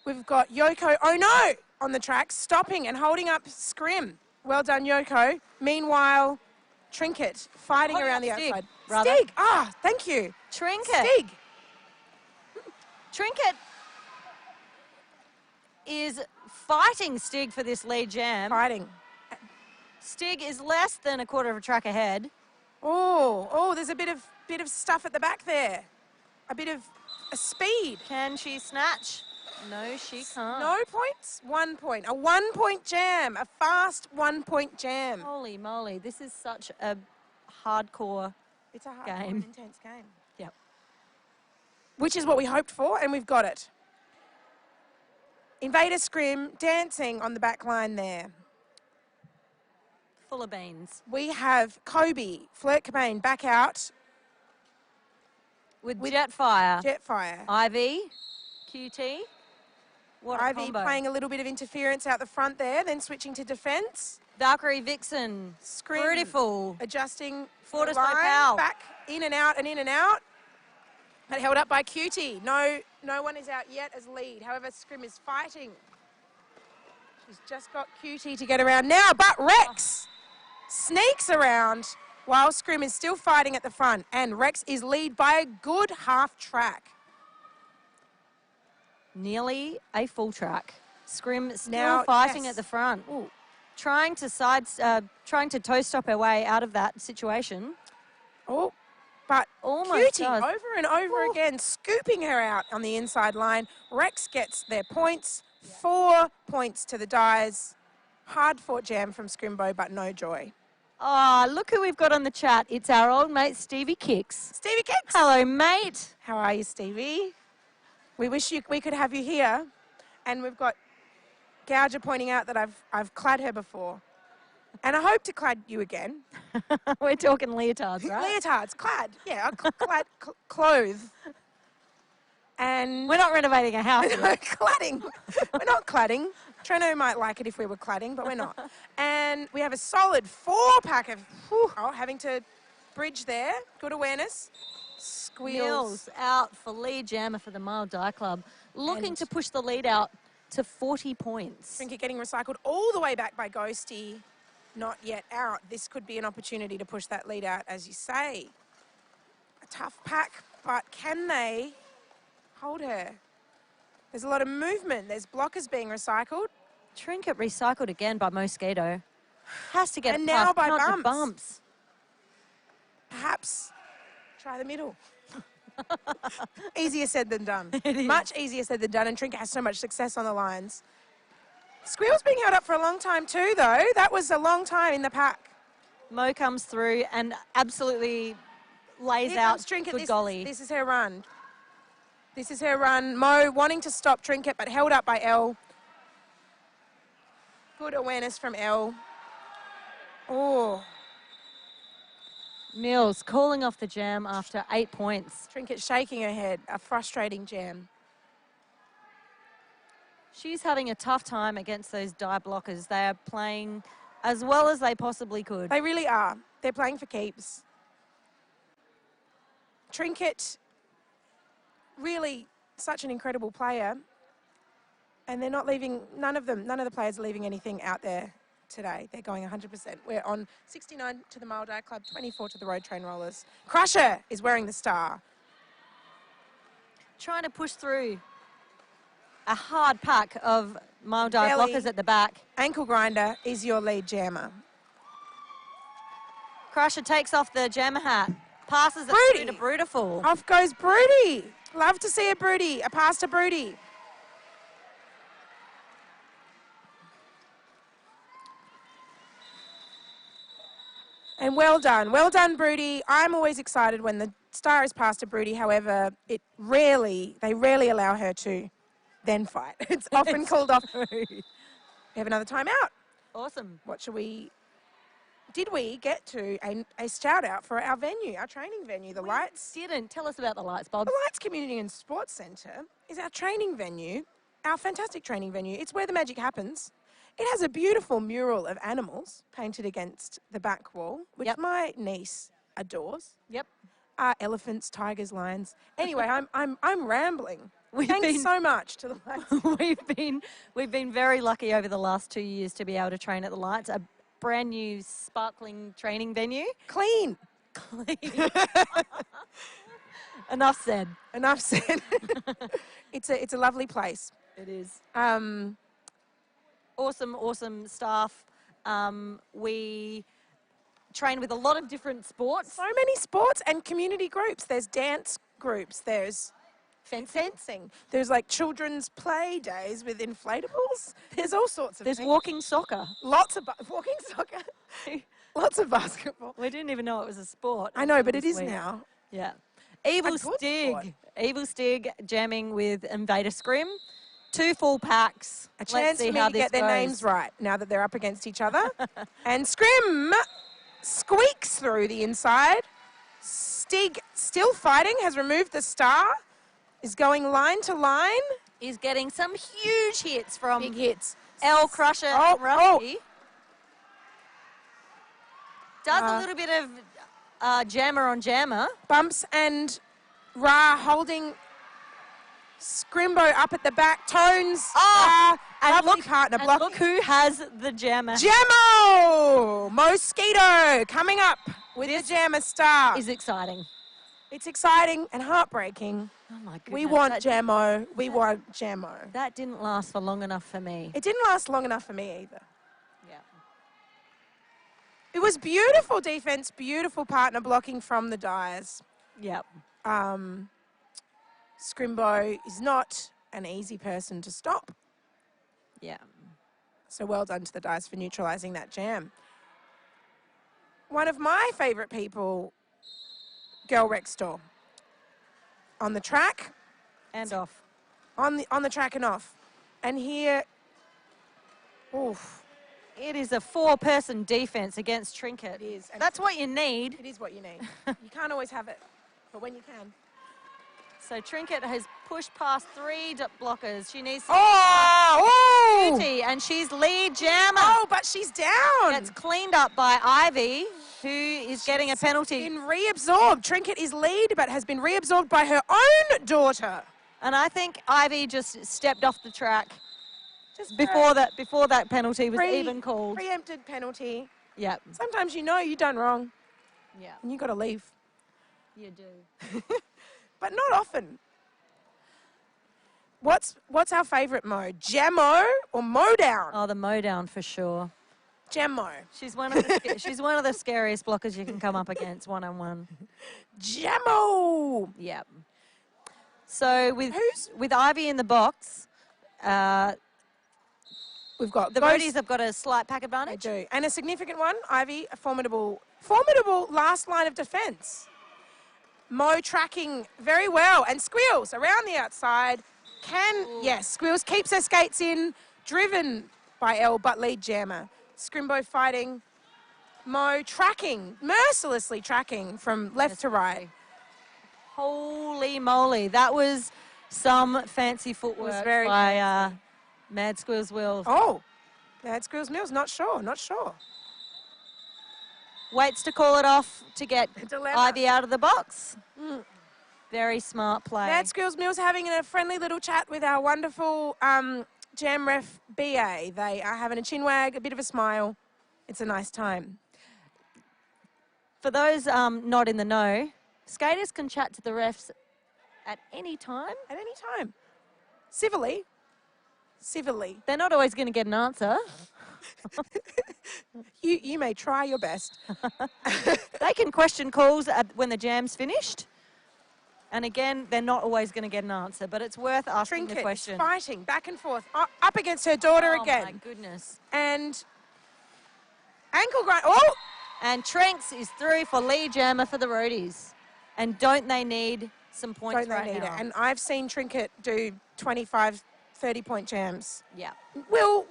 We've got Yoko, oh no, on the track, stopping and holding up Scrim. Well done, Yoko. Meanwhile, Trinket fighting around the Stig, outside. rather. Stig, thank you. Trinket. Stig. Trinket is fighting Stig for this lead jam. Fighting. Stig is less than a quarter of a track ahead. Oh, there's a bit of stuff at the back there. A bit of a speed. Can she snatch? No, she can't. No points? 1 point. A 1 point jam. A fast 1 point jam. Holy moly, this is such a hardcore It's a hard game. intense game. Yep. Which is what we hoped for, and we've got it. Invader Scrim dancing on the back line there. Full of beans. We have Kobe, Flirt Cobain back out. With Jetfire. Jetfire. Ivy, QT. What a Ivy combo. playing a little bit of interference out the front there, then switching to defence. Valkyrie Vixen. Scrim. Beautiful. Adjusting Fortis the line, Lopal. back in and out and in and out. But held up by Cutie. No one is out yet as lead. However, Scrim is fighting. She's just got Cutie to get around now, but Rex sneaks around while Scrim is still fighting at the front, and Rex is lead by a good half track. Nearly a full track. Scrim still Now, fighting yes. at the front. Ooh. Trying to toe stop her way out of that situation. Oh, but Almost Cutie does. over and over again, scooping her out on the inside line. Rex gets their points. 4 points to the Dyes. Hard fought jam from Scrimbo, but no joy. Oh, look who we've got on the chat. It's our old mate, Stevie Kicks. Stevie Kicks. Hello, mate. How are you, Stevie? We wish we could have you here. And we've got Gouger pointing out that I've clad her before. And I hope to clad you again. We're talking leotards, right? Leotards, clad. Yeah, clothe. And We're not renovating a house. no, cladding. We're not cladding. Treno might like it if we were cladding, but we're not. And we have a solid 4-pack of having to bridge there. Good awareness. Squeals. Mills out for lead jammer for the Mile Die Club. Looking And- to push the lead out to 40 points. Trinket getting recycled all the way back by Ghosty. Not yet out. This could be an opportunity to push that lead out, as you say. A tough pack, but can they hold her? There's a lot of movement. There's blockers being recycled. Trinket recycled again by Mosquito. Has to get And it now past. by Can't do Bumps. bumps. Perhaps try the middle. Easier said than done. It is. Much easier said than done, and Trinket has so much success on the lines. Squeal's being held up for a long time too, though. That was a long time in the pack. Mo comes through and absolutely lays Here out comes Trinket. good golly. This is her run. This is her run. Mo wanting to stop Trinket, but held up by Elle. Good awareness from Elle. Oh, Mills calling off the jam after 8 points. Trinket shaking her head. A frustrating jam. She's having a tough time against those die blockers. They are playing as well as they possibly could. They really are. They're playing for keeps. Trinket, really such an incredible player. And they're not leaving, none of the players are leaving anything out there today. They're going 100%. We're on 69 to the Mile Die Club, 24 to the Road Train Rollers. Crusher is wearing the star. Trying to push through a hard pack of Mile Die Belly. blockers at the back. Ankle Grinder is your lead jammer. Crusher takes off the jammer hat. Passes it Broody. through to Brutiful. Off goes Broody. Love to see a Broody, a pass to Broody. And well done, Broody. I'm always excited when the star is passed to Broody. However, they rarely allow her to then fight. It's often called off. We have another timeout. Awesome. What should we did we get to a shout out for our venue, our training venue, the Lights? Didn't. Tell us about the Lights, Bob. The Lights Community and Sports Centre is our training venue, our fantastic training venue. It's where the magic happens. It has a beautiful mural of animals painted against the back wall, which my niece adores. Yep. Elephants, tigers, lions. Anyway, I'm rambling. Thanks so much to the Lights. we've been very lucky over the last 2 years to be able to train at the Lights, a brand new sparkling training venue. Clean. Enough said. Enough said. It's a lovely place. It is. Awesome staff. We train with a lot of different sports. So many sports and community groups. There's dance groups. There's fencing. There's like children's play days with inflatables. There's all sorts of There's things. walking soccer. Lots of walking soccer. Lots of basketball. We didn't even know it was a sport. I know, but it is now. Yeah. Evil Stig jamming with Invader Scrim. 2 full packs. A chance for me to get their names right now that they're up against each other. And Scrim squeaks through the inside. Stig still fighting, has removed the star, is going line to line. Is getting some huge hits from Big hits. El Crusher and Rusty. Does a little bit of jammer on jammer. Bumps and Ra holding Scrimbo up at the back. Tones. And lovely partner block. look who has the jammer. Jammo! Mosquito coming up with the jammer star. Is exciting. It's exciting and heartbreaking. Oh my goodness. We want Jammo. We want Jammo. That didn't last for long enough for me. It didn't last long enough for me either. Yeah. It was beautiful defense, beautiful partner blocking from the Dyers. Yep. Scrimbo is not an easy person to stop. Yeah. So well done to the Dyers for neutralising that jam. One of my favourite people, Girl Rextor. On the track. And off. On the track and off. And here, oof. It is a 4-person defense against Trinket. It is. That's what you need. It is what you need. You can't always have it, but when you can. So Trinket has pushed past 3 blockers. She needs duty, and she's lead jammer. Oh, but she's down. That's cleaned up by Ivy, who is getting a penalty. Been reabsorbed. Trinket is lead, but has been reabsorbed by her own daughter. And I think Ivy just stepped off the track just before that penalty was even called. Preempted penalty. Yep. Sometimes you know you've done wrong. Yeah. And you got to leave. You do. But not often. What's our favourite mode? Jammo or mow down? Oh, the mow down for sure. Jammo. She's one of the scariest blockers you can come up against one-on-one. Jammo. Yep. So with Ivy in the box, we've got the roadies have got a slight pack advantage. They do, and a significant one. Ivy, a formidable last line of defence. Mo tracking very well, and Squeals around the outside. Squeals keeps her skates in, driven by Elle, but lead jammer. Scrimbo fighting. Mo tracking, mercilessly tracking from left to right. Holy moly, that was some fancy footwork by Mad Squeals Wills. Oh, Mad Squeals Mills, not sure. Waits to call it off to get Ivy out of the box. Very smart play. Mad Squeals Mills having a friendly little chat with our wonderful jam ref BA. They are having a chin wag, a bit of a smile. It's a nice time. For those not in the know, skaters can chat to the refs at any time. At any time. Civilly. They're not always going to get an answer. You may try your best. They can question calls when the jam's finished. And again, they're not always going to get an answer, but it's worth asking the question. Trinket fighting back and forth, up against her daughter again. Oh, my goodness. And ankle grind. Oh! And Trenks is through for lead jammer for the roadies. And don't they need some points right now? And I've seen Trinket do 25, 30-point jams. Yeah. Will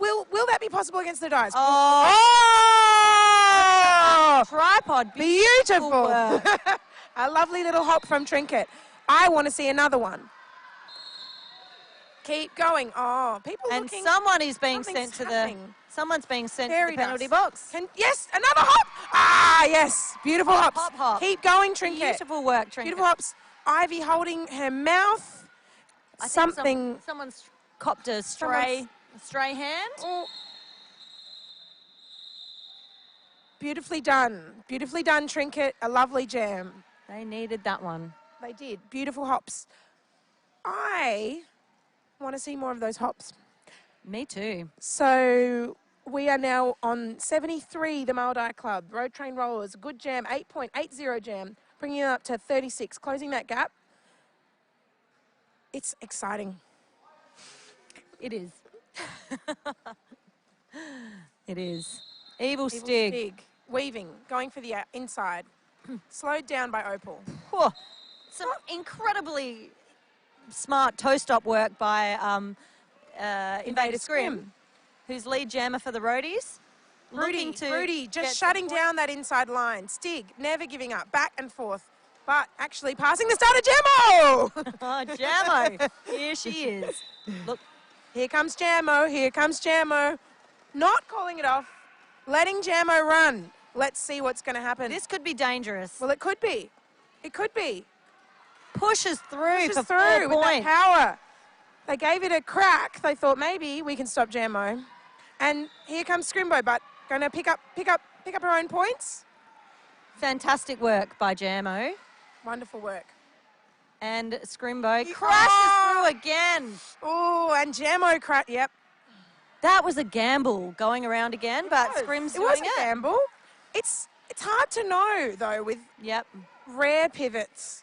that be possible against the Dyers? Oh! tripod. Beautiful. work. A lovely little hop from Trinket. I want to see another one. Keep going. Oh, people And looking. someone is being something's sent to happening. someone's being sent to Very the penalty nice. box. Yes, another hop. Ah, yes. Beautiful hops. Hop, hop. Keep going, Trinket. Beautiful work, Trinket. Beautiful hops. Ivy holding her mouth. I think Something. someone's copped a stray hand. Oh. Beautifully done. Beautifully done, Trinket. A lovely jam. They needed that one. They did. Beautiful hops. I want to see more of those hops. Me too. So we are now on 73, the Maladai Club. Road Train Rollers, good jam, 8.80 jam, bringing it up to 36, closing that gap. It's exciting. It is. It is. Evil Stig. Weaving, going for the inside. Slowed down by Opal. Whew. Some incredibly smart toe-stop work by Invader Scrim, who's lead jammer for the Roadies. Rudy just shutting down that inside line. Stig, never giving up, back and forth. But actually passing the starter, Jammo! Oh, Jammo. Here she is. Look. Here comes Jammo. Here comes Jammo. Not calling it off. Letting Jammo run. Let's see what's going to happen. This could be dangerous. Well, it could be. It could be. Pushes through Pushes for 4 through with that points. power. They gave it a crack. They thought maybe we can stop Jammo. And here comes Scrimbo, but going to pick up her own points. Fantastic work by Jammo. Wonderful work. And Scrimbo crashes through again. Oh, and Jammo crashed. Yep. That was a gamble going around again, but Scrim's doing it. Was a gamble. It's hard to know, though, with rare pivots.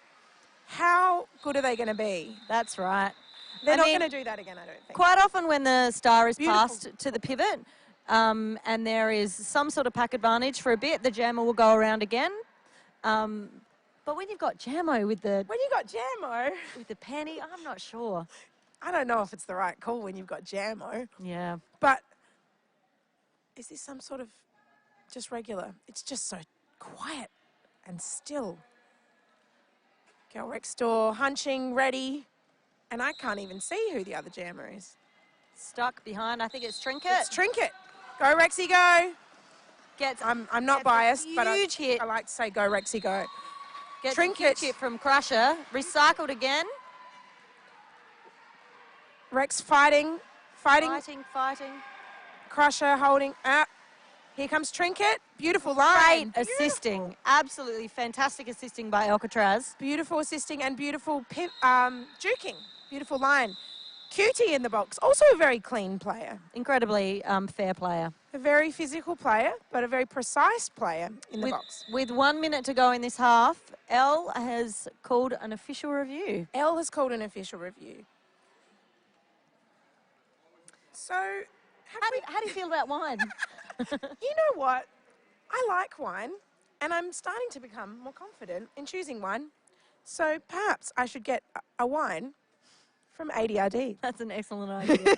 How good are they going to be? That's right. They're not going to do that again, I don't think. Quite often when the star is passed to the pivot and there is some sort of pack advantage for a bit, the jammer will go around again. But when you've got Jammo with the... When you got Jammo... With the penny, I'm not sure. I don't know if it's the right call when you've got Jammo. Yeah. But is this some sort of just regular? It's just so quiet and still. Girl Rex Door hunching, ready. And I can't even see who the other jammer is. Stuck behind, I think it's Trinket. It's Trinket. Go, Rexy, go. I'm not biased, but I like to say go, Rexy, go. Gets a huge hit from Crusher. Recycled again. Rex fighting. Fighting. Crusher holding. Here comes Trinket. Beautiful line. Great assisting. Absolutely fantastic assisting by Alcatraz. Beautiful assisting and beautiful juking. Beautiful line. Cutie in the box. Also a very clean player. Incredibly fair player. A very physical player, but a very precise player in the box. With 1 minute to go in this half, Elle has called an official review. Elle has called an official review. So, how do you feel about wine? You know what? I like wine, and I'm starting to become more confident in choosing wine. So perhaps I should get a wine from ADRD. That's an excellent idea.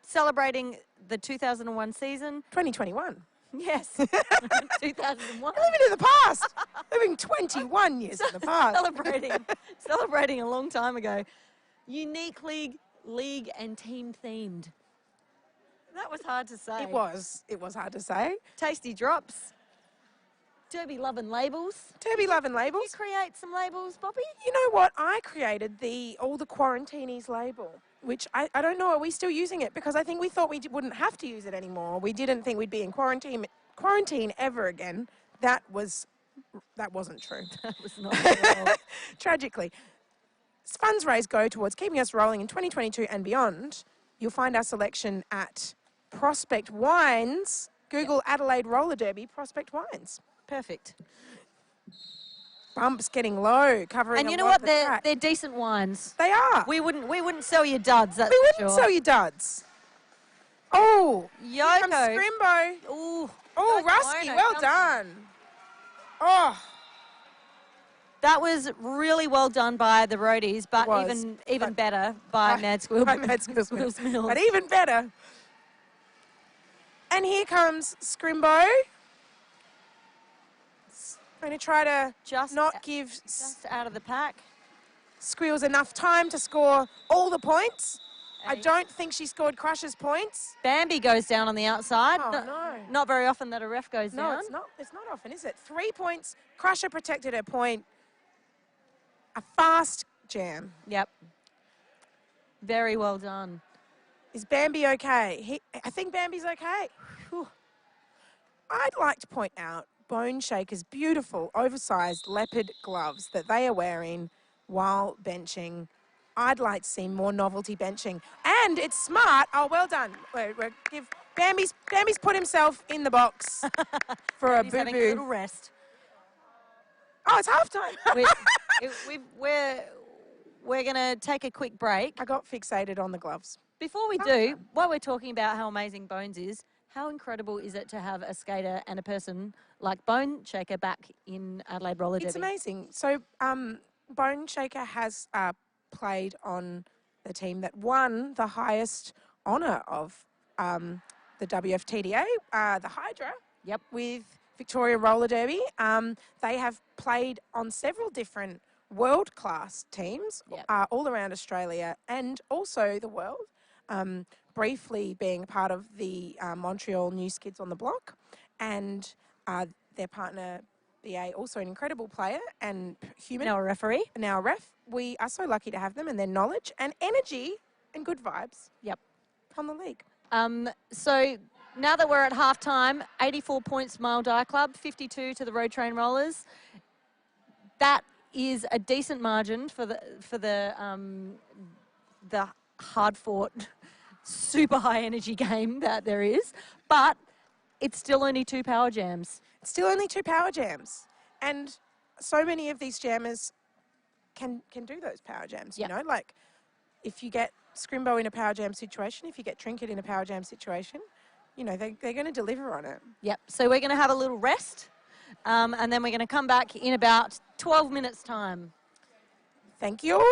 Celebrating the 2001 season. 2021. Yes. 2001. Living in the past. Living 21 years in the past. Celebrating a long time ago. Unique league and team themed. That was hard to say. It was hard to say. Tasty drops. Derby Love and Labels. Derby Love and Labels. Did you create some labels, Bobby? You know what? I created all the Quarantinis label, which I don't know, are we still using it? Because I think we thought we wouldn't have to use it anymore. We didn't think we'd be in quarantine ever again. That wasn't true. That was not true. Tragically. Funds raised go towards keeping us rolling in 2022 and beyond. You'll find our selection at Prospect Wines. Google Adelaide Roller Derby, Prospect Wines. Perfect. Bumps getting low, covering. And you know what? They're decent wines. They are. We wouldn't sell you duds. That's we for wouldn't sure. sell you duds. Oh, Yoko. Scrimbo. Ooh. Oh, Rusky, well done. Oh. That was really well done by the Roadies, but even better by Mad Squirrel. By Mad Squirrel Mills. But even better. And here comes Scrimbo. Going to try to Just not give just out of the pack. Squeals enough time to score all the points. I Hey. don't think she scored Crusher's points. Bambi goes down on the outside. Oh, no. Not very often that a ref goes No, down. it's not. It's not often, is it? 3 points. Crusher protected her point. A fast jam. Yep. Very well done. Is Bambi okay? I think Bambi's okay. Whew. I'd like to point out Bone Shaker's beautiful, oversized leopard gloves that they are wearing while benching. I'd like to see more novelty benching. And it's smart. Oh, well done. Give Bambi's put himself in the box for a He's having a boo-boo. little rest. Oh, it's halftime. We're going to take a quick break. I got fixated on the gloves. Before we do, while we're talking about how amazing Bones is, how incredible is it to have a skater and a person like Bone Shaker back in Adelaide Roller Derby? It's amazing. So Bone Shaker has played on the team that won the highest honour of the WFTDA, the Hydra. Yep. With Victoria Roller Derby. They have played on several different world-class teams all around Australia and also the world. Briefly being part of the Montreal New Kids on the Block, and their partner, BA, also an incredible player and human. Now a referee. Now a ref. We are so lucky to have them and their knowledge and energy and good vibes. Yep. On the league. So now that we're at halftime, 84 points Mile Die Club, 52 to the Road Train Rollers. That is a decent margin for the hard-fought, super high-energy game that there is, but it's still only 2 power jams. It's still only 2 power jams, and so many of these jammers can do those power jams. Yep. You know, like if you get Scrimbo in a power jam situation, if you get Trinket in a power jam situation, you know they're going to deliver on it. Yep. So we're going to have a little rest, and then we're going to come back in about 12 minutes' time. Thank you.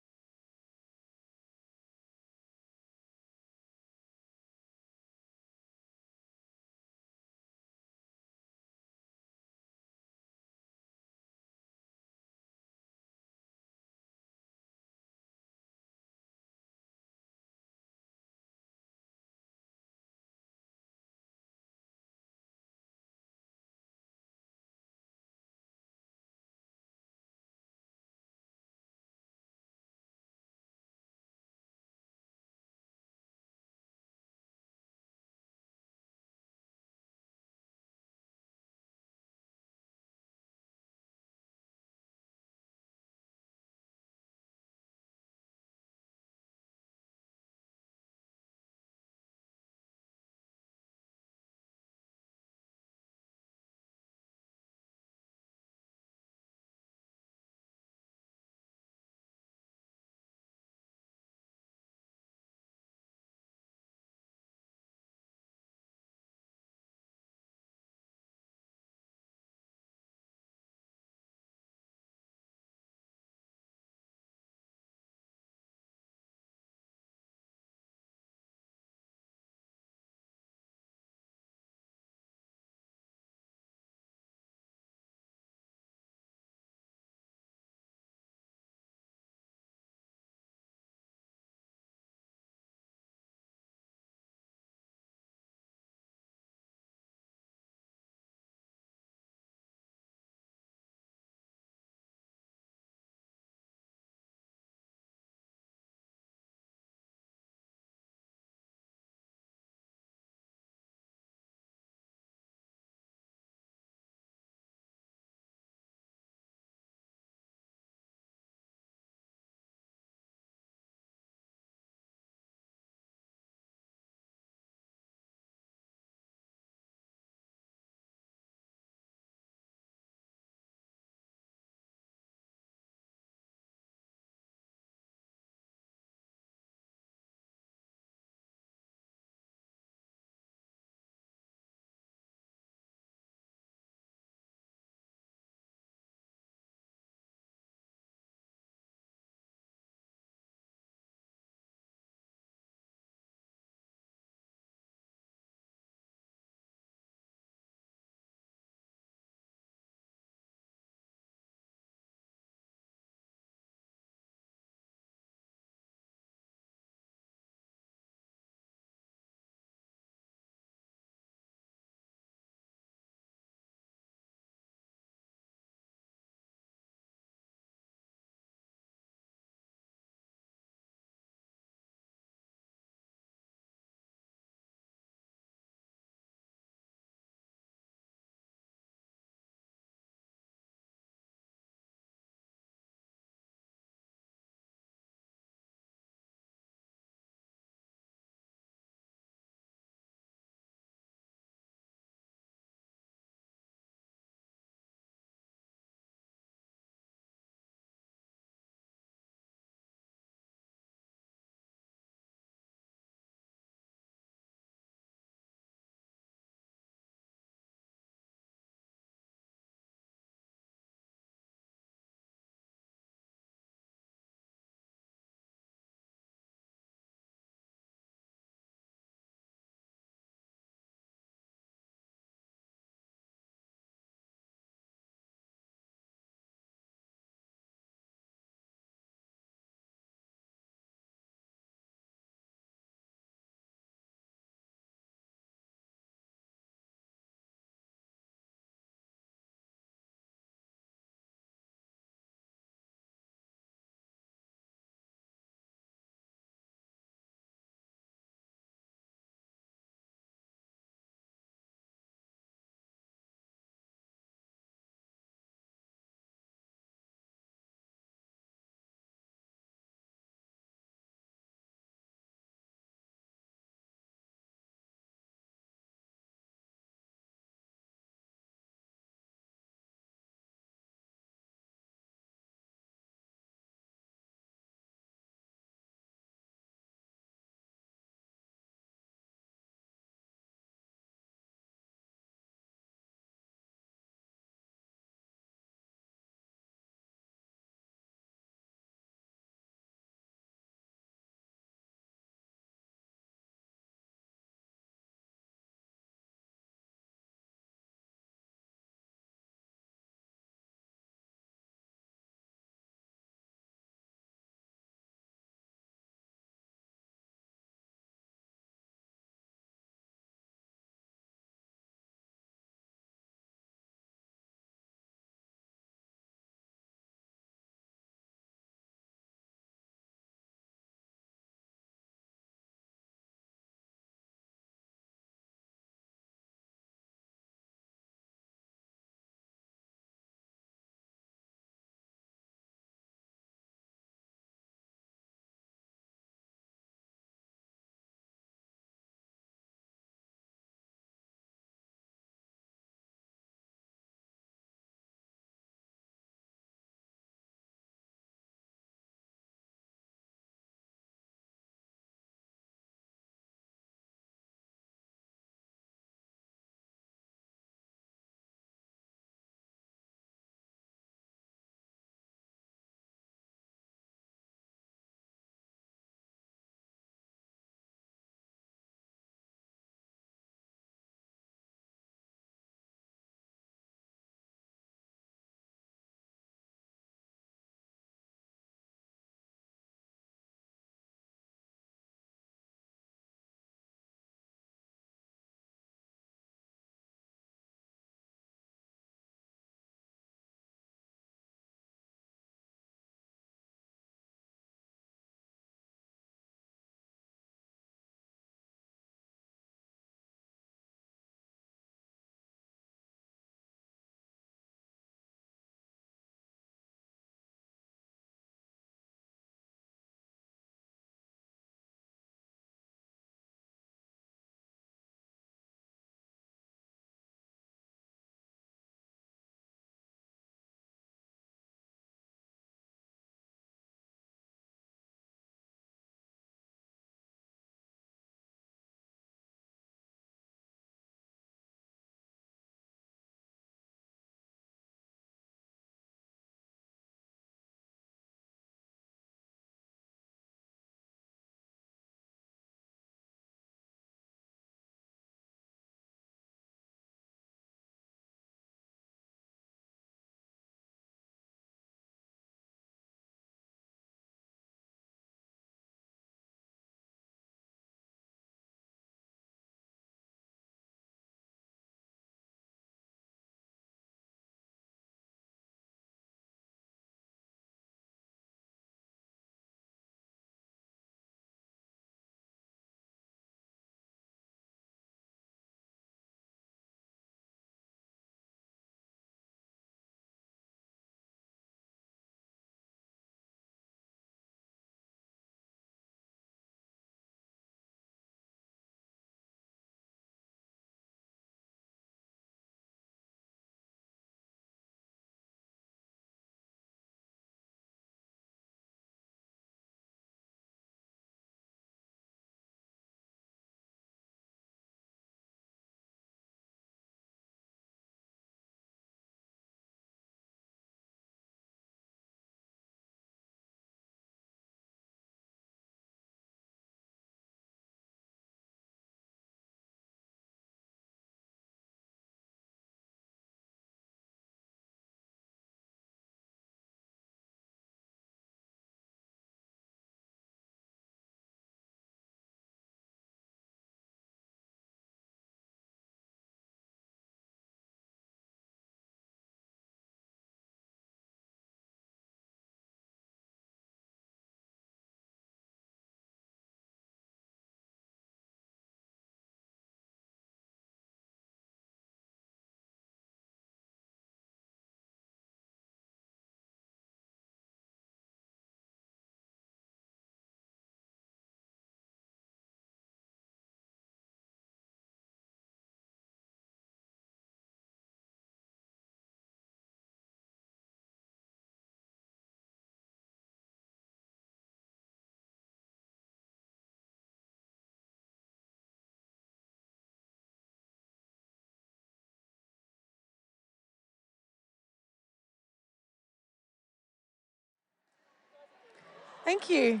Thank you.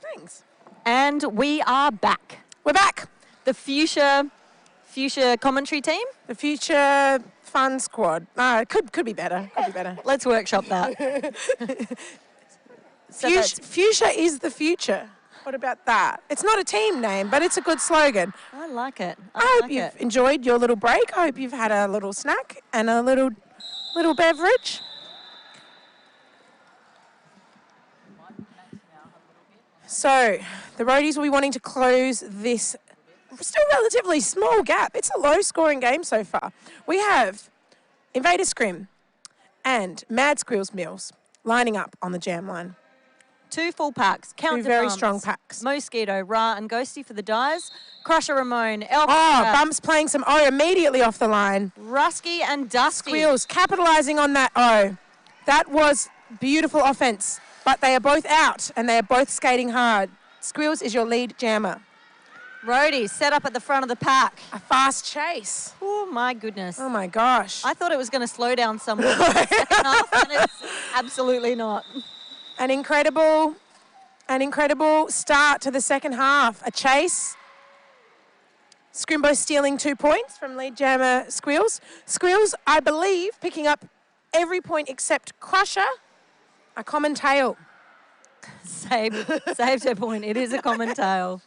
Thanks. And we are back. We're back. The fuchsia commentary team. The future fun squad. It could be better. Could be better. Let's workshop that. Fuchsia is the future. What about that? It's not a team name, but it's a good slogan. I like it. I hope you've enjoyed your little break. I hope you've had a little snack and a little beverage. So, the roadies will be wanting to close this still relatively small gap. It's a low-scoring game so far. We have Invader Scrim and Mad Squeals Mills lining up on the jam line. 2 full packs. Count Two very strong packs. Mosquito, Ra and Ghosty for the dyes. Crusher Ramon, Elf. Bumps playing some O immediately off the line. Rusky and Dusty. Squeals capitalising on that O. That was beautiful offence, but they are both out and they are both skating hard. Squeals is your lead jammer. Roadies set up at the front of the pack. A fast chase. Oh, my goodness. Oh, my gosh. I thought it was going to slow down somewhere in the second half, and it's absolutely not. An incredible start to the second half. A chase. Scrimbo stealing 2 points from lead jammer Squeals. Squeals, I believe, picking up every point except Crusher. A common tail. Saved her point. It is a common tail.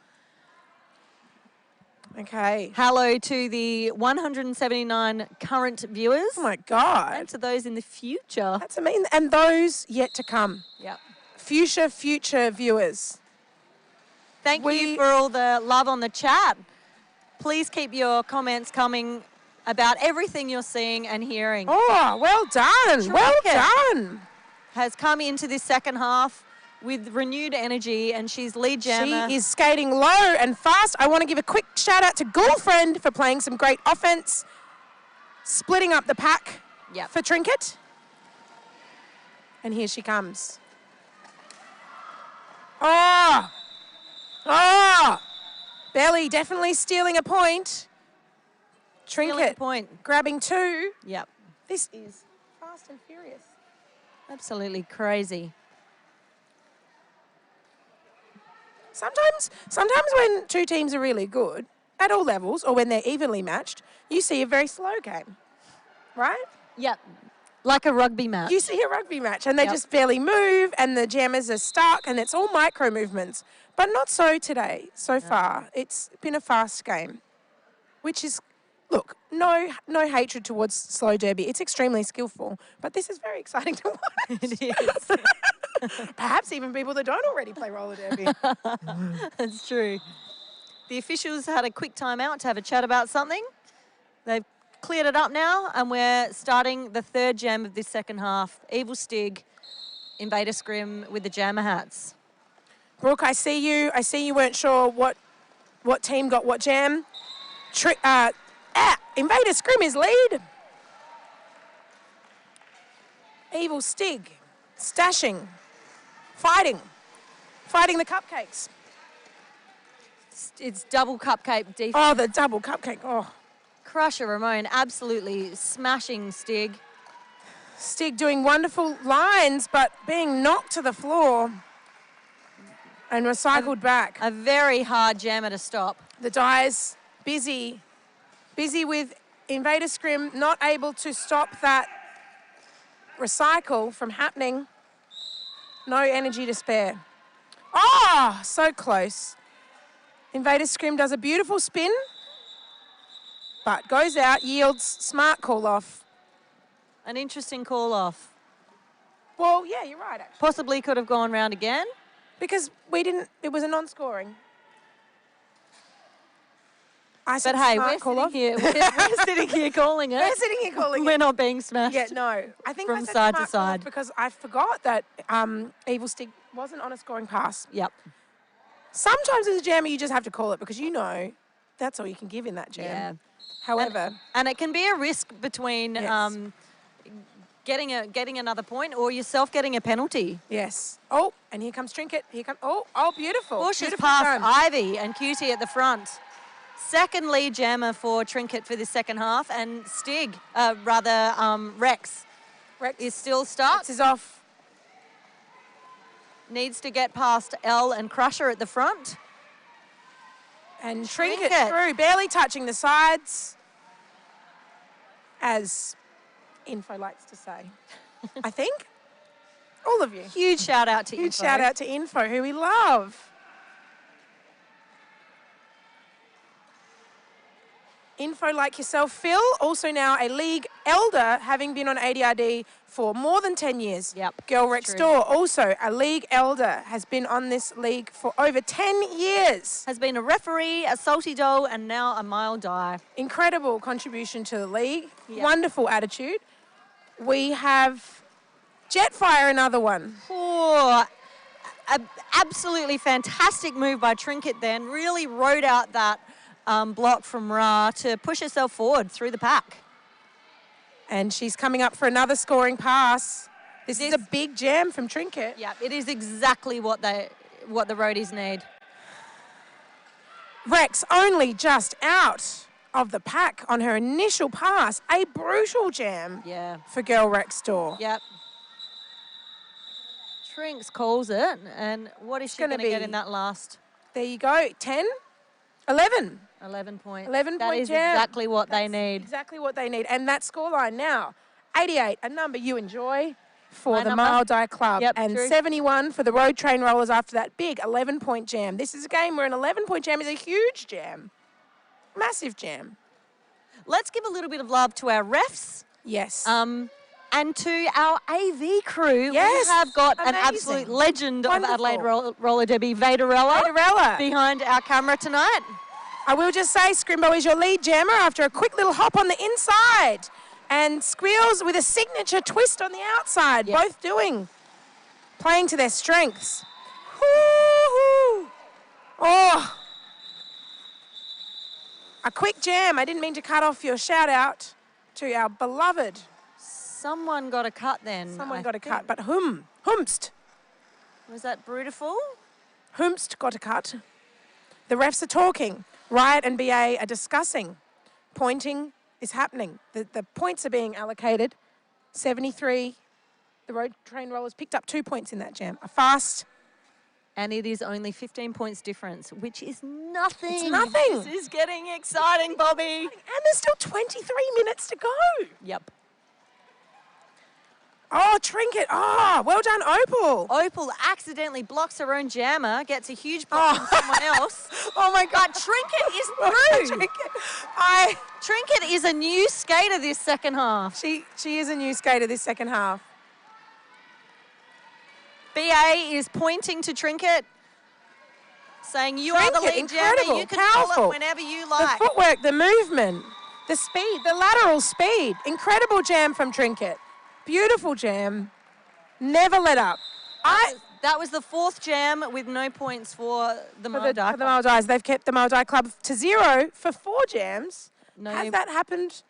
Okay. Hello to the 179 current viewers. Oh, my God. And to those in the future. That's amazing. And those yet to come. Yep. Future viewers. Thank you for all the love on the chat. Please keep your comments coming about everything you're seeing and hearing. Oh, well done. Well done. Has come into this second half with renewed energy, and she's lead jammer. She is skating low and fast. I want to give a quick shout out to Girlfriend for playing some great offense, splitting up the pack for Trinket. And here she comes. Oh! Belly definitely stealing a point. Trinket grabbing 2. Yep. This is fast and furious. Absolutely crazy. Sometimes when 2 teams are really good, at all levels, or when they're evenly matched, you see a very slow game, right? Yep. Like a rugby match. You see a rugby match, and they just barely move, and the jammers are stuck, and it's all micro movements. But not so today, so far. It's been a fast game, which is, look, no hatred towards slow derby. It's extremely skillful, but this is very exciting to watch. It is. Perhaps even people that don't already play roller derby. That's true. The officials had a quick timeout to have a chat about something. They've cleared it up now, and we're starting the third jam of this second half. Evil Stig, Invader Scrim with the jammer hats. Brooke, I see you weren't sure what team got what jam. Invader Scrim is lead. Evil Stig, stashing, fighting the cupcakes. It's double cupcake defense. Oh, the double cupcake. Oh. Crusher Ramon absolutely smashing Stig. Stig doing wonderful lines, but being knocked to the floor and recycled back. A very hard jammer to stop. The dyes busy with Invader Scrim, not able to stop that recycle from happening. No energy to spare. Oh, so close. Invader Scrim does a beautiful spin, but goes out, yields, smart call off. An interesting call off. Well, yeah, you're right, actually. Possibly could have gone round again. Because it was a non-scoring. But hey, we're sitting here calling it. We're sitting here calling it. We're not being smashed. Yeah, no. I think from side to side. Because I forgot that Evil Stig wasn't on a scoring pass. Yep. Sometimes as a jammer, you just have to call it because you know that's all you can give in that jam. Yeah. However. And it can be a risk between getting another point or yourself getting a penalty. Yes. Oh, and here comes Trinket. Oh, beautiful. Pushes past Ivy and Cutie at the front. Second lead jammer for Trinket for this second half, and Rex is still stuck. Rex is off. needs to get past Elle and Crusher at the front. And Trinket through, barely touching the sides, as Info likes to say. I think. All of you. Huge shout out to Info. Huge shout out to Info, who we love. Info like yourself, Phil, also now a league elder, having been on ADRD for more than 10 years. Yep. Girl Next Door, also a league elder, has been on this league for over 10 years. Has been a referee, a salty doll, and now a mile die. Incredible contribution to the league. Yep. Wonderful attitude. We have Jetfire, another one. Oh, absolutely fantastic move by Trinket then. Really rode out that block from Ra to push herself forward through the pack. And she's coming up for another scoring pass. This is a big jam from Trinket. Yeah, it is exactly what the roadies need. Rex only just out of the pack on her initial pass. A brutal jam for Girl Rex Door. Yep. Trinks calls it, and what is she going to get in that last? There you go, 10, 11. 11 points. 11 that point is jam. Exactly what they need. Exactly what they need. And that scoreline now, 88, a number you enjoy for My the number. Mile Die Club. Yep, and true. 71 for the Road Train Rollers after that big 11-point jam. This is a game where an 11-point jam is a huge jam. Massive jam. Let's give a little bit of love to our refs. Yes. And to our AV crew. Yes, We have got an amazing. absolute legend Wonderful. of Adelaide Roller Derby, Vaderella, behind our camera tonight. I will just say, Scrimbo is your lead jammer after a quick little hop on the inside. And Squeals with a signature twist on the outside. Yep. Both playing to their strengths. Woo-hoo. Oh. A quick jam. I didn't mean to cut off your shout out to our beloved. Someone got a cut then. Someone got a cut, but Humst. Was that Brutiful? Humst got a cut. The refs are talking. Riot and BA are discussing. Pointing is happening. The points are being allocated. 73. The Road Train Rollers picked up 2 points in that jam. A fast. And it is only 15 points difference, which is nothing. It's nothing. This is getting exciting, Bobby. And there's still 23 minutes to go. Yep. Oh, Trinket. Oh, well done, Opal. Opal accidentally blocks her own jammer, gets a huge block from someone else. Oh, my God. But Trinket is through. Trinket is a new skater this second half. She is a new skater this second half. BA is pointing to Trinket, saying, you are the Trinket, lead jammer. You can call powerful. it whenever you like. The footwork, the movement, the speed, the lateral speed. Incredible jam from Trinket. Beautiful jam. Never let up. That was the fourth jam with no points for the Mile Die. For the Mile Dies. They've kept the Mile Die Club to 0 for 4 jams. No, Has that happened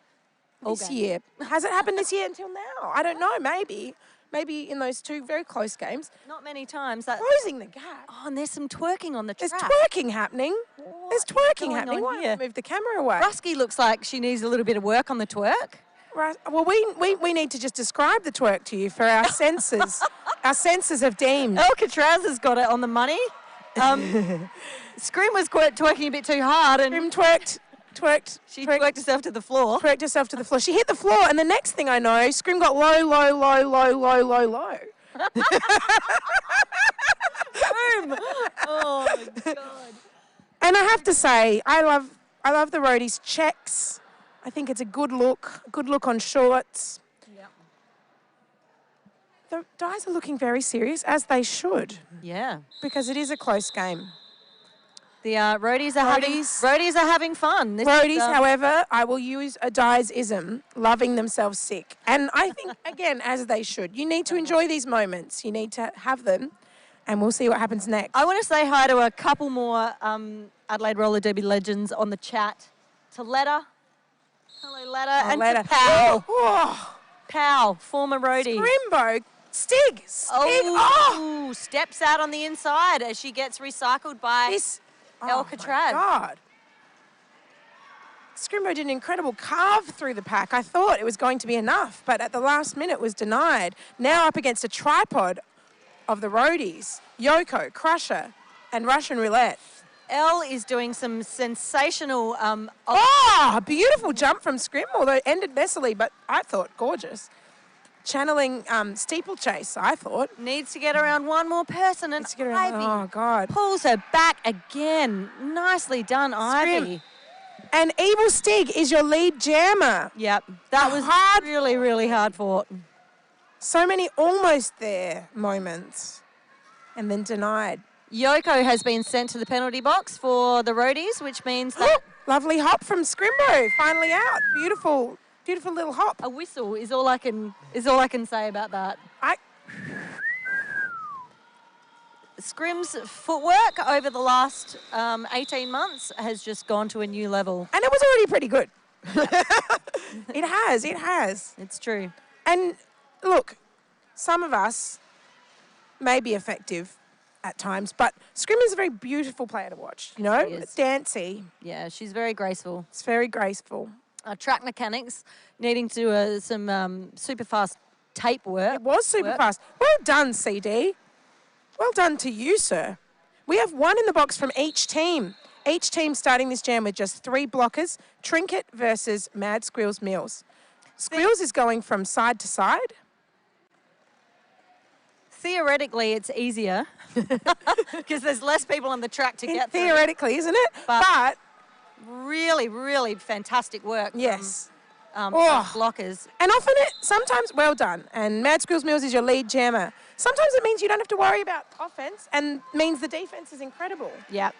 this year? Has it happened this year until now? I don't know. Maybe. Maybe in those 2 very close games. Not many times. Closing the gap. Oh, and there's some twerking on the track. There's twerking happening. There's twerking happening. on Why here? move the camera away? Rusky looks like she needs a little bit of work on the twerk. Right. Well, we need to just describe the twerk to you for our senses. Our senses have deemed. Alcatraz has got it on the money. Scream was twerking a bit too hard, and Scream twerked. She twerked herself to the floor. Twerked herself to the floor. She hit the floor, and the next thing I know, Scream got low. Boom! Oh my God. And I have to say, I love the roadies' checks. I think it's a good look on shorts. Yep. The guys are looking very serious, as they should, Yeah. because it is a close game. The roadies are having fun. Roadies, however, I will use a Dies-ism, loving themselves sick. And I think, again, as they should. You need to enjoy these moments. You need to have them, and we'll see what happens next. I want to say hi to a couple more Adelaide Roller Derby legends on the chat. To Letta. Hello, Letta. And Letta. to Pal. Oh, Pal, former roadie. Scrimbo, Stig. Oh, steps out on the inside as she gets recycled by Alcatraz. Oh, my God. Scrimbo did an incredible carve through the pack. I thought it was going to be enough, but at the last minute was denied. Now up against a tripod. of the roadies. Yoko, Crusher, and Russian Roulette. Elle is doing some sensational... Oh, a beautiful jump from Scrim, although it ended messily, but I thought gorgeous. Channeling steeplechase, I thought. Needs to get around one more person, and Ivy oh, God. pulls her back again. Nicely done, Ivy. And Evil Stig is your lead jammer. Yep, that was really, really hard fought. So many almost there moments and then denied. Yoko has been sent to the penalty box for the roadies, which means that... Lovely hop from Scrimbo, finally out. Beautiful, beautiful little hop. A whistle is all I can say about that. Scrim's footwork over the last 18 months has just gone to a new level. And it was already pretty good. It has. It's true. And look, some of us may be effective at times, but Scrim is a very beautiful player to watch. You know, it's dancey. Yeah, she's very graceful. It's very graceful. Track mechanics needing to do some super fast tape work. It was super fast. Well done, CD. Well done to you, sir. We have one in the box from each team. Each team starting this jam with just 3 blockers. Trinket versus Mad Squeals Mills. Squeals is going from side to side. Theoretically, it's easier because there's less people on the track to get through. Theoretically, isn't it? But really, really fantastic work. Yes. From blockers. And often sometimes, well done. And Mad Squeals Mills is your lead jammer. Sometimes it means you don't have to worry about offense and means the defense is incredible. Yep.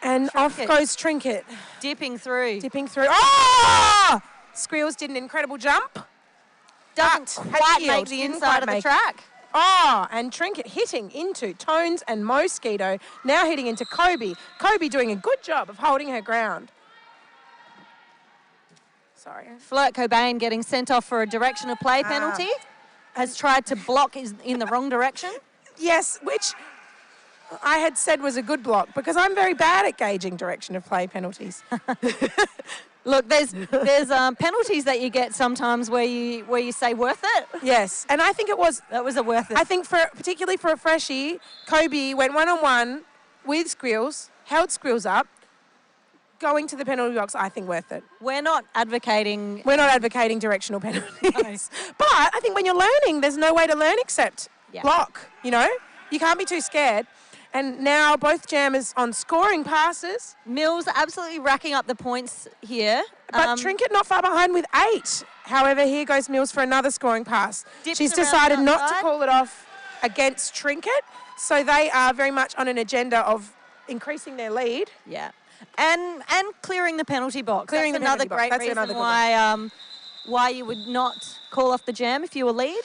And off goes Trinket. Dipping through. Oh! Squeals did an incredible jump. Doesn't quite make the inside of the track. Oh, and Trinket hitting into Tones and Mosquito, now hitting into Kobe. Kobe doing a good job of holding her ground. Sorry. Flirt Cobain getting sent off for a direction of play penalty. Has tried to block in the wrong direction. Yes, which I had said was a good block because I'm very bad at gauging direction of play penalties. Look, there's penalties that you get sometimes where you say worth it. Yes, and I think that was a worth it. I think particularly for a freshie, Kobe went 1-on-1 with Squeals, held Squeals up, going to the penalty box. I think worth it. We're not advocating directional penalties, but I think when you're learning, there's no way to learn except block. You know, you can't be too scared. And now both jammers on scoring passes. Mills absolutely racking up the points here. But Trinket not far behind with 8. However, here goes Mills for another scoring pass. She's decided not to call it off against Trinket. So they are very much on an agenda of increasing their lead. Yeah. And clearing the penalty box. That's another great reason why you would not call off the jam if you were lead.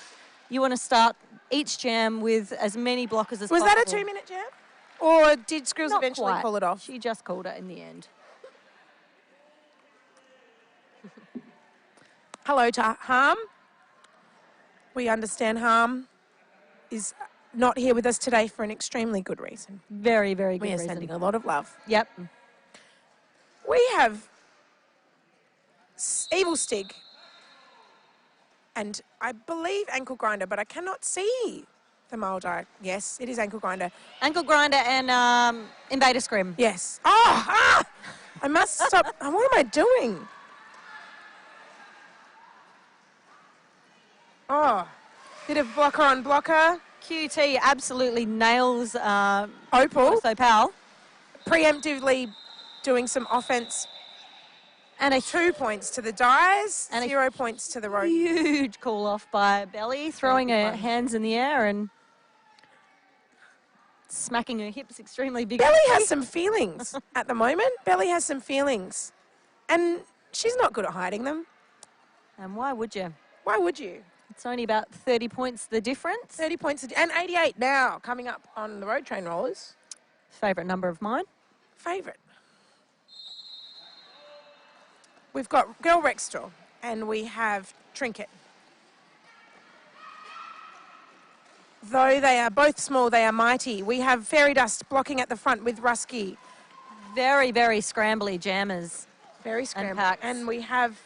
You want to start each jam with as many blockers as possible. Was that a 2-minute jam? Or did Squeals eventually call it off? She just called it in the end. Hello to Harm. We understand Harm is not here with us today for an extremely good reason. Very, very good reason. We are sending a lot of love. Yep. We have Evil Stig and I believe Ankle Grinder, but I cannot see the mole die. Yes, it is Ankle Grinder. Ankle Grinder and Invader Scrim. Yes. I must stop. What am I doing? Bit of blocker on blocker. QT absolutely nails Opal. Opal. Preemptively doing some offense. And 2 points to the Dyers, and 0 points to the road. Huge call off by Belly, throwing her hands in the air and smacking her hips extremely big. Belly has some feelings at the moment. Belly has some feelings. And she's not good at hiding them. And why would you? Why would you? It's only about 30 points the difference. 30 points and 88 now coming up on the road train rollers. Favourite number of mine. Favourite. We've got Girl Rextor and we have Trinket. Though they are both small, they are mighty. We have Fairy Dust blocking at the front with Rusky. Very, very scrambly jammers. Very scrambly. And we have...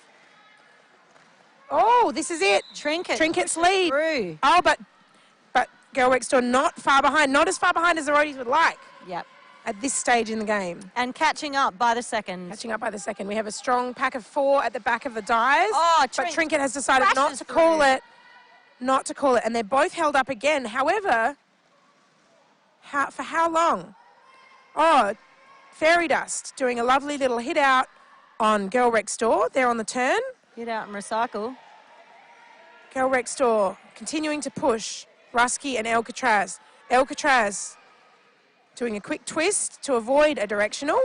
Oh, this is it. Trinket. Trinket's lead. Through. Oh, but Girl Next Door not far behind, not as far behind as the roadies would like Yep. at this stage in the game. And catching up by the second. Catching up by the second. We have a strong pack of 4 at the back of the dies. Oh, but Trinket has decided not crashes to call through. it. Not to call it. And they're both held up again. However, for how long? Oh, Fairy Dust doing a lovely little hit out on Girl Next Door. They're on the turn. Hit out and recycle. Girl Next Door continuing to push Rusky and Alcatraz. Alcatraz doing a quick twist to avoid a directional.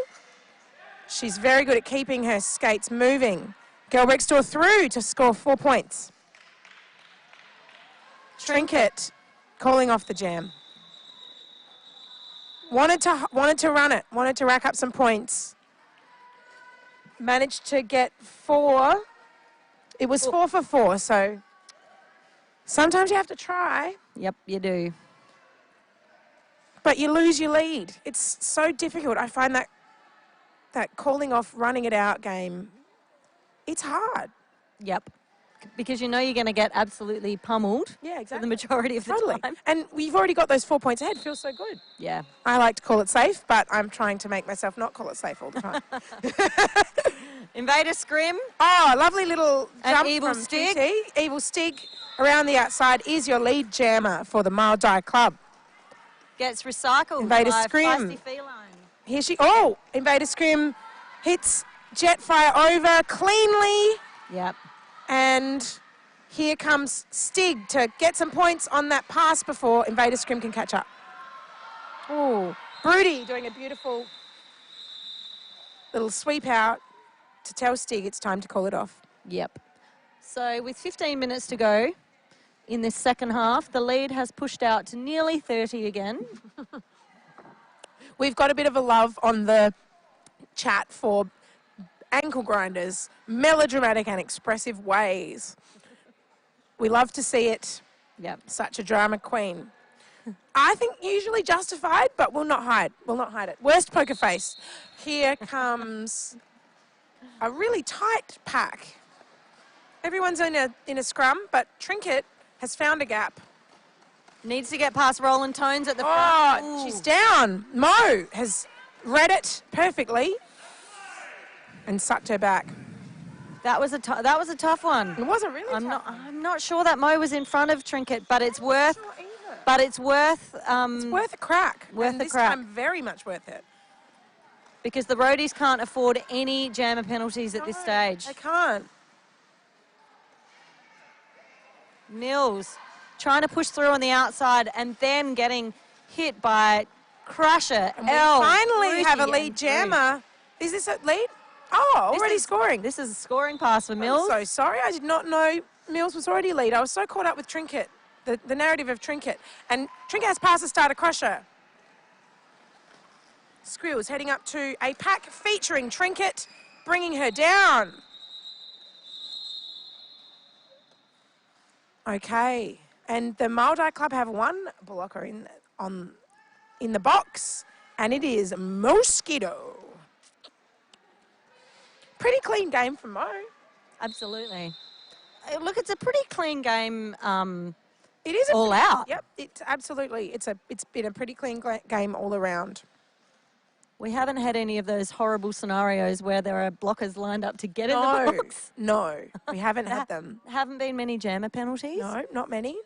She's very good at keeping her skates moving. Girl Next Door through to score 4 points. Trinket calling off the jam. Wanted to run it, wanted to rack up some points. Managed to get 4. It was 4 for 4, so sometimes you have to try, Yep, you do. but you lose your lead. It's so difficult. I find that calling off, running it out game, it's hard. Yep. Because you know you're going to get absolutely pummeled Yeah, for exactly. the majority of the Totally. time. And we've already got those 4 points ahead. Feels so good. Yeah. I like to call it safe, but I'm trying to make myself not call it safe all the time. Invader Scrim. Oh, lovely little And jump Evil from Stig. TT. Evil Stig around the outside is your lead jammer for the Maudai Club. Gets recycled Invader by Scrim. Feisty Feline. Here she, Invader Scrim hits Jetfire over cleanly, Yep. and here comes Stig to get some points on that pass before Invader Scrim can catch up. Oh, Broody doing a beautiful little sweep out to tell Stig it's time to call it off. Yep. So with 15 minutes to go in this second half, the lead has pushed out to nearly 30 again. We've got a bit of a love on the chat for ankle grinders, melodramatic and expressive ways. We love to see it. Yep. Such a drama queen. I think usually justified, but will not hide. Will not hide it. Worst poker face. Here comes a really tight pack. Everyone's in a scrum, but Trinket has found a gap. Needs to get past Roland Tones at the front. Oh, Ooh. she's down. Mo has read it perfectly and sucked her back. That was a tough one. It was a really I'm tough I'm not sure that Mo was in front of Trinket, but it's worth It's worth a crack. Worth and a this crack. time very much worth it. because the roadies can't afford any jammer penalties at this stage. They can't. Mills trying to push through on the outside and then getting hit by Crusher. And we finally have a lead jammer. Is this a lead? Oh, already scoring. This is a scoring pass for I'm Mills. so sorry. I did not know Mills was already lead. I was so caught up with Trinket, the narrative of Trinket. And Trinket has passed the starter Crusher. Squills heading up to a pack featuring Trinket, bringing her down. Okay. And the Maudai Club have one blocker in the box, and it is Mosquito. Pretty clean game from Mo. Absolutely. Look, it's a pretty clean game. It is all out. Yep, it's absolutely. It's been a pretty clean game all around. We haven't had any of those horrible scenarios where there are blockers lined up to get in the box. No, we haven't had them. Haven't been many jammer penalties. No, not many.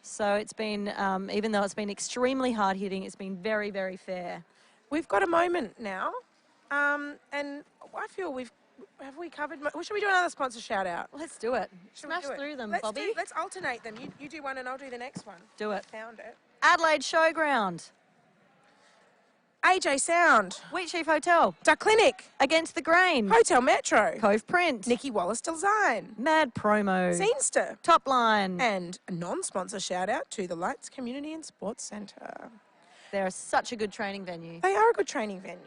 So it's been, even though it's been extremely hard hitting, it's been very, very fair. We've got a moment now, and I feel have we covered? Should we do another sponsor shout out? Let's do it. Should we Smash do it? through them, Let's Bobby. Let's alternate them. You do one and I'll do the next one. Do it. Found it. Adelaide Showground. AJ Sound. Wheat Chief Hotel. Duck Clinic. Against the Grain. Hotel Metro. Cove Print. Nikki Wallace Design. Mad Promo. Scenester. Top Line. And a non-sponsor shout out to the Lights Community and Sports Centre. They're such a good training venue. They are a good training venue.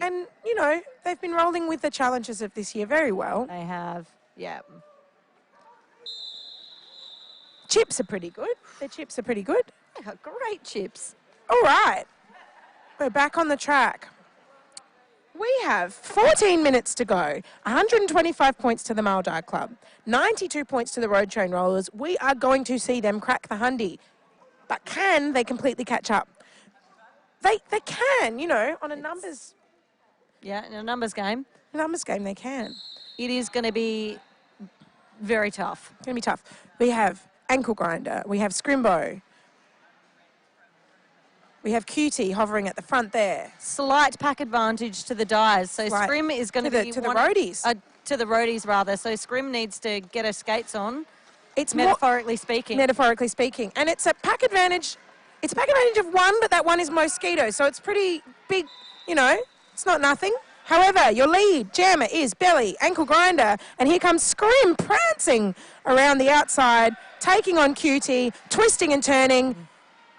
And, you know, they've been rolling with the challenges of this year very well. They have, yeah. Chips are pretty good. Their chips are pretty good. They got great chips. All right. We're back on the track. We have 14 minutes to go. 125 points to the Maudai Club. 92 points to the Road Train Rollers. We are going to see them crack the Hundy. But can they completely catch up? They can, you know, on a numbers Yeah, in a numbers game, game they can. it is going to be very tough. It's going to be tough. We have Ankle Grinder. We have Scrimbo. We have Cutie hovering at the front there. Slight pack advantage to the Dyes. So Slight- Scrim is going to be... to the roadies. To the roadies, rather. So Scrim needs to get her skates on, It's metaphorically speaking. Metaphorically speaking. And it's a pack advantage. It's a pack advantage of one, but that one is Mosquito. So it's pretty big, you know. It's not nothing. However, your lead jammer is Belly, Ankle Grinder, and here comes Scrim prancing around the outside, taking on Cutie, twisting and turning,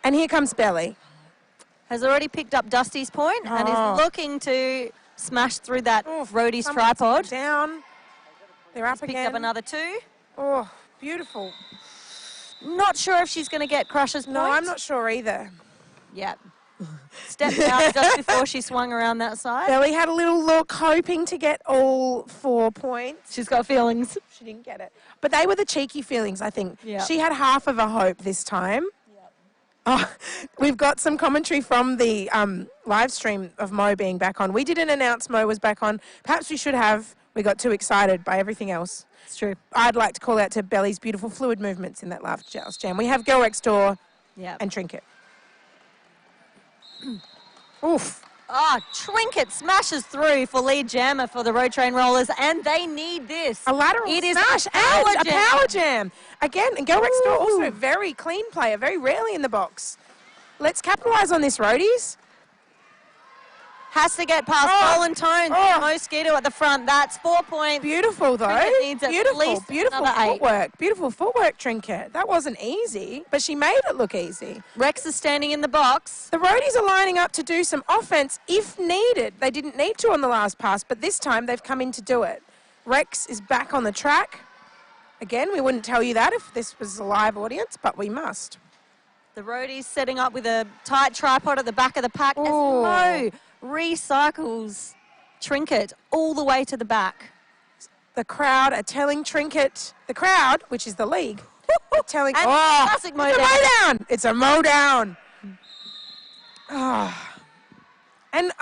and here comes Belly. Has already picked up Dusty's point and is looking to smash through that roadie's Someone's tripod. down. They're up Picked again. up another 2. Oh, beautiful. Not sure if she's going to get Crusher's point. No, I'm not sure either. Yeah. Stepped out just before she swung around that side. Belly had a little look, hoping to get all 4 points. She's got feelings. She didn't get it. But they were the cheeky feelings, I think. Yeah. She had half of a hope this time. Oh, we've got some commentary from the live stream of Mo being back on. We didn't announce Mo was back on. Perhaps we should have. We got too excited by everything else. It's true. I'd like to call out to Belly's beautiful fluid movements in that last jam. We have Girl Next Door and Trinket. Oof. Trinket smashes through for lead jammer for the Road Train Rollers, and they need this. A lateral It is smash a power and a jam. power jam. Again, and Girl Next Door also a very clean player, very rarely in the box. Let's capitalise on this, roadies. Has to get past Roland Tones. Mosquito at the front. That's 4 points. Beautiful, though. Trinket needs at least beautiful another 8. footwork. Beautiful footwork, Trinket. That wasn't easy, but she made it look easy. Rex is standing in the box. The roadies are lining up to do some offense if needed. They didn't need to on the last pass, but this time they've come in to do it. Rex is back on the track. Again, we wouldn't tell you that if this was a live audience, but we must. The roadies setting up with a tight tripod at the back of the pack. As Mo recycles Trinket all the way to the back. The crowd are telling Trinket, the crowd, which is the league, are telling, And classic Mo it's a down. Mo down. It's a Mo down. And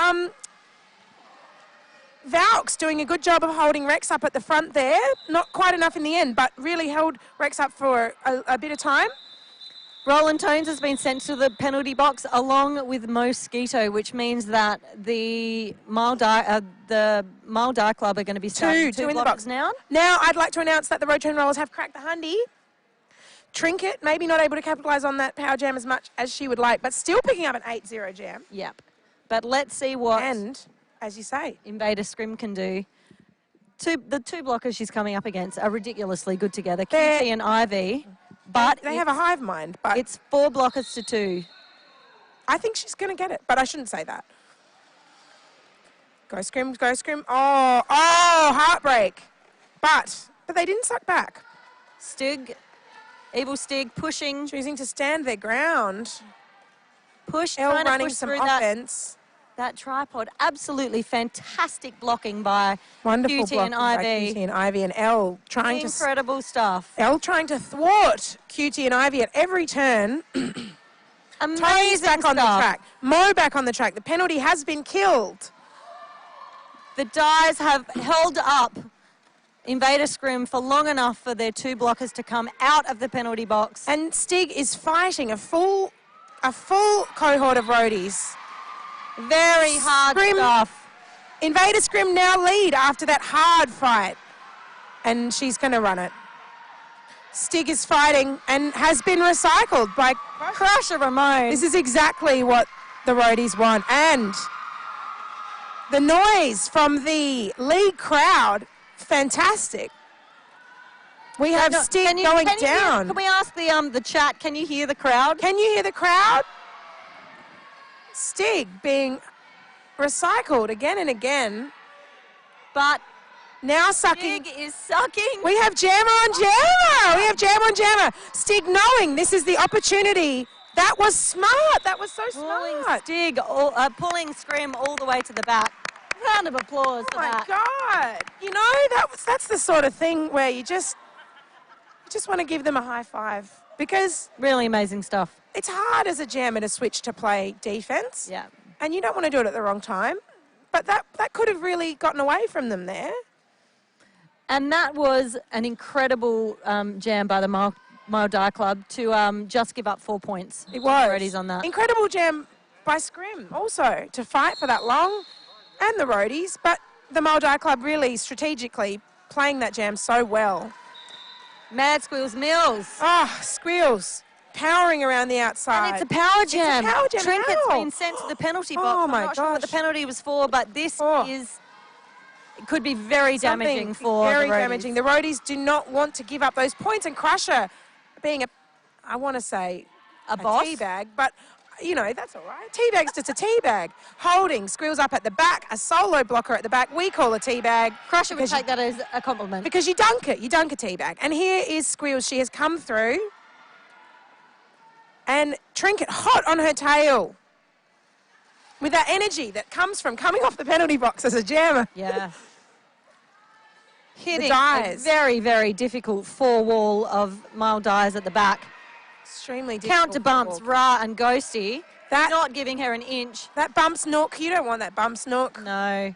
Vaux doing a good job of holding Rex up at the front there. Not quite enough in the end, but really held Rex up for a bit of time. Roland Tones has been sent to the penalty box along with Mosquito, which means that the Mile Die Club are going to be starting Two in the blockers box now. Now I'd like to announce that the Road Train Rollers have cracked the hundy. Trinket maybe not able to capitalise on that power jam as much as she would like, but still picking up an 8-0 jam. Yep. But let's see what And, as you say, Invader Scrim can do. The 2 blockers she's coming up against are ridiculously good together, They're- QT and Ivy. But they have a hive mind, but it's 4 blockers to 2. I think she's going to get it, but I shouldn't say that. Go Scrim, go Scrim. Oh, heartbreak. But they didn't suck back. Stig, Evil Stig pushing, Choosing to stand their ground. push, Elle trying to running push some through offense. that tripod. Absolutely fantastic blocking by Wonderful QT and blocking by Ivy. QT and Ivy, and Elle trying Incredible stuff. Elle trying to thwart QT and Ivy at every turn. Tony's Amazing back on the stuff. track. Mo back on the track. The penalty has been killed. The Dyes have held up Invader Scrim for long enough for their 2 blockers to come out of the penalty box. And Stig is fighting a full cohort of roadies. Very hard stuff. Invader Scrim now lead after that hard fight. And she's going to run it. Stig is fighting and has been recycled by Crusher Ramon. This is exactly what the roadies want. And the noise from the league crowd, fantastic. We have Stig going down. Can we ask the chat, can you hear the crowd? Can you hear the crowd? Stig being recycled again and again. But now sucking. Stig is sucking. We have jammer on jammer. We have jammer on jammer. Stig knowing this is the opportunity. That was smart. That was so Pulling smart. Stig, pulling Scrim all the way to the back. Round of applause for that. Oh my God. You know, that's the sort of thing where you just want to give them a high five because Really amazing stuff. it's hard as a jammer to switch to play defence. Yeah. And you don't want to do it at the wrong time. But that could have really gotten away from them there. And that was an incredible jam by the Mile Die Club to just give up 4 points. It was. Roadies on that. Incredible jam by Scrim also to fight for that long, and the roadies. But the Mile Die Club really strategically playing that jam so well. Mad Squeals Mills. Oh, Squeals powering around the outside. And it's a power jam. It's a power jam. Trinket's How? been sent to the penalty box. Oh, I'm my not sure what the gosh. penalty was for, but this Oh. could be very damaging for very the roadies. damaging. The roadies do not want to give up those points, and Crusher being I want to say A boss? teabag, but you know, that's all right. Teabag's just a teabag. Holding, Squeals up at the back, a solo blocker at the back. We call a teabag. Crusher would because take that as a compliment. because you dunk it. You dunk a teabag. And here is Squeals. She has come through. And Trinket hot on her tail. With that energy that comes from coming off the penalty box as a jammer. Yeah. Hitting a dies. very, very difficult four-wall of Mile Dies at the back. Extremely difficult. Counter bumps, football. Ra and Ghosty. That- Not giving her an inch. That bump snook. You don't want that bump snook. No.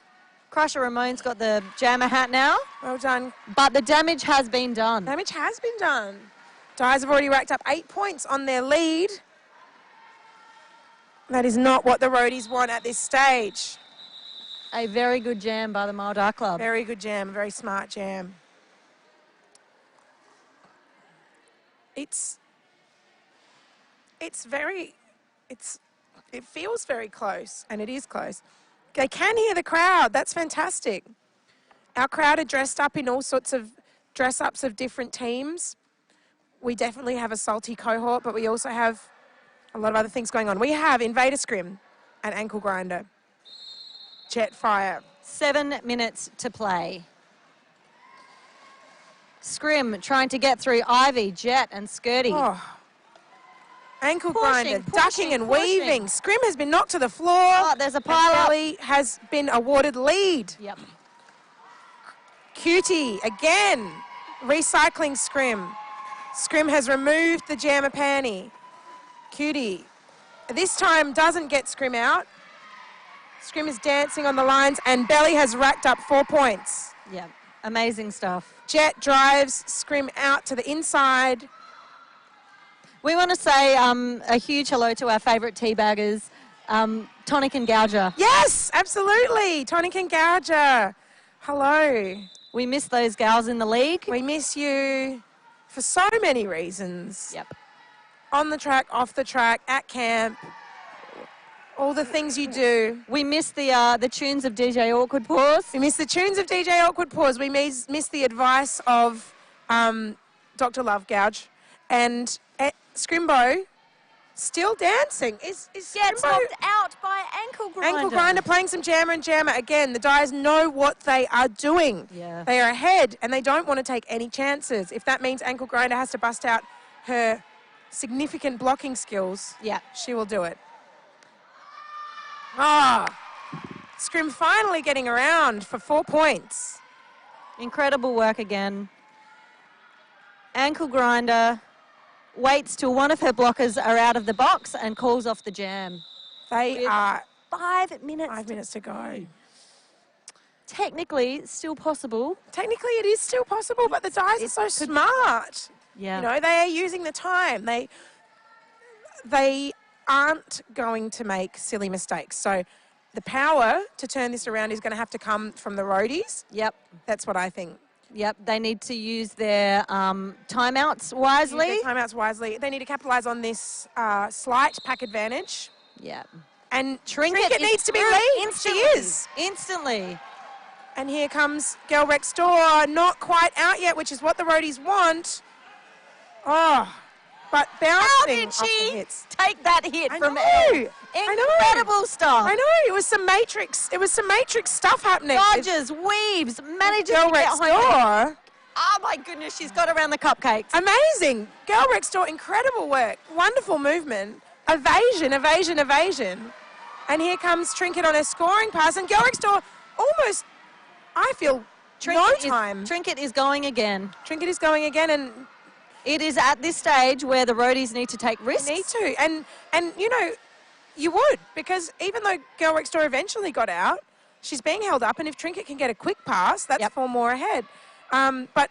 Crusher Ramon's got the jammer hat now, Well done. but the damage has been done. Damage has been done. Dies have already racked up 8 points on their lead. That is not what the roadies want at this stage. A very good jam by the Mile Die Club. Very good jam, very smart jam. It feels very close, and it is close. They can hear the crowd. That's fantastic. Our crowd are dressed up in all sorts of dress-ups of different teams. We definitely have a salty cohort, but we also have a lot of other things going on. We have Invader Scrim and Ankle Grinder. Jet Fire. 7 minutes to play. Scrim trying to get through Ivy, Jet and Skirty. Oh. Ankle Pushing, Grinder, pushing, ducking and pushing. weaving. Scrim has been knocked to the floor. Oh, there's a pile up. Belly has been awarded lead. Yep. Cutie again, recycling Scrim. Scrim has removed the jammer panty. Cutie, this time doesn't get Scrim out. Scrim is dancing on the lines, and Belly has racked up 4 points. Yep. Amazing stuff. Jet drives Scrim out to the inside. We want to say a huge hello to our favourite teabaggers, Tonic and Gouger. Yes, absolutely. Tonic and Gouger. Hello. We miss those gals in the league. We miss you for so many reasons. Yep. On the track, off the track, at camp, all the things you do. We miss the tunes of DJ Awkward Pause. We miss the tunes of DJ Awkward Pause. We miss the advice of Dr. Love Gouge. And Scrimbo still dancing. Is Gets Scrimbo knocked out by Ankle Grinder. Ankle Grinder playing some jammer and jammer. Again, the Dyers know what they are doing. Yeah. They are ahead and they don't want to take any chances. If that means Ankle Grinder has to bust out her significant blocking skills, Yeah. she will do it. Scrim finally getting around for 4 points. Incredible work again. Ankle Grinder waits till one of her blockers are out of the box and calls off the jam. They With are 5 minutes. 5 minutes to go. Technically, still possible. Technically, it is still possible, but the Dyers are so smart. Yeah. You know, they are using the time. They aren't going to make silly mistakes. So the power to turn this around is going to have to come from the roadies. Yep. That's what I think. Yep. They need to use their timeouts wisely. Use their timeouts wisely. They need to capitalise on this slight pack advantage. Yeah. And Trinket needs to be through lead. instantly. She is. Instantly. And here comes Girl Rex Door, not quite out yet, which is what the roadies want. Oh, but bouncing How did off the she hits. take that hit I from know. Elle? I know. Incredible stuff. I know, it was some Matrix. It was some Matrix stuff happening. Dodges, weaves, manages Girl to get Rex home. Door. Oh my goodness, she's got around the cupcakes. Amazing. Girl Rex Door, incredible work. Wonderful movement. Evasion, evasion, evasion. And here comes Trinket on her scoring pass. And Girl Rex Door almost, I feel, no time. Trinket is going again. Trinket is going again, and It is at this stage where the roadies need to take risks. They need to. And you know, you would, because even though Girl Next Door eventually got out, she's being held up, and if Trinket can get a quick pass, that's 4 more ahead. But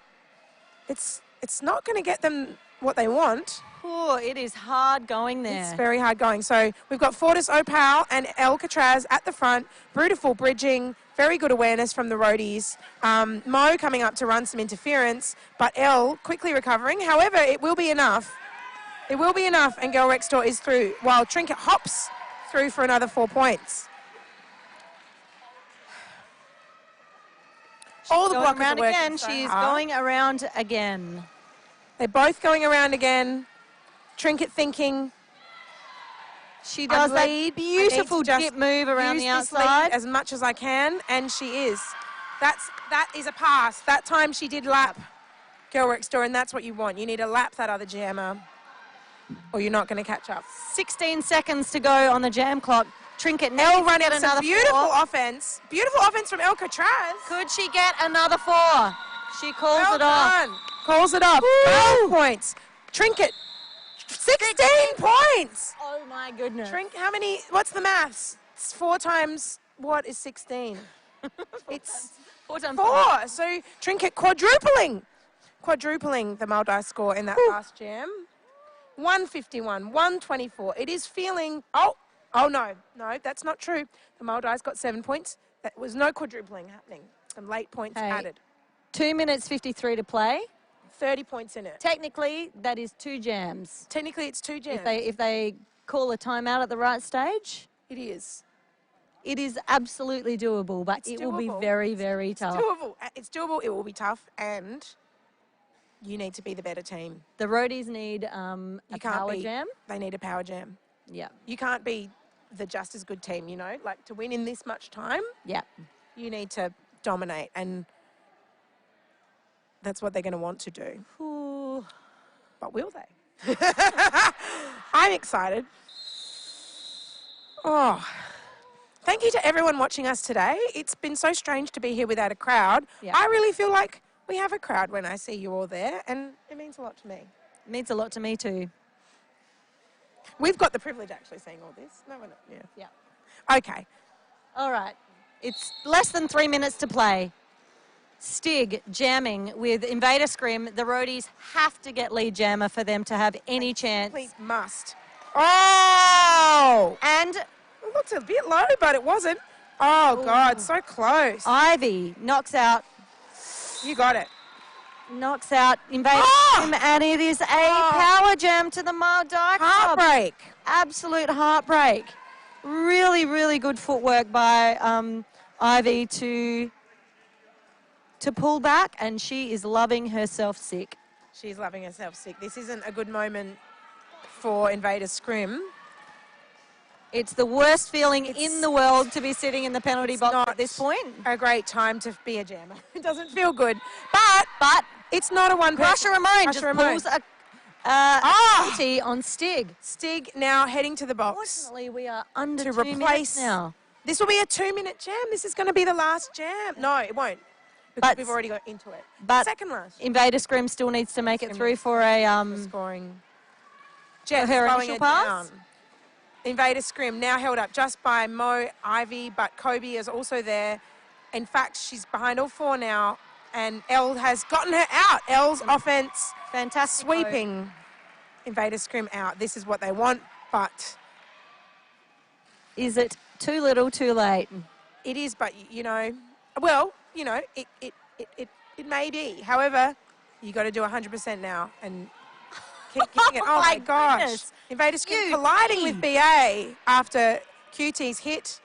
it's not going to get them what they want. Oh, it is hard going there. It's very hard going. So we've got Fortis Opal and Alcatraz at the front. Beautiful bridging. Very good awareness from the roadies. Mo coming up to run some interference, but Elle quickly recovering. However, it will be enough. It will be enough, and Girl Next Door is through, while Trinket hops through for another 4 points. All the blockers around are working again. so She's hard. going around again. They're both going around again. Trinket thinking, She does that lead. beautiful dip move around the use this lead outside. as much as I can, and she is. That is a pass. That time she did lap Girl Next Door, and that's what you want. You need to lap that other jammer, or you're not going to catch up. 16 seconds to go on the jam clock. Trinket needs Elle to running get some another beautiful 4. offense. Beautiful offense from Alcatraz. Could she get another 4? She calls Well it off. done. Calls it off. 12 points. Trinket, 16 points. Oh my goodness. How many? What's the maths? It's 4 times what is 16? It's 4 times 4. So Trinket quadrupling the Maldives score in that last jam. 151, 124. It is feeling. Oh no, that's not true. The Maldives got 7 points. That was no quadrupling happening. Some late points added. 2 minutes 53 to play. 30 points in it. Technically, that is 2 jams. Technically, it's 2 jams. If they call a timeout at the right stage, It is. it is absolutely doable, but it will be doable. very, very tough. Doable. It's doable. It will be tough, and you need to be the better team. The roadies need a You can't power be. jam. They need a power jam. Yeah, You can't be the just as good team. Like to win in this much time, yeah. you need to dominate, and that's what they're going to want to do. Ooh. But will they? I'm excited. Oh, thank you to everyone watching us today. It's been so strange to be here without a crowd. Yeah. I really feel like we have a crowd when I see you all there, and it means a lot to me. It means a lot to me too. We've got the privilege actually seeing all this. No, we're not. Yeah. Yeah. Okay. All right. It's less than 3 minutes to play. Stig jamming with Invader Scrim. The roadies have to get lead jammer for them to have any chance. Please must. Oh! And It looked a bit low, but it wasn't. Oh, God, so close. Ivy knocks out You got it. Invader Scrim, and it is a power jam to the Maldives Club. Heartbreak. Absolute heartbreak. Really, really good footwork by Ivy to pull back, and she is loving herself sick. She's loving herself sick. This isn't a good moment for Invader Scrim. It's the worst feeling in the world to be sitting in the penalty box not at this point. A great time to be a jammer. It doesn't feel good. But It's not a one Crusher person. Ramon Crusher just Ramon. pulls a penalty on Stig. Stig now heading to the box. Unfortunately, we are under To 2 minutes replace- now. This will be a 2-minute jam. This is going to be the last jam. No, it won't. Because But- we've already got into it. But Second last. Invader Scrim still needs to make it through for a Scoring. Jet her slowing initial it pass. down. Invader Scrim now held up just by Mo, Ivy, but Kobe is also there. In fact, she's behind all 4 now, and Elle has gotten her out. Elle's offense fantastic sweeping Invader Scrim out. This is what they want, but Is it too little, too late? it is. But it may be. However, you got to do 100% now and keep giving it. Oh Oh my my gosh! goodness. Invader Scrim You colliding with BA after QT's hit.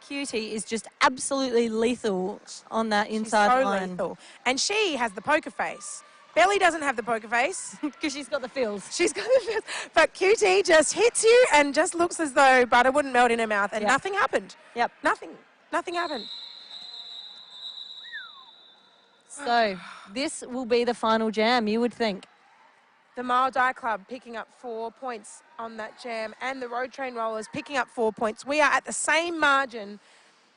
QT is just absolutely lethal on that She's inside so line. lethal. And she has the poker face. Belly doesn't have the poker face. Because she's got the feels. She's got the face. But QT just hits you and just looks as though butter wouldn't melt in her mouth. And Yep. nothing happened. Yep. Nothing happened. So this will be the final jam, you would think. The Mile Die Club picking up 4 points on that jam, and the Road Train Rollers picking up 4 points. We are at the same margin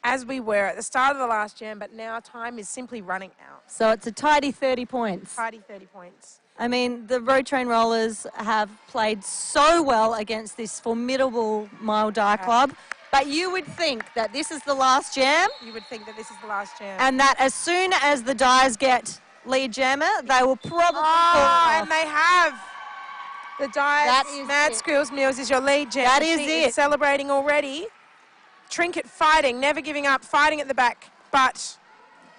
as we were at the start of the last jam, but now time is simply running out. So it's a tidy 30 points. Tidy 30 points. I mean, the Road Train Rollers have played so well against this formidable Mile Die Club, but you would think that this is the last jam. You would think that this is the last jam. And that as soon as the Dyes get lead jammer, they will probably and they have. The Dyes, Mad Squeals Mills is your lead jammer. That is She is celebrating already. Trinket fighting, never giving up, fighting at the back, but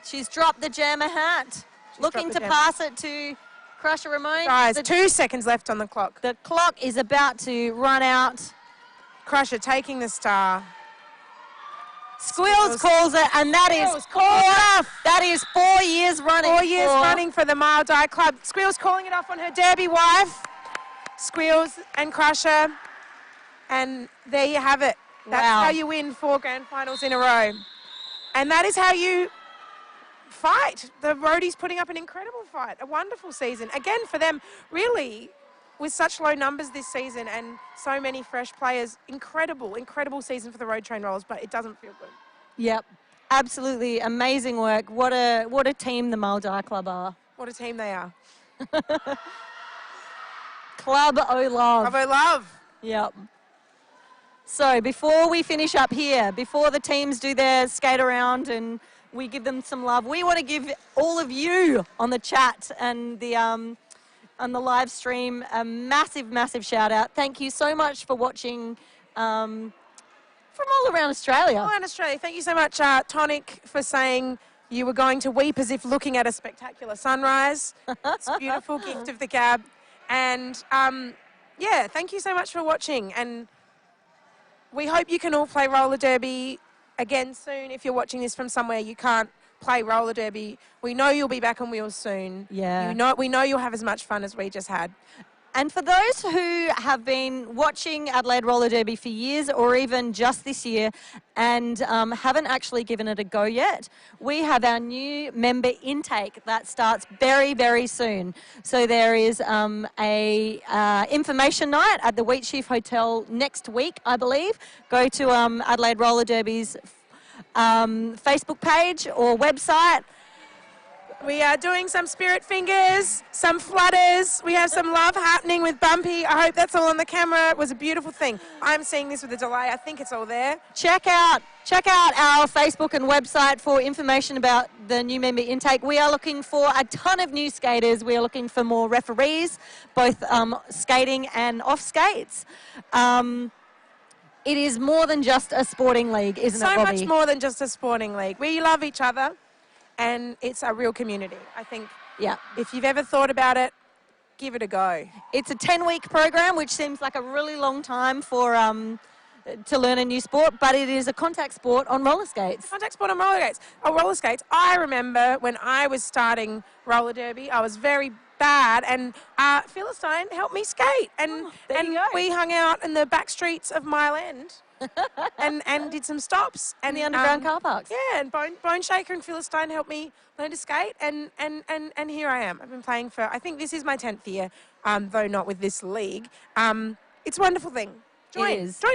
she's dropped the jammer hat, looking to pass it to Crusher Ramon. Guys, 2 seconds left on the clock. The clock is about to run out. Crusher taking the star. Squeals calls it, and that is that is 4 years running. 4 years running for the Mile Die Club. Squeals calling it off on her Derby wife. Squeals and Crusher, and there you have it. That's how you win 4 grand finals in a row. And that is how you fight. The roadies putting up an incredible fight, a wonderful season. Again, for them, really, with such low numbers this season and so many fresh players, incredible season for the Road Train Rollers, but it doesn't feel good. Yep, absolutely amazing work. What a team the Mile Die Club are. What a team they are. Club O Love. Club O Love. Yep. So before we finish up here, before the teams do their skate around and we give them some love, we want to give all of you on the chat and the on the live stream a massive, massive shout out. Thank you so much for watching from all around Australia. All around Australia. Thank you so much, Tonic, for saying you were going to weep as if looking at a spectacular sunrise. It's a beautiful gift of the cab. And, yeah, thank you so much for watching. And we hope you can all play roller derby again soon. If you're watching this from somewhere you can't play roller derby, we know you'll be back on wheels soon. Yeah. We know you'll have as much fun as we just had. And for those who have been watching Adelaide Roller Derby for years or even just this year and haven't actually given it a go yet, we have our new member intake that starts very, very soon. So there is a information night at the Wheatsheaf Hotel next week, I believe. Go to Adelaide Roller Derby's Facebook page or website. We are doing some spirit fingers, some flutters. We have some love happening with Bumpy. I hope that's all on the camera. It was a beautiful thing. I'm seeing this with a delay. I think it's all there. Check out our Facebook and website for information about the new member intake. We are looking for a ton of new skaters. We are looking for more referees, both skating and off skates. It is more than just a sporting league, isn't it, Bobby? So much more than just a sporting league. We love each other. And it's a real community. I think if you've ever thought about it, give it a go. It's a 10-week program, which seems like a really long time for to learn a new sport, but it is a contact sport on roller skates. Contact sport on roller skates. Roller skates. I remember when I was starting roller derby, I was very bad, and Philistine helped me skate. And we hung out in the back streets of Mile End. and did some stops in the underground car parks. Yeah, and Bone Shaker and Philistine helped me learn to skate, and here I am. I've been playing for, I think this is my 10th year, though not with this league. It's a wonderful thing. Join us. So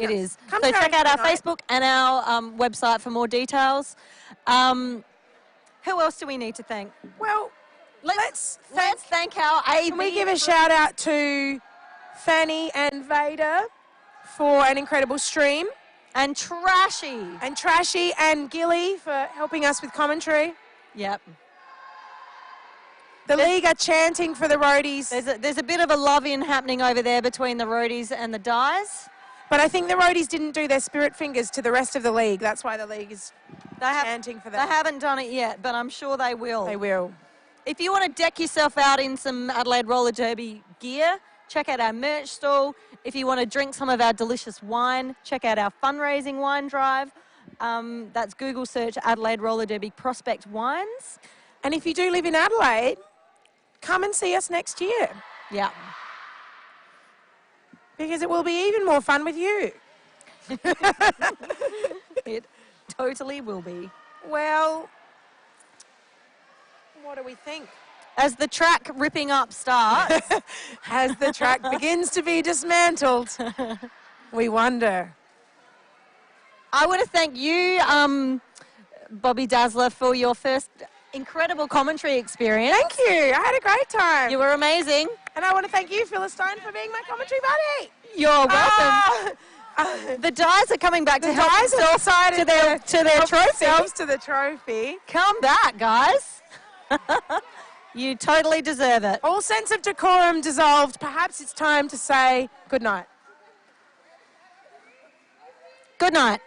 check out our Facebook and our website for more details. Who else do we need to thank? Well, let's thank our AV. Can we give a shout out to Fanny and Vader for an incredible stream. And Trashy. And Gilly for helping us with commentary. Yep. The league are chanting for the roadies. There's a bit of a love-in happening over there between the roadies and the Dyes. But I think the roadies didn't do their spirit fingers to the rest of the league. That's why the league is chanting for them. They haven't done it yet, but I'm sure they will. They will. If you want to deck yourself out in some Adelaide Roller Derby gear, check out our merch stall. If you want to drink some of our delicious wine, check out our fundraising wine drive. That's Google search Adelaide Roller Derby Prospect Wines. And if you do live in Adelaide, come and see us next year. Yeah. Because it will be even more fun with you. It totally will be. Well, what do we think? As the track ripping up starts. As the track begins to be dismantled, we wonder. I want to thank you, Bobby Dazzler, for your first Incredible commentary experience. Thank you. I had a great time. You were amazing. And I want to thank you, Philistine, for being my commentary buddy. You're welcome. The Dyes are coming back to help themselves to their trophy. To the trophy. Come back, guys. You totally deserve it. All sense of decorum dissolved. Perhaps it's time to say good night. Good night.